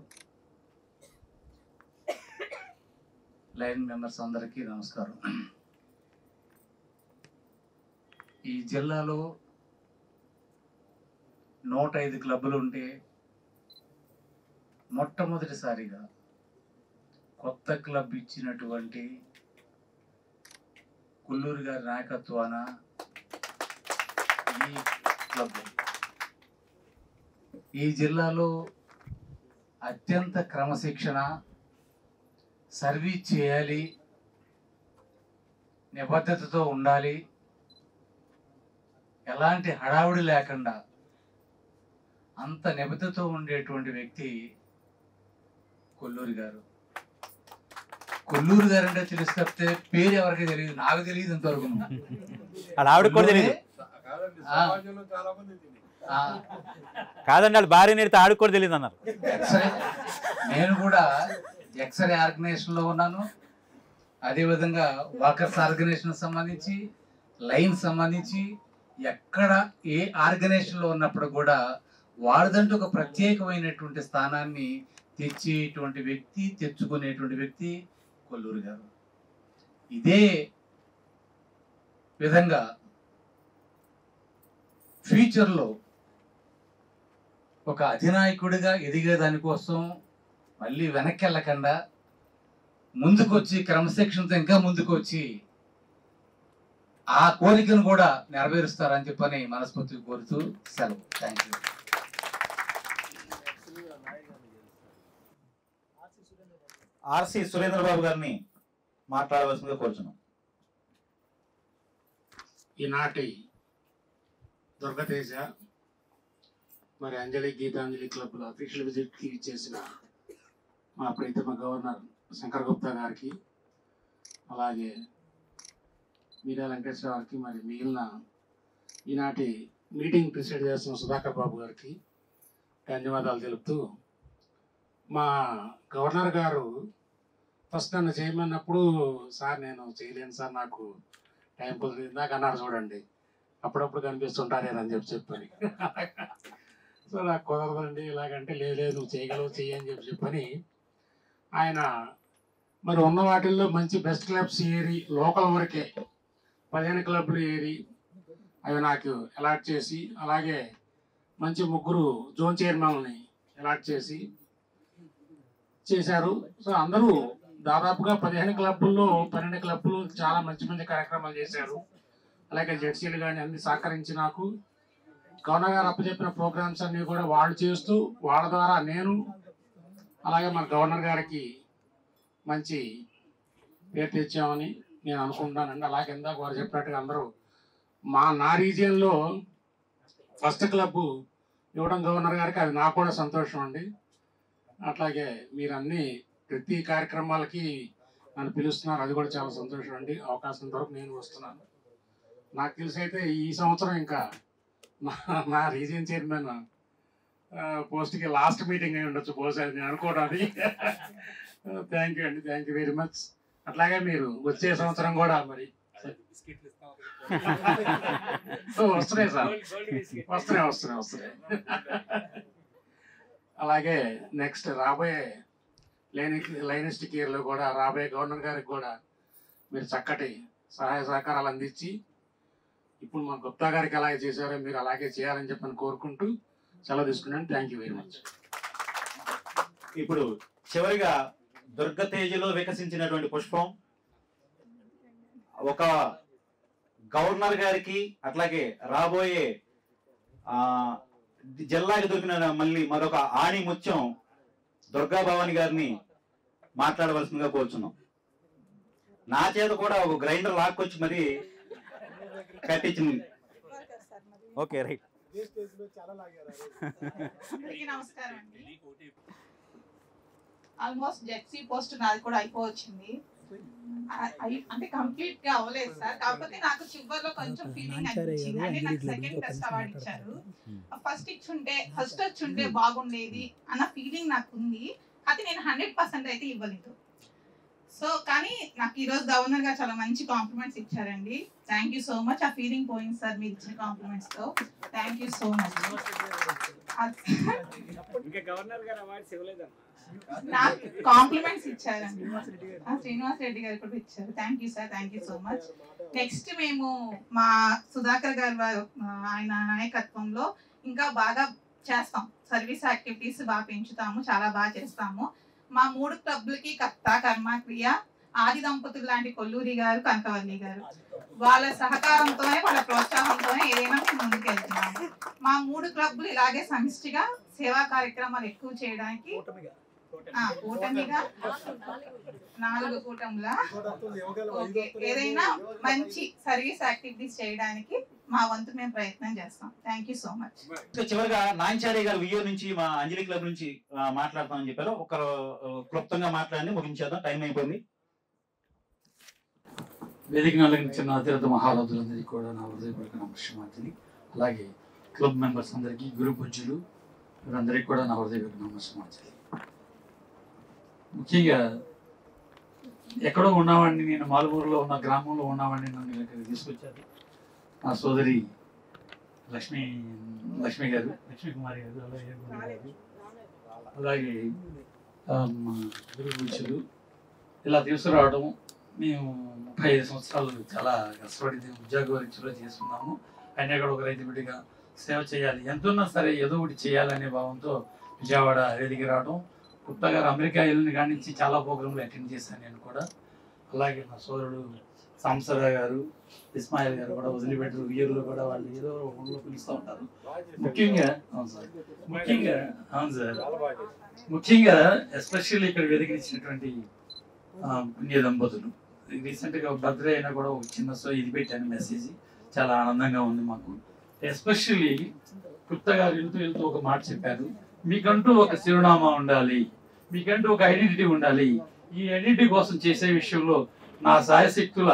లైన్ మెంబర్స్ అందరికీ నమస్కారం. ఈ జిల్లాలో 105 క్లబ్బులు ఉంటే మొట్టమొదటిసారిగా కొత్త క్లబ్ ఇచ్చినటువంటి కొల్లూరు గారి నాయకత్వాన ఈ క్లబ్ ఈ జిల్లాలో అత్యంత క్రమశిక్షణ, సర్వీస్ చేయాలి, నిబద్ధతతో ఉండాలి, ఎలాంటి హడావుడి లేకుండా అంత నిబద్ధతతో ఉండేటువంటి వ్యక్తి కొల్లూరి గారు. కొల్లూరు గారు అంటే తెలుసు తప్పితే పేరు ఎవరికి తెలియదు, నాకు తెలియదు ఇంతవరకు. ఆవిడ కూడా తెలియదు కాదండి, వాళ్ళ భార్య నేడితే ఆవిడ కూడా తెలియదు అన్నారు. నేను కూడా ఎక్స్రే ఆర్గనైజేషన్లో ఉన్నాను, అదేవిధంగా వాకర్స్ ఆర్గనైజేషన్ సంబంధించి, లైన్ సంబంధించి ఎక్కడ ఏ ఆర్గనైజేషన్లో ఉన్నప్పుడు కూడా వాడిదంటూ ఒక ప్రత్యేకమైనటువంటి స్థానాన్ని తెచ్చేటువంటి వ్యక్తి, తెచ్చుకునేటువంటి వ్యక్తి కొల్లూరు గారు. ఇదే విధంగా ఫ్యూచర్లో ఒక అధినాయకుడిగా ఎదిగే దానికోసం మళ్ళీ వెనక్కి వెళ్ళకుండా ముందుకొచ్చి క్రమశిక్షణతో ఇంకా ముందుకొచ్చి ఆ కోరికను కూడా నెరవేరుస్తారని చెప్పని మనస్ఫూర్తిగా కోరుతూ సెలవు. Thank you. ఆర్సి సురేంద్రబాబు గారిని మాట్లాడవలసిందిగా కోరుచున్నాం. ఈనాటి దుర్గతేజ మరి అంజలి గీతాంజలి క్లబ్లో అఫీషియల్ విజిట్కి ఇచ్చేసిన మా ప్రీతమ గవర్నర్ శంకర్ గుప్తా గారికి, అలాగే మీరా వెంకటేశ్వర గారికి, మరి మిగిలిన ఈనాటి మీటింగ్ ప్రిసైడ్ చేస్తున్న సుధాకర్ బాబు గారికి ధన్యవాదాలు తెలుపుతూ, మా గవర్నర్ గారు ఫస్ట్ నన్ను చేయమన్నప్పుడు సార్ నేను చేయలేను సార్, నాకు టైం కుదిరింది ఇందాక అన్నారు చూడండి, అప్పుడప్పుడు కనిపిస్తుంటారేనని చెప్పని. సో నాకు కుదరదండి ఇలాగంటే, లేదు నువ్వు చేయగలవు చెయ్యని చెప్పని ఆయన మరి ఉన్న వాటిల్లో మంచి బెస్ట్ క్లబ్స్ ఏరి లోకల్ వరకే 15 క్లబ్లు ఏరి అవి నాకు అలాట్ చేసి, అలాగే మంచి 3 జోన్ చైర్మన్ని అలాట్ చేశారు. సో అందరూ దాదాపుగా 15 క్లబ్బుల్లో 12 క్లబ్బులు చాలా మంచి మంచి కార్యక్రమాలు చేశారు. అలాగే జెడ్సీలు కానీ అన్ని సహకరించి నాకు గవర్నర్ గారు అప్పచెప్పిన ప్రోగ్రామ్స్ అన్నీ కూడా వాళ్ళు చేస్తూ, వాళ్ళ ద్వారా నేను అలాగే మన గవర్నర్ గారికి మంచి పేరు తెచ్చామని నేను అనుకుంటానండి. అలాగే ఇందాక వారు చెప్పినట్టుగా అందరూ నా రీజియన్లో ఫస్ట్ క్లబ్ ఇవ్వడం గవర్నర్ గారికి అది నాకు కూడా సంతోషం అండి. అట్లాగే మీరు అన్ని ప్రతి కార్యక్రమాలకి నన్ను పిలుస్తున్నారు, అది కూడా చాలా సంతోషం అండి. అవకాశం వరకు నేను వస్తున్నాను. నాకు తెలిసి అయితే ఈ సంవత్సరం ఇంకా నా రీజియన్ చైర్మన్ పోస్ట్కి లాస్ట్ మీటింగ్ అయి ఉండొచ్చు బహుశా నేను అనుకోవడానికి. థ్యాంక్ యూ అండి, థ్యాంక్ యూ వెరీ మచ్. అట్లాగే మీరు వచ్చే సంవత్సరం కూడా మరి వస్తున్నాయి సార్, వస్తున్నాయి. అలాగే నెక్స్ట్ రాబోయే లైనిస్టిక్ ఇయర్లో కూడా రాబోయే గవర్నర్ గారికి కూడా మీరు చక్కటి సహాయ సహకారాలు అందించి, ఇప్పుడు మన గుప్తా గారికి అలాగే చేశారో మీరు అలాగే చేయాలని చెప్పని కోరుకుంటూ సెలవు తీసుకున్నాను. Thank you very much. ఇప్పుడు చివరిగా దుర్గతేజలో వికసించినటువంటి పుష్పం ఒక గవర్నర్ గారికి, అట్లాగే రాబోయే జిల్లాకి దొరికిన మళ్ళీ మరొక ఆణి ముత్యం దుర్గా భవాని గారిని మాట్లాడవలసిందిగా కోరుచున్నాం. నా చేత కూడా ఒక గ్రైండర్ లాక్కొచ్చి మరి కట్టించింది. Okay right. నమస్కారం అండి. ఆల్మోస్ట్ జెడ్సీ పోస్ట్ నాది కూడా అయిపోవచ్చింది, అంటే కంప్లీట్ గా అవ్వలేదు సార్. కాకపోతే నాకు చివరిలో కొంచెం ఫీలింగ్ అనిపించింది. అంటే నాకు సెకండ్ బెస్ట్ అవార్డు ఇచ్చారు, ఫస్ట్ వచ్చుంటే బాగుండేది అన్న ఫీలింగ్ నాకు ఉంది. అది నేను 100% అయితే ఇవ్వలేదు. సో కానీ నాకు ఈరోజు గవర్నర్ గారు చాలా మంచి కాంప్లిమెంట్స్ ఇచ్చారండి. Thank you so much. ఆ ఫీలింగ్ పోయింది సార్ మీరు ఇచ్చిన కాంప్లిమెంట్స్ తో. Thank you so much. నాకు కాంప్లిమెంట్స్ ఇచ్చారండి, శ్రీనివాస్ రెడ్డి గారు కూడా ఇచ్చారు. Thank you sir, thank you so much. Next మేము మా సుధాకర్ గారు ఆయన నాయకత్వంలో ఇంకా బాగా చేస్తాం, సర్వీస్ యాక్టివిటీస్ బాగా పెంచుతాము, చాలా బాగా చేస్తాము. మా 3 క్లబ్లకి కర్త కర్మక్రియ ఆది దంపతులు లాంటి కొల్లూరి గారు, కనకవల్లి గారు వాళ్ళ సహకారంతోనే వాళ్ళ ప్రోత్సాహంతోనే ఏదైనా ముందుకు వెళ్తున్నాము. మా 3 క్లబ్లు ఇలాగే సమిష్టిగా సేవా కార్యక్రమాలు ఎక్కువ చేయడానికి కూటమిగా 4 కూటమిలా ఓకే ఏదైనా మంచి సర్వీస్ యాక్టివిటీస్ చేయడానికి మా వంతు మేము ప్రయత్నం చేస్తాం. Thank you so much. చివరిగా నాంచారి గారు వియ్యూరు నుంచి మా అంజలి క్లబ్ నుంచి మాట్లాడతామని చెప్పారు. ఒక క్లుప్తంగా మాట్లాడి ముగించేద్దాం, టైం అయిపోయింది. వేదిక అలంకరించిన అతిరథ మహారథులందరికీ కూడా నా హృదయపూర్వక నమస్కారాంజలి. అలాగే క్లబ్ మెంబర్స్ అందరికీ, గురు పూజ్యులు వీరందరికీ కూడా నా హృదయపూర్వక నమస్కారాంజలి. ముఖ్యంగా ఎక్కడో ఉన్నవాడిని, నేను మాలుమూరులో ఉన్న గ్రామంలో ఉన్నవాడిని నన్ను ఇక్కడికి తీసుకొచ్చారు నా సోదరి లక్ష్మి గారు, లక్ష్మీ కుమారి గారు, అలాగే గురు పూజ్యులు ఇలా తీసుకురావడం. మేము 35 సంవత్సరాలు చాలా కష్టపడి ఉద్యోగ పరీక్షలో చేస్తున్నాము. అయినా కూడా ఒక రైతు బిడ్డగా సేవ చేయాలి, ఎంతున్నా సరే ఏదో ఒకటి చేయాలనే భావంతో విజయవాడ వేదిక రావడం. గుప్తా గారు అమెరికా వెళ్ళిన కాడి నుంచి చాలా ప్రోగ్రాంలు అటెండ్ చేశాను నేను కూడా. అలాగే నా సోదరుడు సాంసరావు గారు, ఇస్మాయిల్ గారు కూడా వదిలిపెట్టరు. ఇయర్లో కూడా వాళ్ళు ఏదో ఊళ్ళో పిలుస్తూ ఉంటారు. ముఖ్యంగా అవును సార్, ముఖ్యంగా ఎస్పెషల్లీ ఇక్కడ వెదికించినటువంటి పుణ్య దంపతులు. రీసెంట్గా బర్త్డే అయినా కూడా ఒక చిన్న ఇది పెట్టాను మెసేజ్, చాలా ఆనందంగా ఉంది మాకు. ఎస్పెషల్లీ గుప్తా గారు వెళ్తూ ఒక మాట చెప్పారు, మీకంటూ ఒక చిరునామా ఉండాలి, మీకంటూ ఒక ఐడెంటిటీ ఉండాలి. ఈ ఐడెంటిటీ కోసం చేసే విషయంలో నా సాయశక్తుల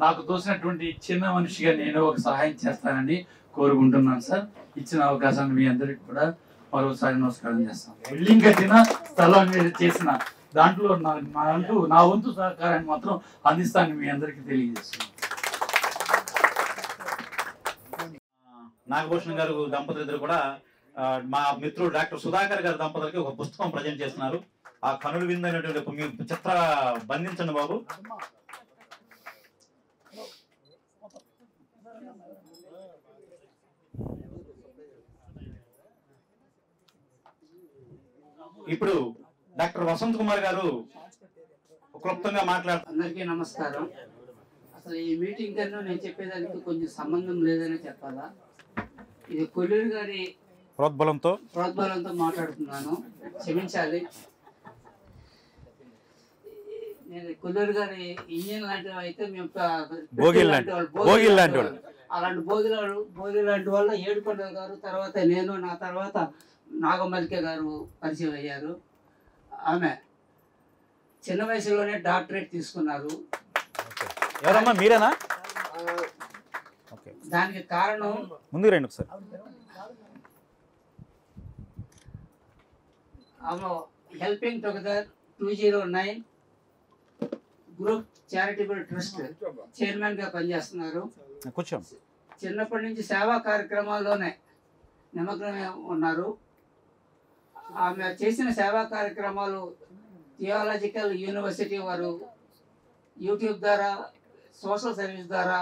నాకు తోసినటువంటి చిన్న మనిషిగా నేను ఒక సహాయం చేస్తానని కోరుకుంటున్నాను సార్. ఇచ్చిన అవకాశాన్ని మీ అందరికీ కూడా మరోసారి నమస్కారం చేస్తాను. బిల్డింగ్ కట్టిన స్థలం చేసిన దాంట్లో నా వంతు సహకారాన్ని మాత్రం అందిస్తానని మీ అందరికీ తెలియజేస్తున్నాను. నాగభూషణ్ గారు దంపతులు ఇద్దరు కూడా మా మిత్రుడు డాక్టర్ సుధాకర్ గారి దంపతులకి ఒక పుస్తకం ప్రజెంట్ చేస్తున్నారు. ఆ కనులు విందైనటువంటి మీ చిత్ర బంధించండి బాబు. ఇప్పుడు డాక్టర్ వసంత్ కుమార్ గారు క్లుప్తంగా మాట్లాడుతున్నారు. అందరికీ నమస్కారం. అసలు ఈ మీటింగ్ కన్నా నేను చెప్పేదానికి కొంచెం సంబంధం లేదని చెప్పాలా. ఇది కొల్లూరు గారి ప్రోద్బలంతో మాట్లాడుతున్నాను, క్షమించాలి. నేను కొల్లూరు గారి ఇంజన్ లాంటివి అయితే మేము అలాంటి భోగి లాంటి వాళ్ళ ఏడుకొండ గారు, తర్వాత నేను, నా తర్వాత నాగమల్లిక గారు పరిచయం అయ్యారు. ఆమె చిన్న వయసులోనే డాక్టరేట్ తీసుకున్నారు. ఎవరమ్మా మీరేనా? దానికి కారణం ముందుకు రండి ఒకసారి. ఆమె helping together 209 group charitable trust chairman గా పనిచేస్తున్నారు. చిన్నప్పటి నుంచి సేవా కార్యక్రమాల్లోనే నిమగ్నమై ఉన్నారు. ఆమె చేసిన సేవా కార్యక్రమాలు థియాలజికల్ యూనివర్సిటీ వారు యూట్యూబ్ ద్వారా, సోషల్ సర్వీస్ ద్వారా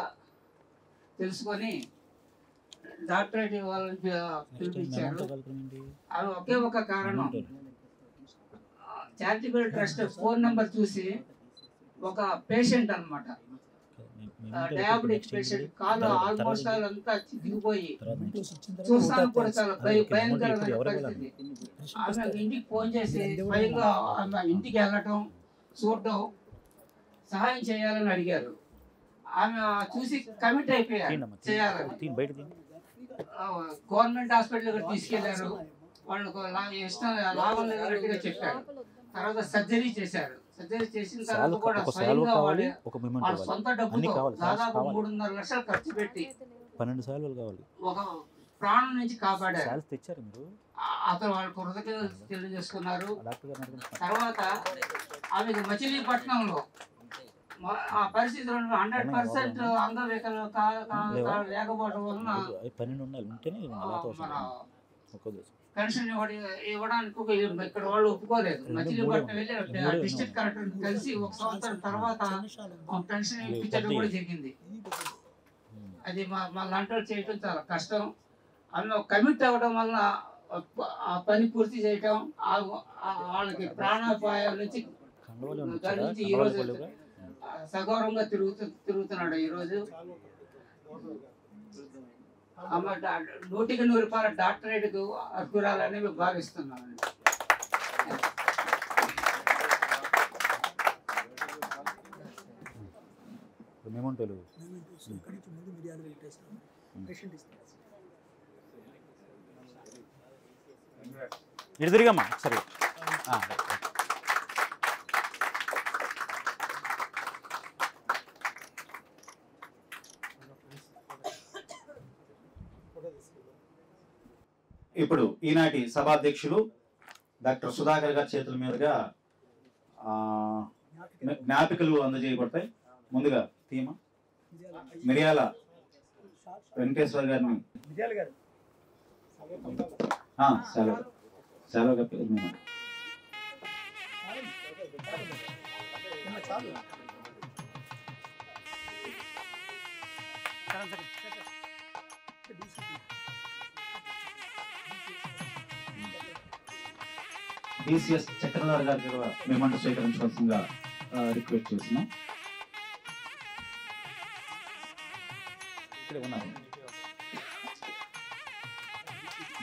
తెలుసుకొని డాక్టరేట్ వాళ్ళని పిలిపించారు. అది ఒకే ఒక కారణం, చారిటబుల్ ట్రస్ట్ ఫోన్ నెంబర్ చూసి ఒక పేషెంట్ అన్నమాట, డయాబెటిక్ పేషెంట్, కాలు ఆల్మోస్ట్ అంతా దిగిపోయి చూస్తాను కూడా చాలా భయంకరమైన పరిస్థితి. ఆమె ఇంటికి ఫోన్ చేసి స్వయంగా ఆమె ఇంటికి వెళ్ళటం, చూడటం, సహాయం చేయాలని అడిగారు. ఆమె చూసి కమిట్ అయిపోయారు చేయాలని. గవర్నమెంట్ హాస్పిటల్ తీసుకెళ్లారు. వాళ్ళకు ఇష్టం లాభం లేదన్నట్టుగా చెప్పారు. తర్వాత సర్జరీ చేశారు. సర్జరీ చేసిన తర్వాత కూడా స్వయంగా వాళ్ళ సొంత డబ్బుతో దాదాపు 3.5 లక్షలు ఖర్చు పెట్టి 12 సార్లు కావాలి ఒక ప్రాణం నుంచి కాపాడారు. అతను వాళ్ళ కృతజ్ఞతలు తెలియజేసుకున్నారు. తర్వాత ఆమెకు మచిలీపట్నంలో ఆ పరిస్థితుల్లో 100% అంగవికలు లేకపోవడం వలన పెన్షన్ ఇవ్వడానికి ఇక్కడ వాళ్ళు ఒప్పుకోలేదు. మచిలీపట్నం వెళ్ళి డిస్ట్రిక్ట్ కలెక్టర్ కలిసి 1 సంవత్సరం తర్వాత పెన్షన్ ఇప్పించడం కూడా జరిగింది. అది మా లాంటి వాళ్ళు చేయటం చాలా కష్టం. అందులో కమిట్ అవ్వడం వలన ఆ పని పూర్తి చేయటం, వాళ్ళకి ప్రాణాపాయాల నుంచి కలిసి ఈరోజు సగౌరవంగా తిరుగుతున్నాడు. ఈరోజు అమ్మ 100కి 100 డాక్టరేట్కు అర్హురాలని మేము భావిస్తున్నామండి. ఇటు తిరిగమ్మా సరే. ఇప్పుడు ఈనాటి సభాధ్యక్షులు డాక్టర్ సుధాకర్ గారి చేతుల మీదుగా జ్ఞాపికలు అందజేయబడతాయి. ముందుగా థీమా మిరియాల వెంకటేశ్వర గారిని సెలవు డిసిఎస్ చక్రధర్ గారికి మేమంటూ స్వీకరించవలసిందిగా రిక్వెస్ట్ చేస్తున్నాం.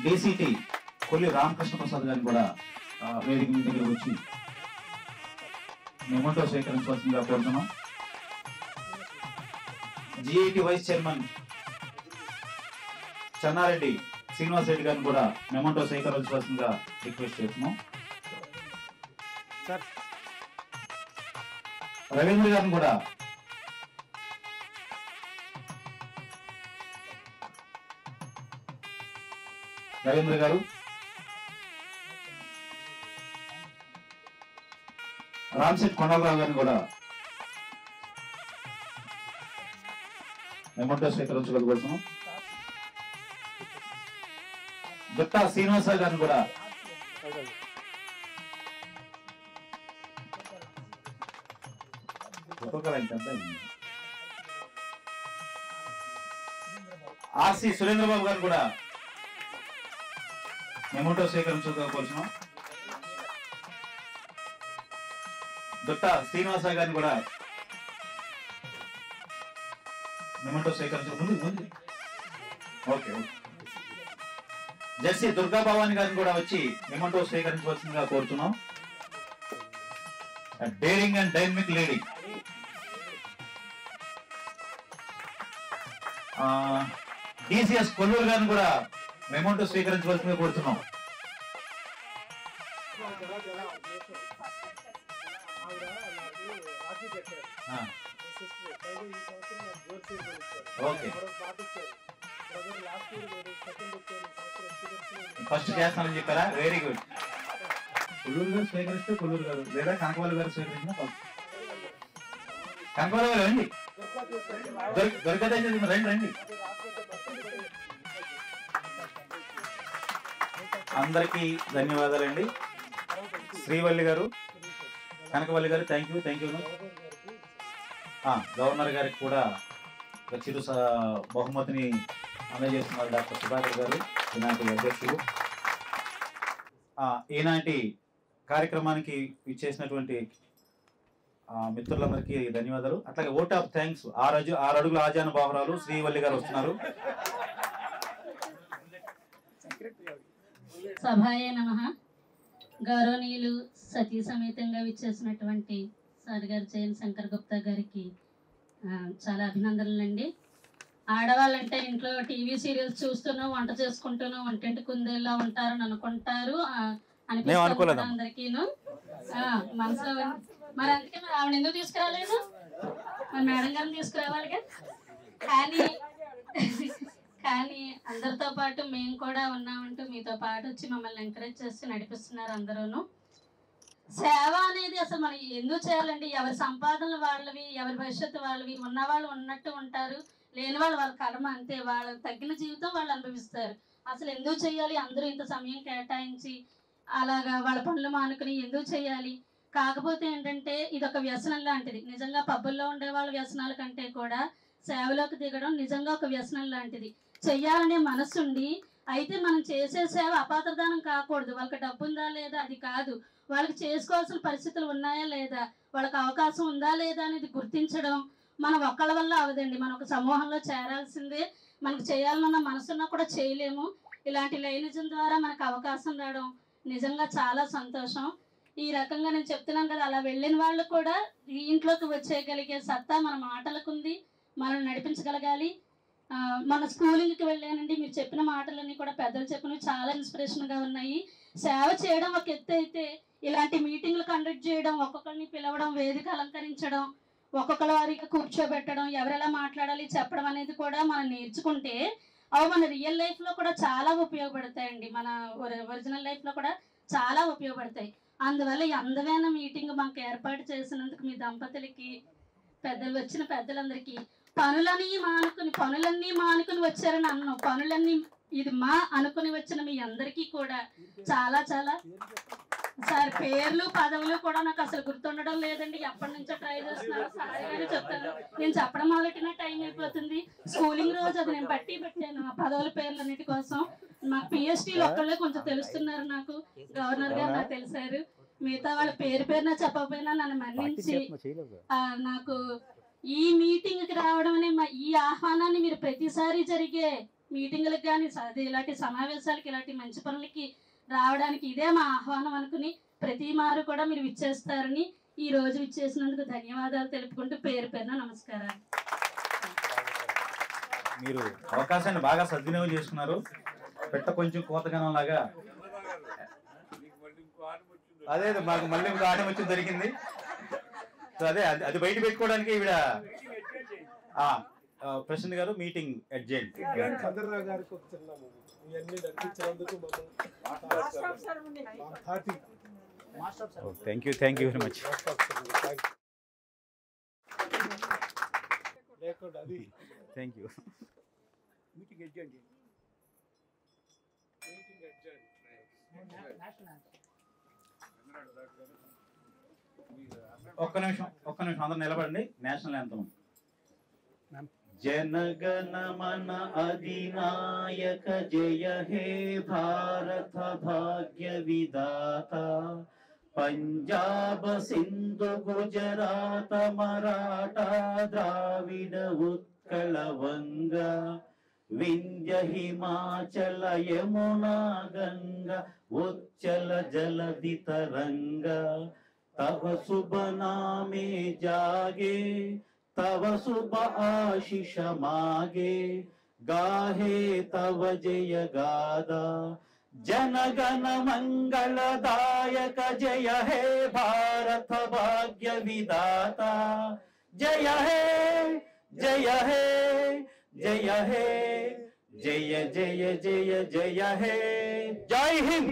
డిసిటి కొల్లి రామకృష్ణ ప్రసాద్ గారిని కూడా వేదిక మీ దగ్గర వచ్చి మేమంటూ స్వీకరించవలసిందిగా కోరుతున్నాం. GIT vice chairman Chennareddy Srinivas Reddy గారిని కూడా మెమంటో స్వీకరించవలసిందిగా రిక్వెస్ట్ చేస్తున్నాం. రవీంద్ర గారిని కూడా రవీంద్ర గారు రామ్శెట్ కొండలరావు గారిని కూడా మెమంటో స్వీకరించగలుగుతున్నాం. గుత్తా శ్రీనివాసరావు గారిని కూడా ఆర్సి సురేంద్రబాబు గారు కూడా మెమంటో స్వీకరించుకోవాల్సినాం. దుట్టా శ్రీనివాసరావు గారిని కూడా మెమంటో స్వీకరించు. ఓకే జెర్సీ దుర్గా భవాని గారిని కూడా వచ్చి మెమంటో స్వీకరించవలసిందిగా కోరుతున్నాం. Daring and dynamic lady DCS Kolluru గారిని కూడా మెమంటో స్వీకరించవలసిందిగా కోరుతున్నాం. ఓకే ఫస్ట్ చేస్తానని చెప్పారా? Very good. కొల్లూరు గారు స్వీకరిస్తే కొల్లూరు గారు లేదా కనకవాళ్ళు గారు స్వీకరించిన కనకవాళ్ళ గారు రండి, దొరికదే రండి రండి. అందరికీ ధన్యవాదాలండి. శ్రీవల్లి గారు, కనకవల్లి గారు thank you thank you. Governor గారికి కూడా చిరు బహుమతిని అందజేస్తున్నారు డాక్టర్ సుధాకర్ గారు, ఈనాటి అధ్యక్షులు. ఈనాటి కార్యక్రమానికి ఇచ్చేసినటువంటి మిత్రులందరికీ ధన్యవాదాలు. అట్లాగే ఓట్ ఆఫ్ థ్యాంక్స్ 6 అడుగుల ఆజాను బాహురాలు శ్రీవల్లి గారు వస్తున్నారు. సభాయే నమః. గౌరవనీయులు సతీ సమేతంగా విచ్చేసినటువంటి సార్ గారు జయన్ శంకర్ గుప్తా గారికి చాలా అభినందనలండి. ఆడవాళ్ళంటే ఇంట్లో టీవీ సీరియల్స్ చూస్తూనూ వంట చేసుకుంటూనూ వంటింటి కుందేలా ఉంటారని అనుకుంటారు అనిపిస్తుంది అందరికీను. మనసులో మరి అందుకే మరి ఆవిడ ఎందుకు తీసుకురాలేదు? మరి మేడం గారిని తీసుకురావాలిగా. కానీ అందరితో పాటు మేము కూడా ఉన్నామంటూ మీతో పాటు వచ్చి మమ్మల్ని ఎంకరేజ్ చేసి నడిపిస్తున్నారు అందరూను. సేవ అనేది అసలు మనం ఎందుకు చేయాలండి? ఎవరి సంపాదనలు వాళ్ళవి, ఎవరి భవిష్యత్తు వాళ్ళవి. ఉన్నవాళ్ళు ఉన్నట్టు ఉంటారు, లేని వాళ్ళు వాళ్ళ కర్మ అంతే. వాళ్ళకి తగ్గిన జీవితం వాళ్ళు అనుభవిస్తారు. అసలు ఎందుకు చేయాలి? అందరూ ఇంత సమయం కేటాయించి అలాగా వాళ్ళ పనులు మానుకుని ఎందుకు చేయాలి? కాకపోతే ఏంటంటే ఇది ఒక వ్యసనం లాంటిది. నిజంగా పబ్బుల్లో ఉండే వాళ్ళ వ్యసనాల కంటే కూడా సేవలోకి దిగడం నిజంగా ఒక వ్యసనం లాంటిది. చెయ్యాలనే మనసుండి అయితే మనం చేసే సేవ అపాత్రదానం కాకూడదు. వాళ్ళకి డబ్బు ఉందా లేదా అది కాదు, వాళ్ళకి చేసుకోవాల్సిన పరిస్థితులు ఉన్నాయా లేదా, వాళ్ళకి అవకాశం ఉందా లేదా అనేది గుర్తించడం మన ఒక్కళ్ళ వల్ల అవదండి. మన ఒక సమూహంలో చేరాల్సిందే. మనకు చేయాలన్న మనసున్నా కూడా చేయలేము. ఇలాంటి లైనిజం ద్వారా మనకు అవకాశం రావడం నిజంగా చాలా సంతోషం. ఈ రకంగా నేను చెప్తున్నాను కదా, అలా వెళ్ళిన వాళ్ళు కూడా ఈ ఇంట్లోకి వచ్చేయగలిగే సత్తా మన మాటలకు ఉంది, మనం నడిపించగలగాలి. మన స్కూలింగ్కి వెళ్ళానండి, మీరు చెప్పిన మాటలన్నీ కూడా పెద్దలు చెప్పినవి చాలా ఇన్స్పిరేషన్గా ఉన్నాయి. సేవ చేయడం ఒక ఎత్తు అయితే ఇలాంటి మీటింగ్లు కండక్ట్ చేయడం, ఒక్కొక్కరిని పిలవడం, వేదిక అలంకరించడం, ఒక్కొక్కరి వారికి కూర్చోబెట్టడం, ఎవరెలా మాట్లాడాలి చెప్పడం అనేది కూడా మనం నేర్చుకుంటే అవి మన రియల్ లైఫ్లో కూడా చాలా ఉపయోగపడతాయండి. మన ఒరిజినల్ లైఫ్లో కూడా చాలా ఉపయోగపడతాయి. అందువల్ల ఈ అందమైన మీటింగ్ మాకు ఏర్పాటు చేసినందుకు మీ దంపతులకి, వచ్చిన పెద్దలందరికీ, పనులన్నీ మానుకుని వచ్చారని అన్నాం, పనులన్నీ ఇది మా అనుకుని వచ్చిన మీ అందరికీ కూడా చాలా చాలా సార్ పేర్లు పదవులు కూడా నాకు అసలు గుర్తుండడం లేదండి. ఎప్పటి నుంచో ట్రై చేస్తున్నారు, సారీగానే చెప్తాను. నేను చెప్పడం మొదలెట్టిన టైం అయిపోతుంది. స్కూలింగ్ రోజు అది నేను పెట్టాను ఆ పదవుల పేర్లు అన్నిటి కోసం. మాకు పిఎస్టీలు ఒక్కళ్ళే కొంచెం తెలుస్తున్నారు, నాకు గవర్నర్ గారు నాకు తెలిసారు. మిగతా వాళ్ళ పేరున చెప్పకపోయినా నన్ను మన్నించి నాకు ఈ మీటింగ్కి రావడం అనే ఈ ఆహ్వానాన్ని మీరు ప్రతిసారి జరిగే మీటింగులకు కానీ ఇలాంటి సమావేశాలకి, ఇలాంటి మంచి పనులకి రావడానికి ఇదే మా ఆహ్వానం అనుకుని ప్రతి మారు కూడా మీరు విచ్చేస్తారని ఈ రోజు విచ్చేసినందుకు ధన్యవాదాలు తెలుపుకుంటూ పేరున నమస్కారాలు. మీరు అవకాశాన్ని బాగా సద్వినియోగం చేసుకున్నారు. పెట్ట కొంచెం కోతగనం లాగా అదే మాకు మళ్ళీ ఇంకో ఆటం వచ్చి దొరికింది. సో అదే అది బయట పెట్టుకోవడానికి ఈవిడ ప్రెసిడెంట్ గారు meeting adjourned. Thank you very much. Thank you. ఒక్క నిమిషం అందరూ నిలబడండి. National anthem. जनगण मन अधिनायक जय हे भारत भाग्य विधाता पंजाब सिंधु गुजरात मराठा द्राविड उत्कल वंगा विंध्य हिमाचल यमुना गंगा उच्चल जलधि तरंगा तव शुभ नामे जागे तव शुभ आशीष मागे गाहे तव जय गादा जनगण मंगलदायक जय हे भारत भाग्य विधाता जय हे जय हे जय हे जय जय जय जय हे जय हिंद.